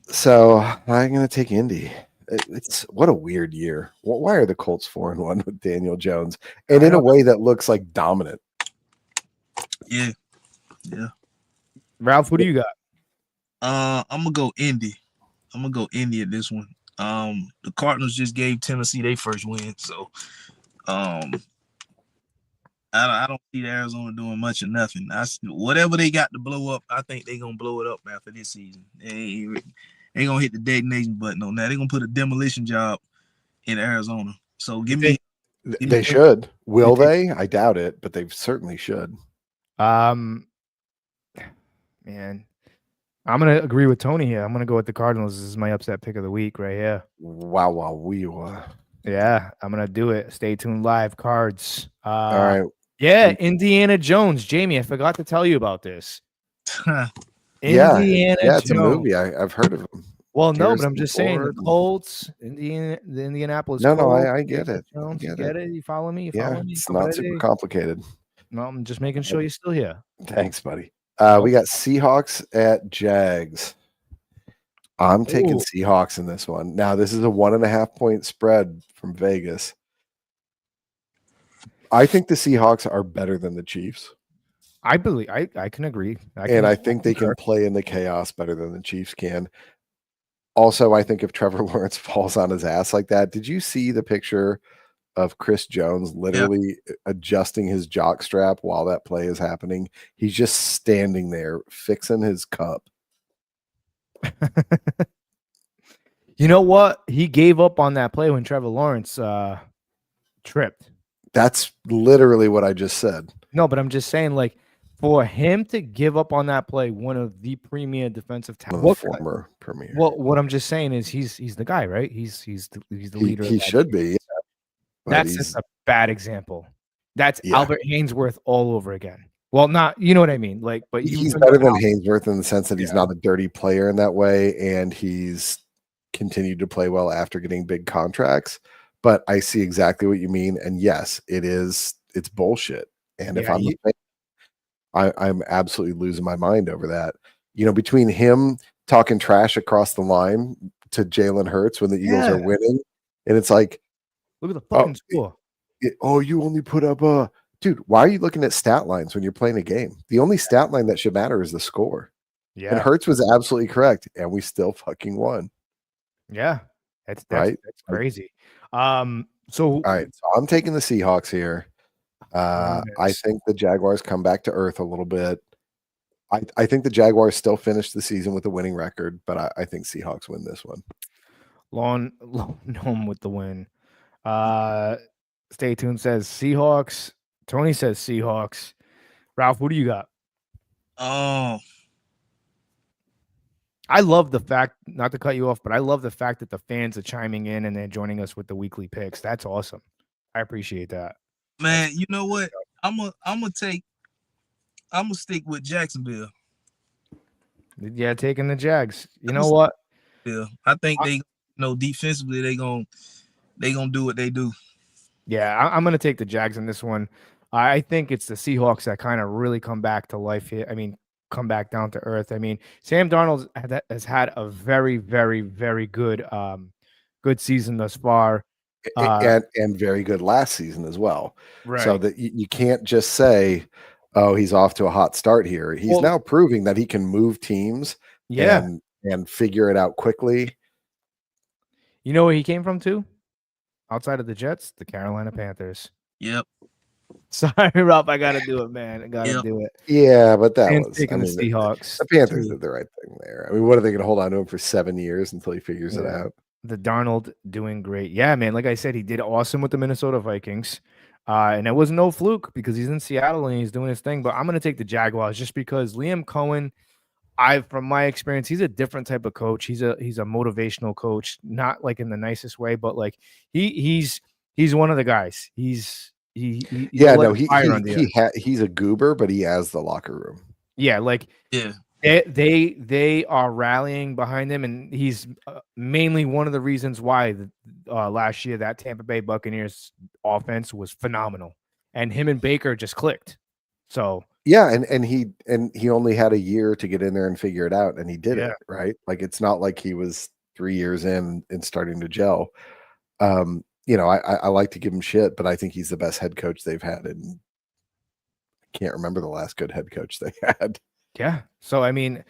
So I'm going to take Indy. It's what a weird year. Why are the Colts 4-1 with Daniel Jones, and in a way that looks like dominant? Yeah. Ralph, who do you got? I'm gonna go Indy. I'm gonna go Indy at this one. The Cardinals just gave Tennessee their first win, so I don't see the Arizona doing much or nothing. Whatever they got to blow up, I think they're gonna blow it up after this season. They ain't gonna hit the detonation button on that. They're gonna put a demolition job in Arizona. So they should. Will they? I doubt it, but they certainly should. Man, I'm gonna agree with Tony here. I'm gonna go with the Cardinals. This is my upset pick of the week right here. Wow. Yeah, I'm gonna do it. Stay tuned live. Cards. All right. Yeah, Indiana Jones. Jamie, I forgot to tell you about this. Indiana Jones. It's a movie. I've heard of him. Well, no, but I'm just saying the Colts, the Indianapolis. No, I get it. Jones, you get it? You follow me? It's not super complicated. No, I'm just making sure you're still here. Thanks, buddy. We got Seahawks at Jags. I'm taking Seahawks in this one. Now, this is a 1.5 point spread from Vegas. I think the Seahawks are better than the Chiefs. I believe I can agree. I think they can play in the chaos better than the Chiefs can. Also, I think if Trevor Lawrence falls on his ass like that, did you see the picture of Chris Jones literally adjusting his jock strap while that play is happening? He's just standing there fixing his cup. You know what? He gave up on that play when Trevor Lawrence tripped. That's literally what I just said. No, but I'm just saying, like, for him to give up on that play, one of the premier defensive talents, former premier. Well, what I'm just saying is he's the guy, right? He's the leader. He should be. Yeah. That's just a bad example. That's Albert Hainsworth all over again. Well, not, you know what I mean? Like, but he's better than Hainsworth in the sense that he's not a dirty player in that way, and he's continued to play well after getting big contracts. But I see exactly what you mean, and yes, it's bullshit. And if I'm absolutely losing my mind over that. You know, between him talking trash across the line to Jalen Hurts when the Eagles are winning, and it's like, look at the fucking score. You only put up dude, why are you looking at stat lines when you're playing a game? The only stat line that should matter is the score. Yeah. And Hurts was absolutely correct, and we still fucking won. Yeah. That's right. That's crazy. So all right, so I'm taking the Seahawks here. I think the Jaguars come back to earth a little bit. I think the Jaguars still finish the season with a winning record, but I think Seahawks win this one. Lone Gnome with the win. Stay tuned says Seahawks. Tony says Seahawks. Ralph, what do you got? Oh, I love the fact, not to cut you off, but I love the fact that the fans are chiming in and they're joining us with the weekly picks. That's awesome. I appreciate that. Man, you know what? I'm gonna stick with Jacksonville. Yeah, taking the Jags. You know what? Yeah, I think they, defensively they gonna do what they do. Yeah, I'm going to take the Jags in this one. I think it's the Seahawks that kind of really come back to life here. I mean, come back down to earth. I mean, Sam Darnold has had a very, very, very good season thus far. And very good last season as well. Right. So that you can't just say, oh, he's off to a hot start here. He's now proving that he can move teams and figure it out quickly. You know where he came from too? Outside of the Jets, the Carolina Panthers. Yep. Sorry, Ralph, I got to do it, man. I got to do it. Yeah, but that was taking the Seahawks. The Panthers did the right thing there. I mean, what are they going to hold on to him for 7 years until he figures it out? The Darnold doing great. Yeah, man. Like I said, he did awesome with the Minnesota Vikings. And it was no fluke because he's in Seattle and he's doing his thing. But I'm going to take the Jaguars just because Liam Cohen, from my experience, he's a different type of coach. He's a motivational coach, not like in the nicest way, but like he's one of the guys. He's Yeah, like they are rallying behind him, and he's mainly one of the reasons why last year that Tampa Bay Buccaneers offense was phenomenal, and him and Baker just clicked. So yeah, and he only had a year to get in there and figure it out, and he did it right. Like it's not like he was 3 years in and starting to gel. I like to give him shit, but I think he's the best head coach they've had, and I can't remember the last good head coach they had. Yeah. So, I mean,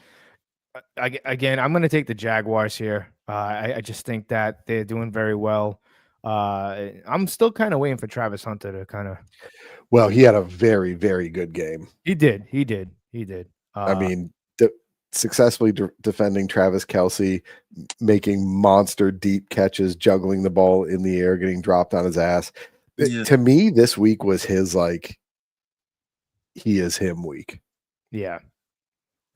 again, I'm going to take the Jaguars here. I just think that they're doing very well. I'm still kind of waiting for Travis Hunter to kind of. Well, he had a very, very good game. He did. I mean, successfully defending Travis Kelce, making monster deep catches, juggling the ball in the air, getting dropped on his ass. To me, this week was his he is him week. Yeah.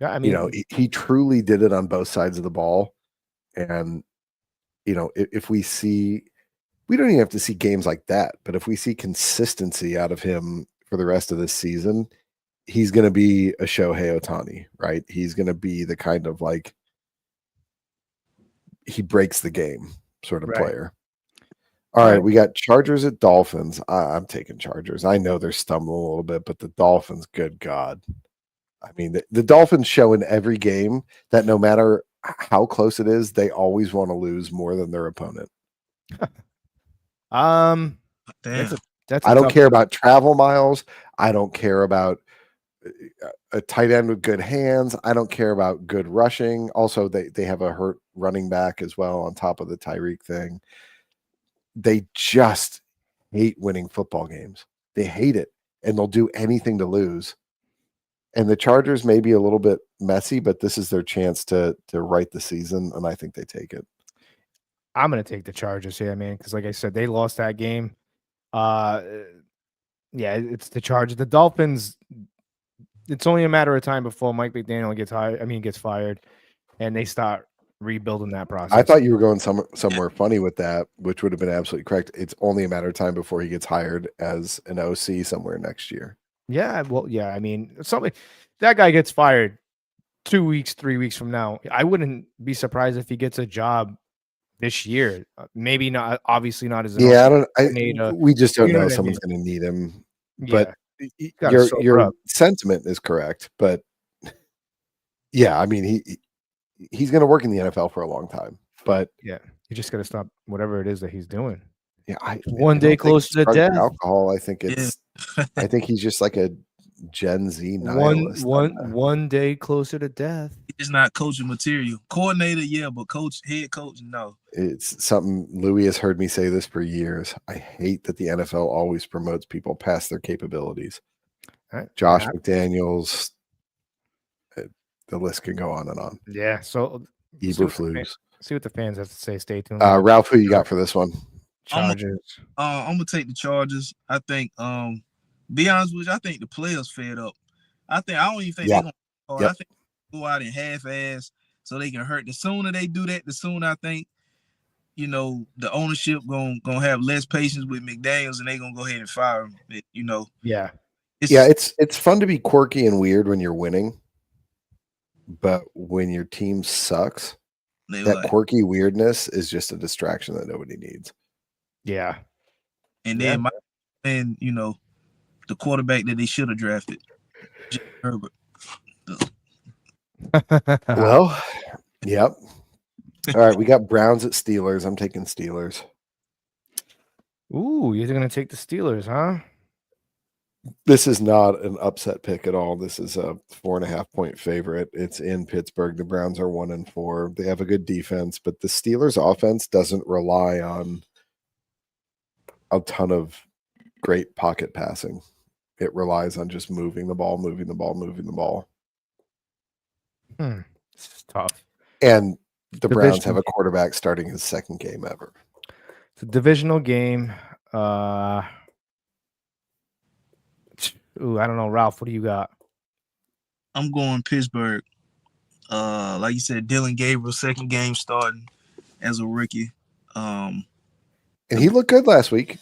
Yeah, I mean, he truly did it on both sides of the ball. And, if we see, we don't even have to see games like that, but if we see consistency out of him for the rest of this season, he's going to be a Shohei Ohtani, right? He's going to be the kind of he breaks the game sort of player. All right, we got Chargers at Dolphins. I'm taking Chargers. I know they're stumbling a little bit, but the Dolphins, good God. I mean, the Dolphins show in every game that no matter how close it is, they always want to lose more than their opponent. Damn. I don't care about travel miles. I don't care about a tight end with good hands. I don't care about good rushing. Also, they have a hurt running back as well on top of the Tyreek thing. They just hate winning football games. They hate it, and they'll do anything to lose. And the Chargers may be a little bit messy, but this is their chance to right the season, and I think they take it. I'm going to take the Chargers here, man, because like I said, they lost that game. It's the Chargers. The Dolphins, it's only a matter of time before Mike McDaniel gets fired, and they start rebuilding that process. I thought you were going somewhere funny with that, which would have been absolutely correct. It's only a matter of time before he gets hired as an OC somewhere next year. Yeah, well, yeah. I mean, that guy gets fired 2 weeks, 3 weeks from now. I wouldn't be surprised if he gets a job this year. Maybe not. Obviously, not as. We just don't know. Someone's going to need him. But your sentiment is correct. But yeah, I mean, he's going to work in the NFL for a long time. But yeah, you just got to stop whatever it is that he's doing. Yeah, one day closer to death. Alcohol. I think it's. I think he's just like a Gen Z nihilist. One day closer to death. He's not coaching material. Coordinator, yeah, but head coach, no. It's something Louis has heard me say this for years. I hate that the NFL always promotes people past their capabilities. Right. Josh McDaniels. The list can go on and on. Yeah. So Eberflus. See what the fans have to say. Stay tuned. Ralph, who you got for this one? Chargers. I'm gonna take the Chargers. I think. Be honest with you, I think the players fed up. I don't even think they're gonna. I think they go out and half-ass so they can hurt. The sooner they do that, the sooner I think, you know, the ownership gonna have less patience with McDaniels, and they gonna go ahead and fire him. You know, Yeah. It's fun to be quirky and weird when you're winning, but when your team sucks, that quirky weirdness is just a distraction that nobody needs. Yeah. And then and you know, the quarterback that they should have drafted, Herbert. Well, yep. All right, we got Browns at Steelers. I'm taking Steelers. Ooh, you're going to take the Steelers, huh? This is not an upset pick at all. This is a 4.5-point favorite. It's in Pittsburgh. The Browns are 1-4. They have a good defense, but the Steelers' offense doesn't rely on a ton of great pocket passing. It relies on just moving the ball. This is tough. And the Browns have a quarterback starting his second game ever. It's a divisional game. Ooh, I don't know, Ralph. What do you got? I'm going Pittsburgh. Like you said, Dylan Gabriel, second game starting as a rookie. And he looked good last week.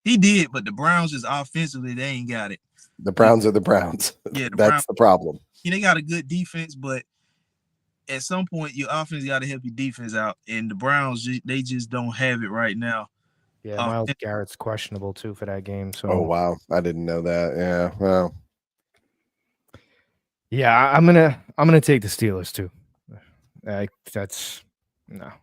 He did, but the Browns just offensively, they ain't got it. The Browns are the Browns. Yeah, that's the problem. They got a good defense, but at some point, your offense got to help your defense out. And the Browns, they just don't have it right now. Yeah, Myles Garrett's questionable too for that game. So. Oh wow, I didn't know that. Yeah, well. Yeah, I'm gonna take the Steelers too. That's no. Okay.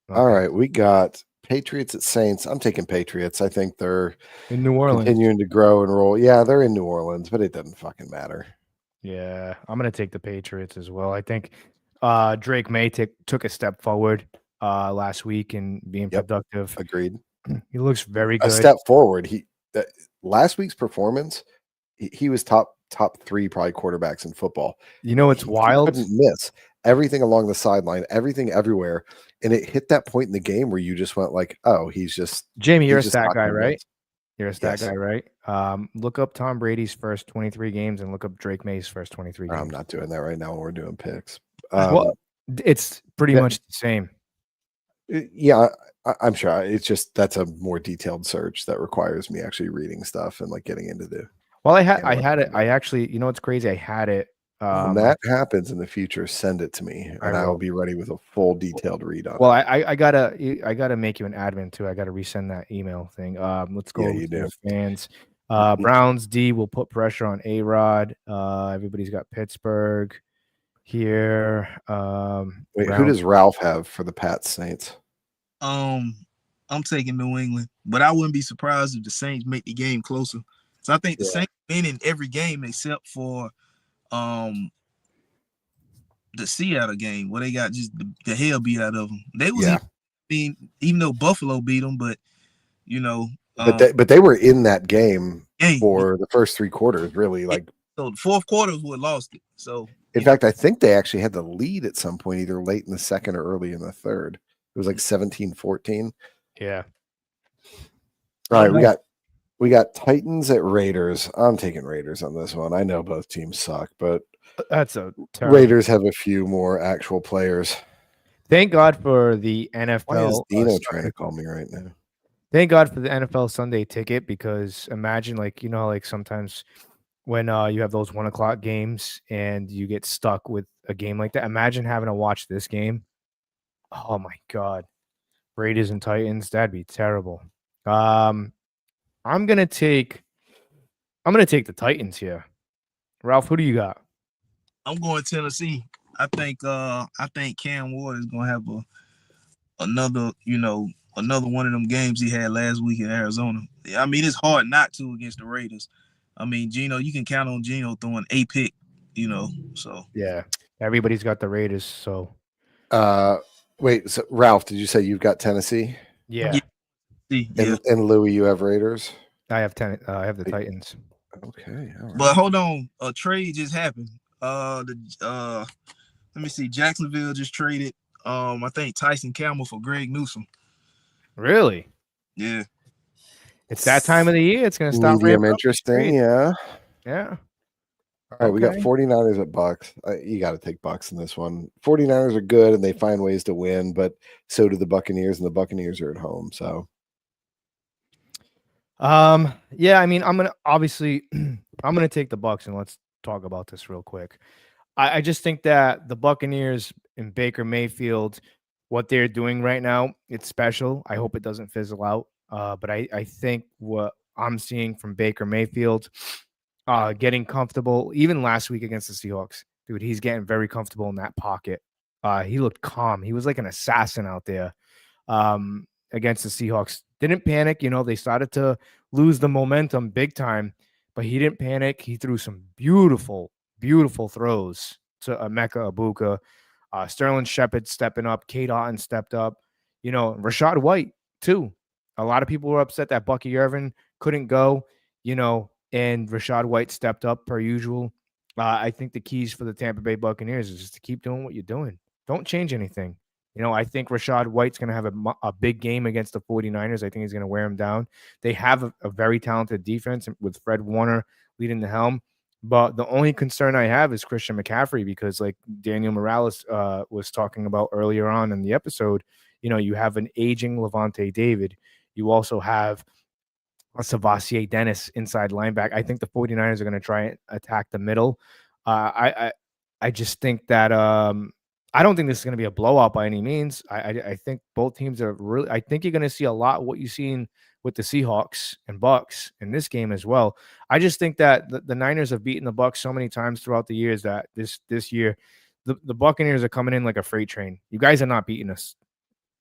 All right, we got Patriots at Saints. I'm taking Patriots. I think they're in New Orleans, continuing to grow and roll. Yeah, they're in New Orleans, but it doesn't fucking matter. Yeah, I'm gonna take the Patriots as well. I think Drake May took a step forward last week in being productive. Agreed. He looks very good. A step forward. Last week's performance, he was top 3 probably quarterbacks in football. You know, it's wild. He couldn't miss everything along the sideline, everything everywhere, and it hit that point in the game where you just went like, "Oh, he's just." Jamie, you're a stat guy, right? You're a stat guy, right? Look up Tom Brady's first 23 games and look up Drake May's first 23 games. I'm not doing that right now when we're doing picks. Well, it's pretty much the same. Yeah, I'm sure. It's just that's a more detailed search that requires me actually reading stuff and like getting into the. Well, I had it. I actually, you know what's crazy? I had it. When that happens in the future, send it to me, and I will be ready with a full detailed read on it. Well, I gotta make you an admin too. I gotta resend that email thing. Let's go. Yeah, you do. Fans. Browns D will put pressure on A-Rod. Everybody's got Pittsburgh here. Wait, who does Ralph have for the Pats Saints? I'm taking New England, but I wouldn't be surprised if the Saints make the game closer. So I think the Saints win in every game except for the Seattle game where they got just the hell beat out of them. They was even though Buffalo beat them, but you know, but they were in that game for the first 3 quarters, really. Like, so the fourth quarter was what lost it. So in fact, I think they actually had the lead at some point, either late in the second or early in the third. It was like 17-14. Yeah. All right, we got Titans at Raiders. I'm taking Raiders on this one. I know both teams suck, but that's a terrible. Raiders have a few more actual players. Thank God for the NFL. Why is Dino trying to call me right now? Thank God for the NFL Sunday ticket, because imagine, like, you know, like sometimes when you have those 1:00 games and you get stuck with a game like that. Imagine having to watch this game. Oh my God, Raiders and Titans, that'd be terrible. I'm gonna take the Titans here. Ralph, who do you got? I'm going Tennessee. I think Cam Ward is gonna have another one of them games he had last week in Arizona. I mean, it's hard not to against the Raiders. I mean, Geno, you can count on Geno throwing a pick, you know. So yeah, everybody's got the Raiders. So wait, so Ralph, did you say you've got Tennessee? Yeah. And Louis, you have Raiders? I have I have the Titans. Okay. All right. But hold on, a trade just happened. Let me see. Jacksonville just traded I think Tyson Campbell for Greg Newsome. Really? Yeah. It's that time of the year. It's gonna stop. Medium interesting, yeah. Yeah. All right, we got Okay. 49ers at Bucs. You got to take Bucs in this one. 49ers are good and they find ways to win, but so do the Buccaneers, and the Buccaneers are at home. So Yeah, I mean, I'm gonna obviously I'm gonna take the Bucs, and let's talk about this real quick. I just think that the Buccaneers and Baker Mayfield, what they're doing right now, it's special. I hope it doesn't fizzle out. But I think what I'm seeing from Baker Mayfield, getting comfortable, even last week against the Seahawks, dude, he's getting very comfortable in that pocket. He looked calm. He was like an assassin out there against the Seahawks. Didn't panic. They started to lose the momentum big time, but he didn't panic. He threw some beautiful, beautiful throws to Emeka Ibuka. Sterling Shepard stepping up. Kate Otten stepped up. Rashad White, too. A lot of people were upset that Bucky Irvin couldn't go, and Rashad White stepped up per usual. I think the keys for the Tampa Bay Buccaneers is just to keep doing what you're doing. Don't change anything. I think Rashad White's going to have a big game against the 49ers. I think he's going to wear them down. They have a very talented defense with Fred Warner leading the helm. But the only concern I have is Christian McCaffrey, because like Daniel Morales was talking about earlier on in the episode, you have an aging Levante David. You also have a Savasier Dennis inside linebacker. I think the 49ers are going to try and attack the middle. I just think that I don't think this is going to be a blowout by any means. I think both teams are really – I think you're going to see a lot of what you've seen with the Seahawks and Bucs in this game as well. I just think that the Niners have beaten the Bucs so many times throughout the years that this year the Buccaneers are coming in like a freight train. You guys are not beating us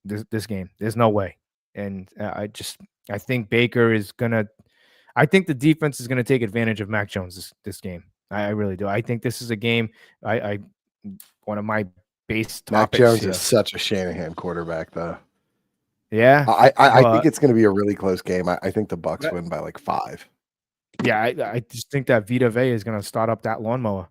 this game. There's no way. And I think Baker is going to – I think the defense is going to take advantage of Mac Jones this game. I really do. I think this is a game one of my base topics. Mac Jones here. is such a Shanahan quarterback, though. Yeah. I think it's going to be a really close game. I think the Bucs win by like 5. Yeah, I just think that Vita Vea is going to start up that lawnmower.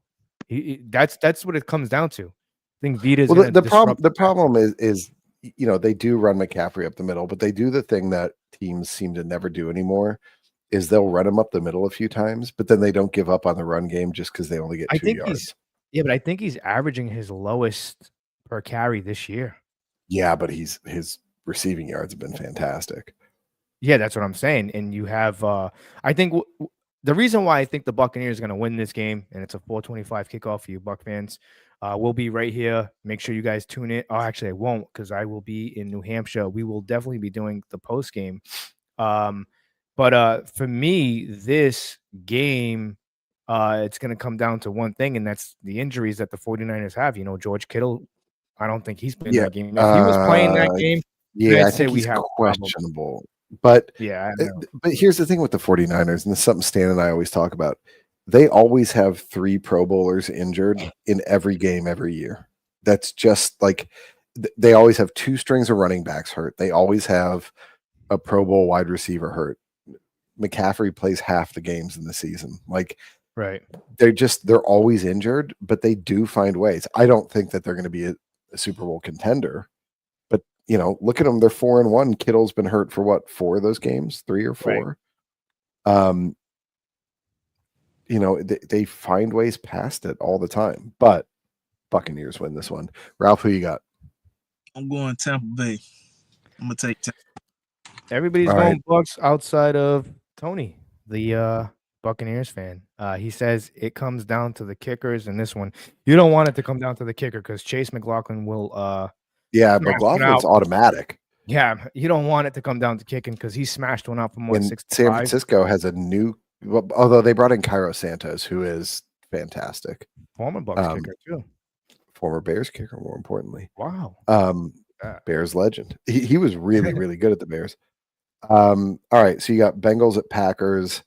That's what it comes down to. I think Vita's the problem is they do run McCaffrey up the middle, but they do the thing that teams seem to never do anymore, is they'll run him up the middle a few times, but then they don't give up on the run game just because they only get 2 yards. Yeah, but I think he's averaging his lowest per carry this year. Yeah, but his receiving yards have been fantastic. Yeah, that's what I'm saying. And you have, I think the reason why I think the Buccaneers are going to win this game, and it's a 4:25 kickoff for you Buc fans, we'll be right here. Make sure you guys tune in. Oh, actually, I won't, because I will be in New Hampshire. We will definitely be doing the post game. But for me, this game, it's going to come down to one thing, and that's the injuries that the 49ers have. George Kittle, I don't think he's been in that game. If he was playing that game, I think he's questionable. But but here's the thing with the 49ers, and this is something Stan and I always talk about. They always have 3 Pro Bowlers injured in every game every year. That's just like they always have 2 strings of running backs hurt. They always have a Pro Bowl wide receiver hurt. McCaffrey plays half the games in the season. Like, right. They're always injured, but they do find ways. I don't think that they're going to be a Super Bowl contender, but look at them. They're 4-1. Kittle's been hurt for what, 4 of those games, 3 or 4. Right. They find ways past it all the time, but Buccaneers win this one. Ralph, who you got? I'm going Tampa Bay. I'm going to take Tampa. Everybody's all going Bucs outside of Tony, the Buccaneers fan. He says it comes down to the kickers in this one. You don't want it to come down to the kicker because Chase McLaughlin will McLaughlin's automatic. Yeah, you don't want it to come down to kicking because he smashed one out from 165. San Francisco has a new, although they brought in Cairo Santos, who is fantastic. Former Bucs kicker too. Former Bears kicker, more importantly. Wow. Bears legend. He was really, really good at the Bears. All right, so you got Bengals at Packers.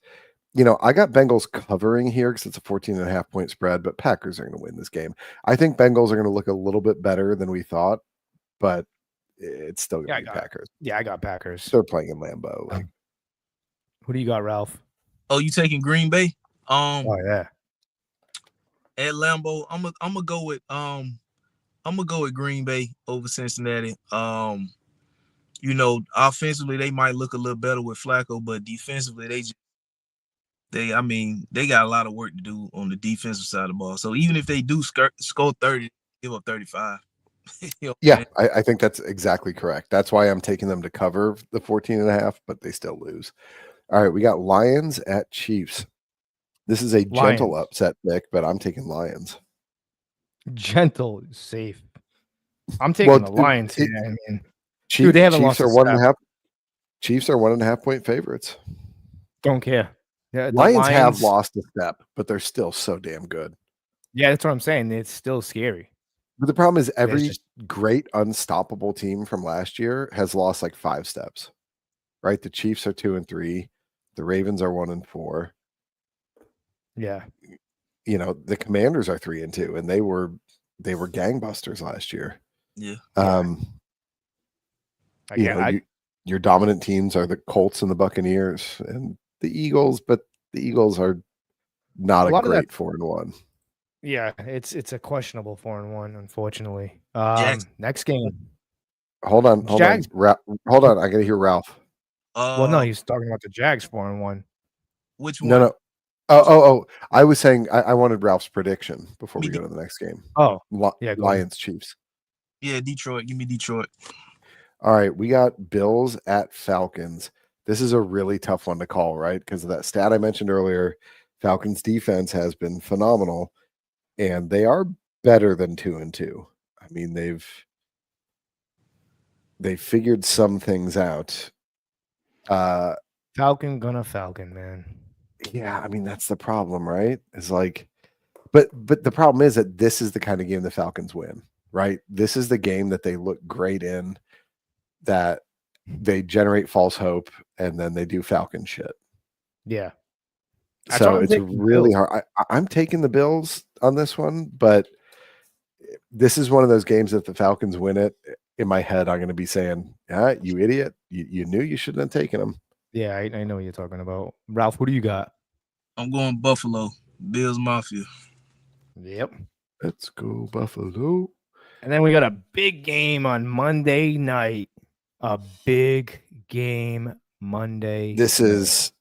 I got Bengals covering here because it's a 14.5 point spread, but Packers are going to win this game. I think Bengals are going to look a little bit better than we thought, but it's still going to be Packers. Yeah, I got Packers. They're playing in Lambeau. Who do you got, Ralph? Oh, you taking Green Bay? Oh yeah. At Lambeau, I'm gonna go with Green Bay over Cincinnati. Offensively they might look a little better with Flacco, but defensively they got a lot of work to do on the defensive side of the ball. So even if they do score 30, give up 35. Yeah, I think that's exactly correct. That's why I'm taking them to cover the 14.5, but they still lose. All right, we got Lions at Chiefs. This is a gentle Lions. upset pick, but I'm taking Lions. Gentle, safe. I'm taking the Lions here. I mean, Chiefs, they haven't Chiefs lost are a 1.5. Chiefs are 1.5 point favorites. Don't care. Yeah, Lions have lost a step, but they're still so damn good. Yeah, that's what I'm saying. It's still scary. But the problem is every great unstoppable team from last year has lost like 5 steps. Right? The Chiefs are 2-3. The Ravens are 1-4. Yeah. You know, the Commanders are 3-2, and they were gangbusters last year. Yeah. Your dominant teams are the Colts and the Buccaneers and the Eagles, but the Eagles are not a great 4-1. Yeah, it's a questionable 4-1, unfortunately. Next game. Hold on. Hold on. I gotta hear Ralph. Well, no, he's talking about the Jags 4-1. Which one? No. Oh. I was saying I wanted Ralph's prediction before we go to the next game. Oh, Lions Chiefs. Yeah, Detroit. Give me Detroit. All right, we got Bills at Falcons. This is a really tough one to call, right? Because of that stat I mentioned earlier. Falcons defense has been phenomenal, and they are better than 2-2. I mean, they've figured some things out. Falcon, man. Yeah, I mean, that's the problem, right? It's like, but the problem is that this is the kind of game the Falcons win, right? This is the game that they look great in, that they generate false hope, and then they do Falcon shit. Yeah. So it's really hard. I'm taking the Bills on this one, but this is one of those games that the Falcons win it. In my head, I'm going to be saying, you idiot. You knew you shouldn't have taken them. Yeah, I know what you're talking about. Ralph, what do you got? I'm going Buffalo. Bills Mafia. Yep. Let's go Buffalo. And then we got a big game on Monday night. A big game Monday. This is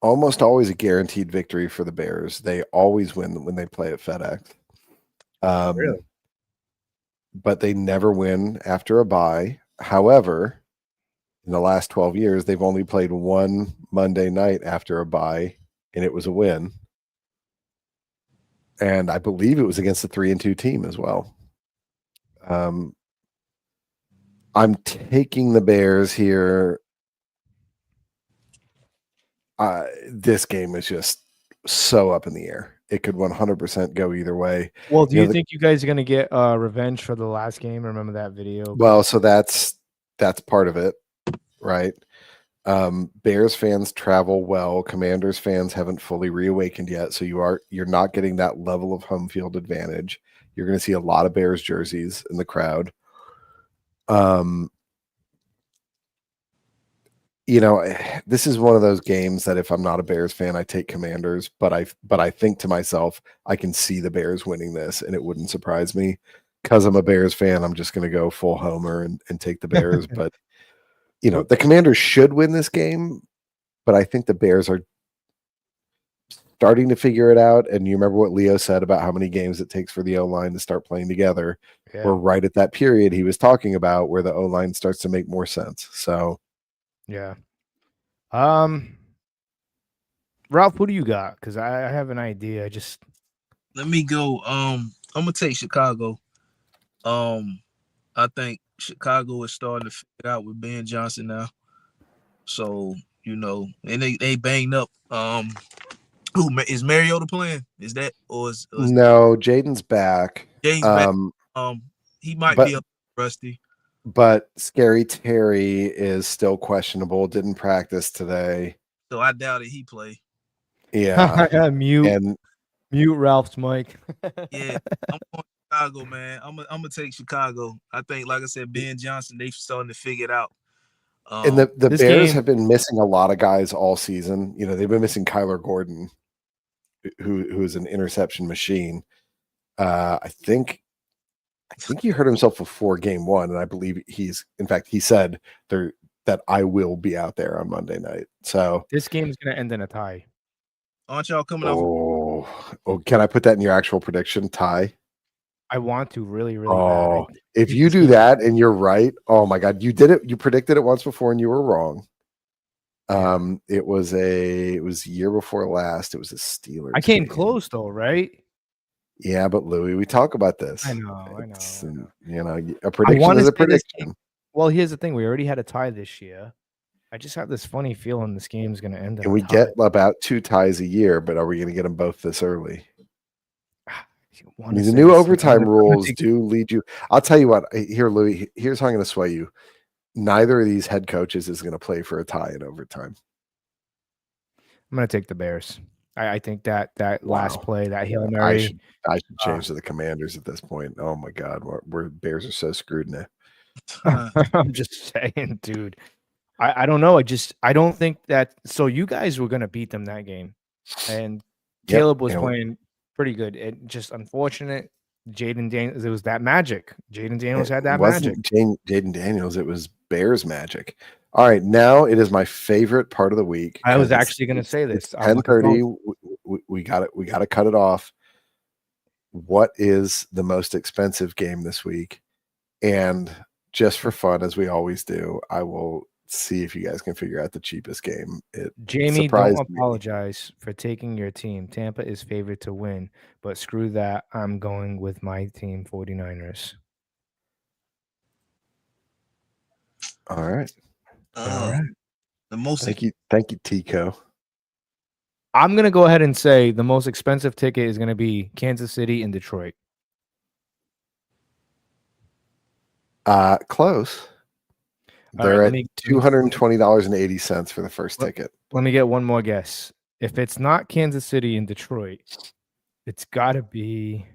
almost always a guaranteed victory for the Bears. They always win when they play at FedEx. Really? But they never win after a bye. However, in the last 12 years, they've only played one Monday night after a bye, and it was a win. And I believe it was against the 3-2 team as well. I'm taking the Bears here. This game is just so up in the air. It could 100% go either way. Well, do you think you guys are going to get revenge for the last game? Remember that video? Well, so that's part of it, right? Bears fans travel well. Commanders fans haven't fully reawakened yet, so you're not getting that level of home field advantage. You're going to see a lot of Bears jerseys in the crowd. This is one of those games that if I'm not a Bears fan, I take Commanders, but I think to myself, I can see the Bears winning this, and it wouldn't surprise me. Because I'm a Bears fan, I'm just going to go full homer and take the Bears. But, the Commanders should win this game, but I think the Bears are starting to figure it out. And you remember what Leo said about how many games it takes for the O-line to start playing together. Yeah. We're right at that period he was talking about where the O-line starts to make more sense. So, yeah. Ralph, what do you got? Because I have an idea. Let me go. I'm gonna take Chicago. I think Chicago is starting to figure it out with Ben Johnson now. So, and they banged up. Who is Mariota playing? Is that or is no? Jaden's back. Jaden's back. He might be rusty. But Scary Terry is still questionable. Didn't practice today. So I doubt it he play. Yeah. Mute Ralph's mic. Yeah. I'm going Chicago, man. I'm gonna take Chicago. I think, like I said, Ben Johnson, they're starting to figure it out. And the Bears have been missing a lot of guys all season. They've been missing Kyler Gordon, who is an interception machine. I think he hurt himself before game one, and I believe he said that I will be out there on Monday night. So this game is going to end in a tie. Aren't y'all coming off? Oh, can I put that in your actual prediction? Tie? I want to really, really Oh, bad. if you do that and you're right, oh my God, you did it. You predicted it once before and you were wrong. It was year before last. It was a Steelers. I came game. close though, right? Yeah, but Louis, we talk about this. I know. A prediction is a prediction. Well, here's the thing: we already had a tie this year. I just have this funny feeling this game's going to end. And we get about 2 ties a year, but are we going to get them both this early? I mean, the new overtime rules do lead you. I'll tell you what. Here, Louis. Here's how I'm going to sway you. Neither of these head coaches is going to play for a tie in overtime. I'm going to take the Bears. I think that last play, that Hail Mary. I should change to the Commanders at this point. Oh my God, we're Bears are so screwed now. I'm just saying, dude. I don't know. I don't think that. So you guys were going to beat them that game, and Caleb was playing pretty good. It just unfortunate. Jaden Daniels, it was that magic. Jaden Daniels had that magic. Jaden Daniels, it was Bears magic. All right, now it is my favorite part of the week. I was actually going to say this. 10:30. We got it. We got to cut it off. What is the most expensive game this week? And just for fun, as we always do, I will see if you guys can figure out the cheapest game. Jamie, don't apologize for taking your team. Tampa is favored to win, but screw that. I'm going with my team, 49ers. All right. All right. The most. Thank you, Tico. I'm gonna go ahead and say the most expensive ticket is gonna be Kansas City and Detroit. Close. They're at $220.80 for the first ticket. Let me get one more guess. If it's not Kansas City and Detroit, it's got to be.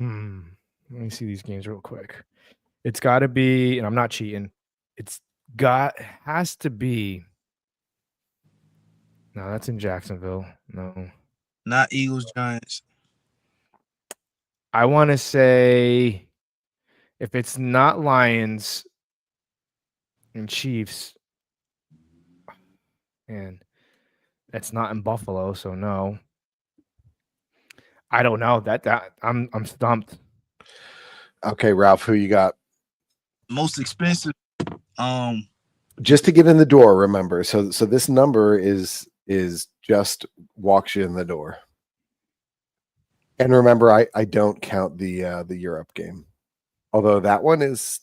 Let me see these games real quick. It's got to be, and I'm not cheating. Has to be. No, that's in Jacksonville. No, not Eagles, Giants. I want to say, if it's not Lions and Chiefs, and that's not in Buffalo, so no. I don't know. That I'm stumped. Okay, Ralph, who you got? Most expensive. Just to get in the door, remember. So this number is just walks you in the door. And remember, I don't count the Europe game. Although that one is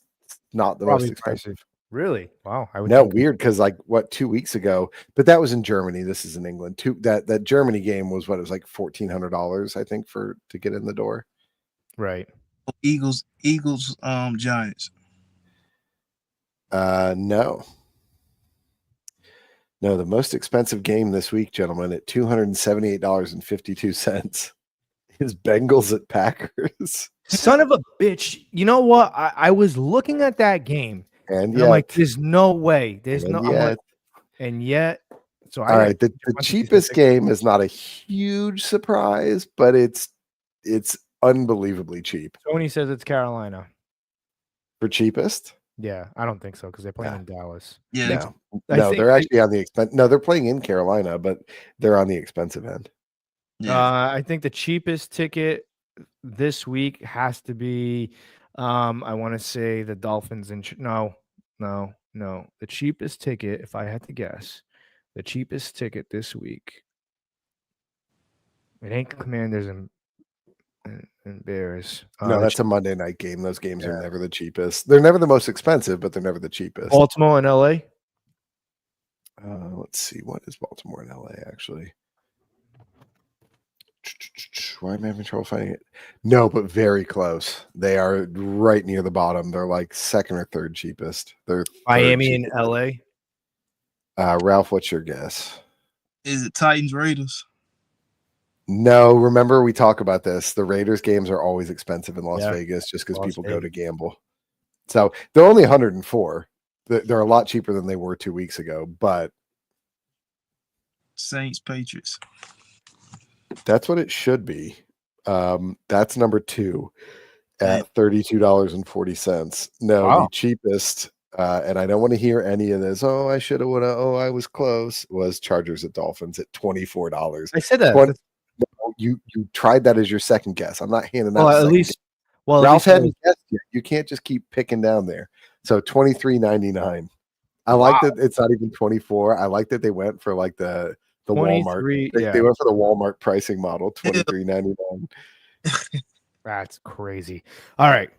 not the most expensive. Really? Wow. Weird, because 2 weeks ago, but that was in Germany. This is in England. That Germany game was it was like $1,400, I think, to get in the door. Right. Eagles, Giants. No. No, the most expensive game this week, gentlemen, at $278.52 is Bengals at Packers. Son of a bitch. You know what? I was looking at that game. And I'm like, there's no way. And yet. So all right, the cheapest game is not a huge surprise, but it's unbelievably cheap. Tony says it's Carolina. For cheapest? Yeah, I don't think so because they're playing in Dallas. Yeah. No, they're actually on the expense. No, they're playing in Carolina, but they're on the expensive end. Yeah. I think the cheapest ticket this week has to be I want to say the Dolphins and no. The cheapest ticket, if I had to guess, the cheapest ticket this week. It ain't Commanders and Bears. No, that's a Monday night game. Those games are never the cheapest. They're never the most expensive, but they're never the cheapest. Baltimore and LA. Let's see. What is Baltimore and LA actually? Why am I having trouble finding it? No, but very close. They are right near the bottom. They're like second or third cheapest. They're Miami and LA. Ralph, what's your guess? Is it Titans Raiders? No, remember we talk about this. The Raiders games are always expensive in Las Vegas just because people go to gamble. So they're only 104. They're a lot cheaper than they were 2 weeks ago, but Saints Patriots. That's what it should be. That's number 2 at $32.40. No, the cheapest and I don't want to hear any of this. Oh, I should have, would have. Oh, I was close. Was Chargers at Dolphins at $24. I said that. You tried that as your second guess. I'm not handing out. Well, the at second least. guess. Well, Ralph at least hadn't guessed yet. You can't just keep picking down there. So $23.99. I like that it's not even 24. I like that they went for like the Walmart. They went for the Walmart pricing model. $23.99. That's crazy. All right,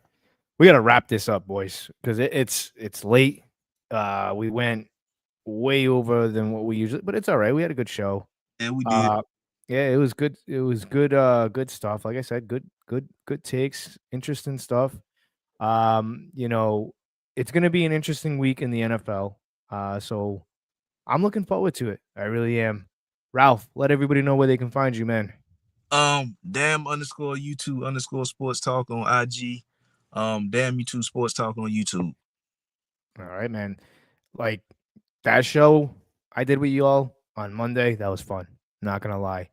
we got to wrap this up, boys, because it's late. We went way over than what we usually, but it's all right. We had a good show. Yeah, we did. Yeah, it was good. It was good. Good stuff. Like I said, good takes, interesting stuff. You know, it's gonna be an interesting week in the NFL. So I'm looking forward to it. I really am. Ralph, let everybody know where they can find you, man. Damn_YouTube_sports talk on IG. Damn YouTube sports talk on YouTube. All right, man. Like that show I did with you all on Monday, that was fun. Not gonna lie.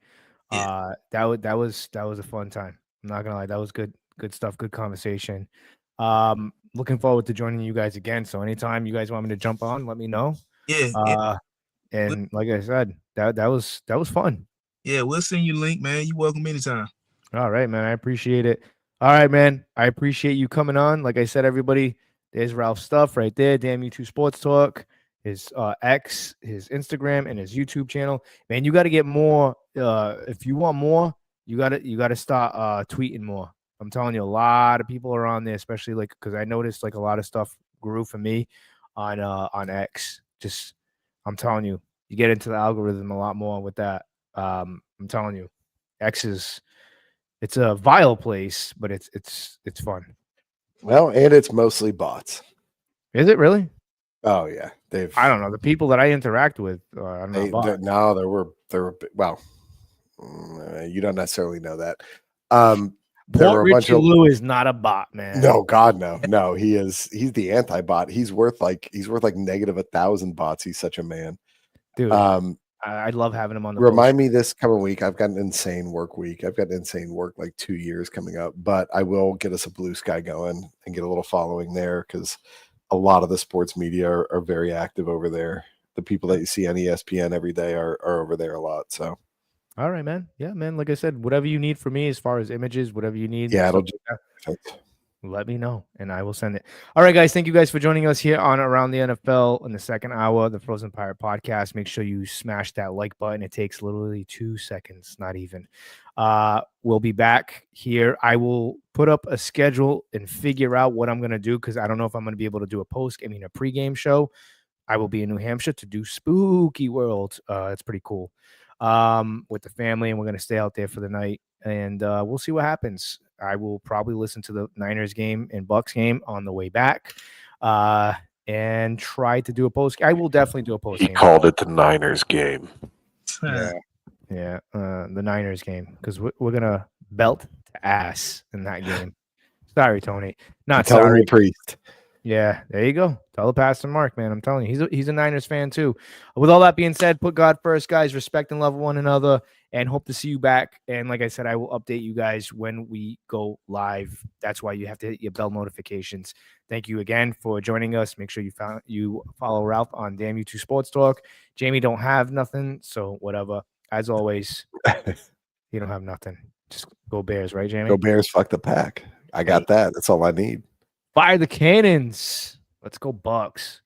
That was a fun time. I'm not gonna lie. That was good stuff, good conversation. Looking forward to joining you guys again. So anytime you guys want me to jump on, let me know. Yeah. And like I said, that was fun. Yeah, we'll send you a link, man. You're welcome anytime. All right, man. I appreciate it. All right, man. I appreciate you coming on. Like I said, everybody, there's Ralph's stuff right there. Damn YouTube Sports Talk, his X, his Instagram, and his YouTube channel. Man, you got to get more. If you want more, you gotta start tweeting more. I'm telling you, a lot of people are on there, especially like because I noticed like a lot of stuff grew for me on X. Just I'm telling you, you get into the algorithm a lot more with that. I'm telling you, X it's a vile place, but it's fun. Well, and it's mostly bots. Is it really? Oh yeah, I don't know the people that I interact with. I'm not bots. No, there were well, you don't necessarily know that. There were a bunch of Lou is not a bot, man. No, God, no. He's the anti-bot. He's worth like negative 1,000 bots. He's such a man, dude. I love having him on the remind me this coming week. I've got an insane work week. I've got insane work like 2 years coming up, but I will get us a Blue Sky going and get a little following there because a lot of the sports media are very active over there. The people that you see on ESPN every day are over there a lot. So, all right, man. Yeah, man. Like I said, whatever you need from me as far as images, whatever you need. Yeah, let me know and I will send it. All right, guys. Thank you guys for joining us here on Around the NFL in the second hour of the Frozen Pirate podcast. Make sure you smash that like button. It takes literally 2 seconds, not even. We'll be back here. I will put up a schedule and figure out what I'm going to do because I don't know if I'm going to be able to do a pregame show. I will be in New Hampshire to do Spooky World. It's pretty cool with the family, and we're going to stay out there for the night, and we'll see what happens. I will probably listen to the Niners game and Bucs game on the way back and try to do a post. I will definitely do a post game. He called it the Niners game. Yeah, the Niners game because we're going to belt to ass in that game. Sorry, Tony. Not telling sorry. The priest. Yeah, there you go. Tell the Pastor Mark, man. I'm telling you, he's a Niners fan too. With all that being said, put God first, guys. Respect and love one another, and hope to see you back. And like I said, I will update you guys when we go live. That's why you have to hit your bell notifications. Thank you again for joining us. Make sure you follow Ralph on Damn YouTube Sports Talk. Jamie don't have nothing, so whatever. As always, you don't have nothing. Just go Bears, right, Jamie? Go Bears, fuck the pack. I got that. That's all I need. Fire the cannons. Let's go Bucs.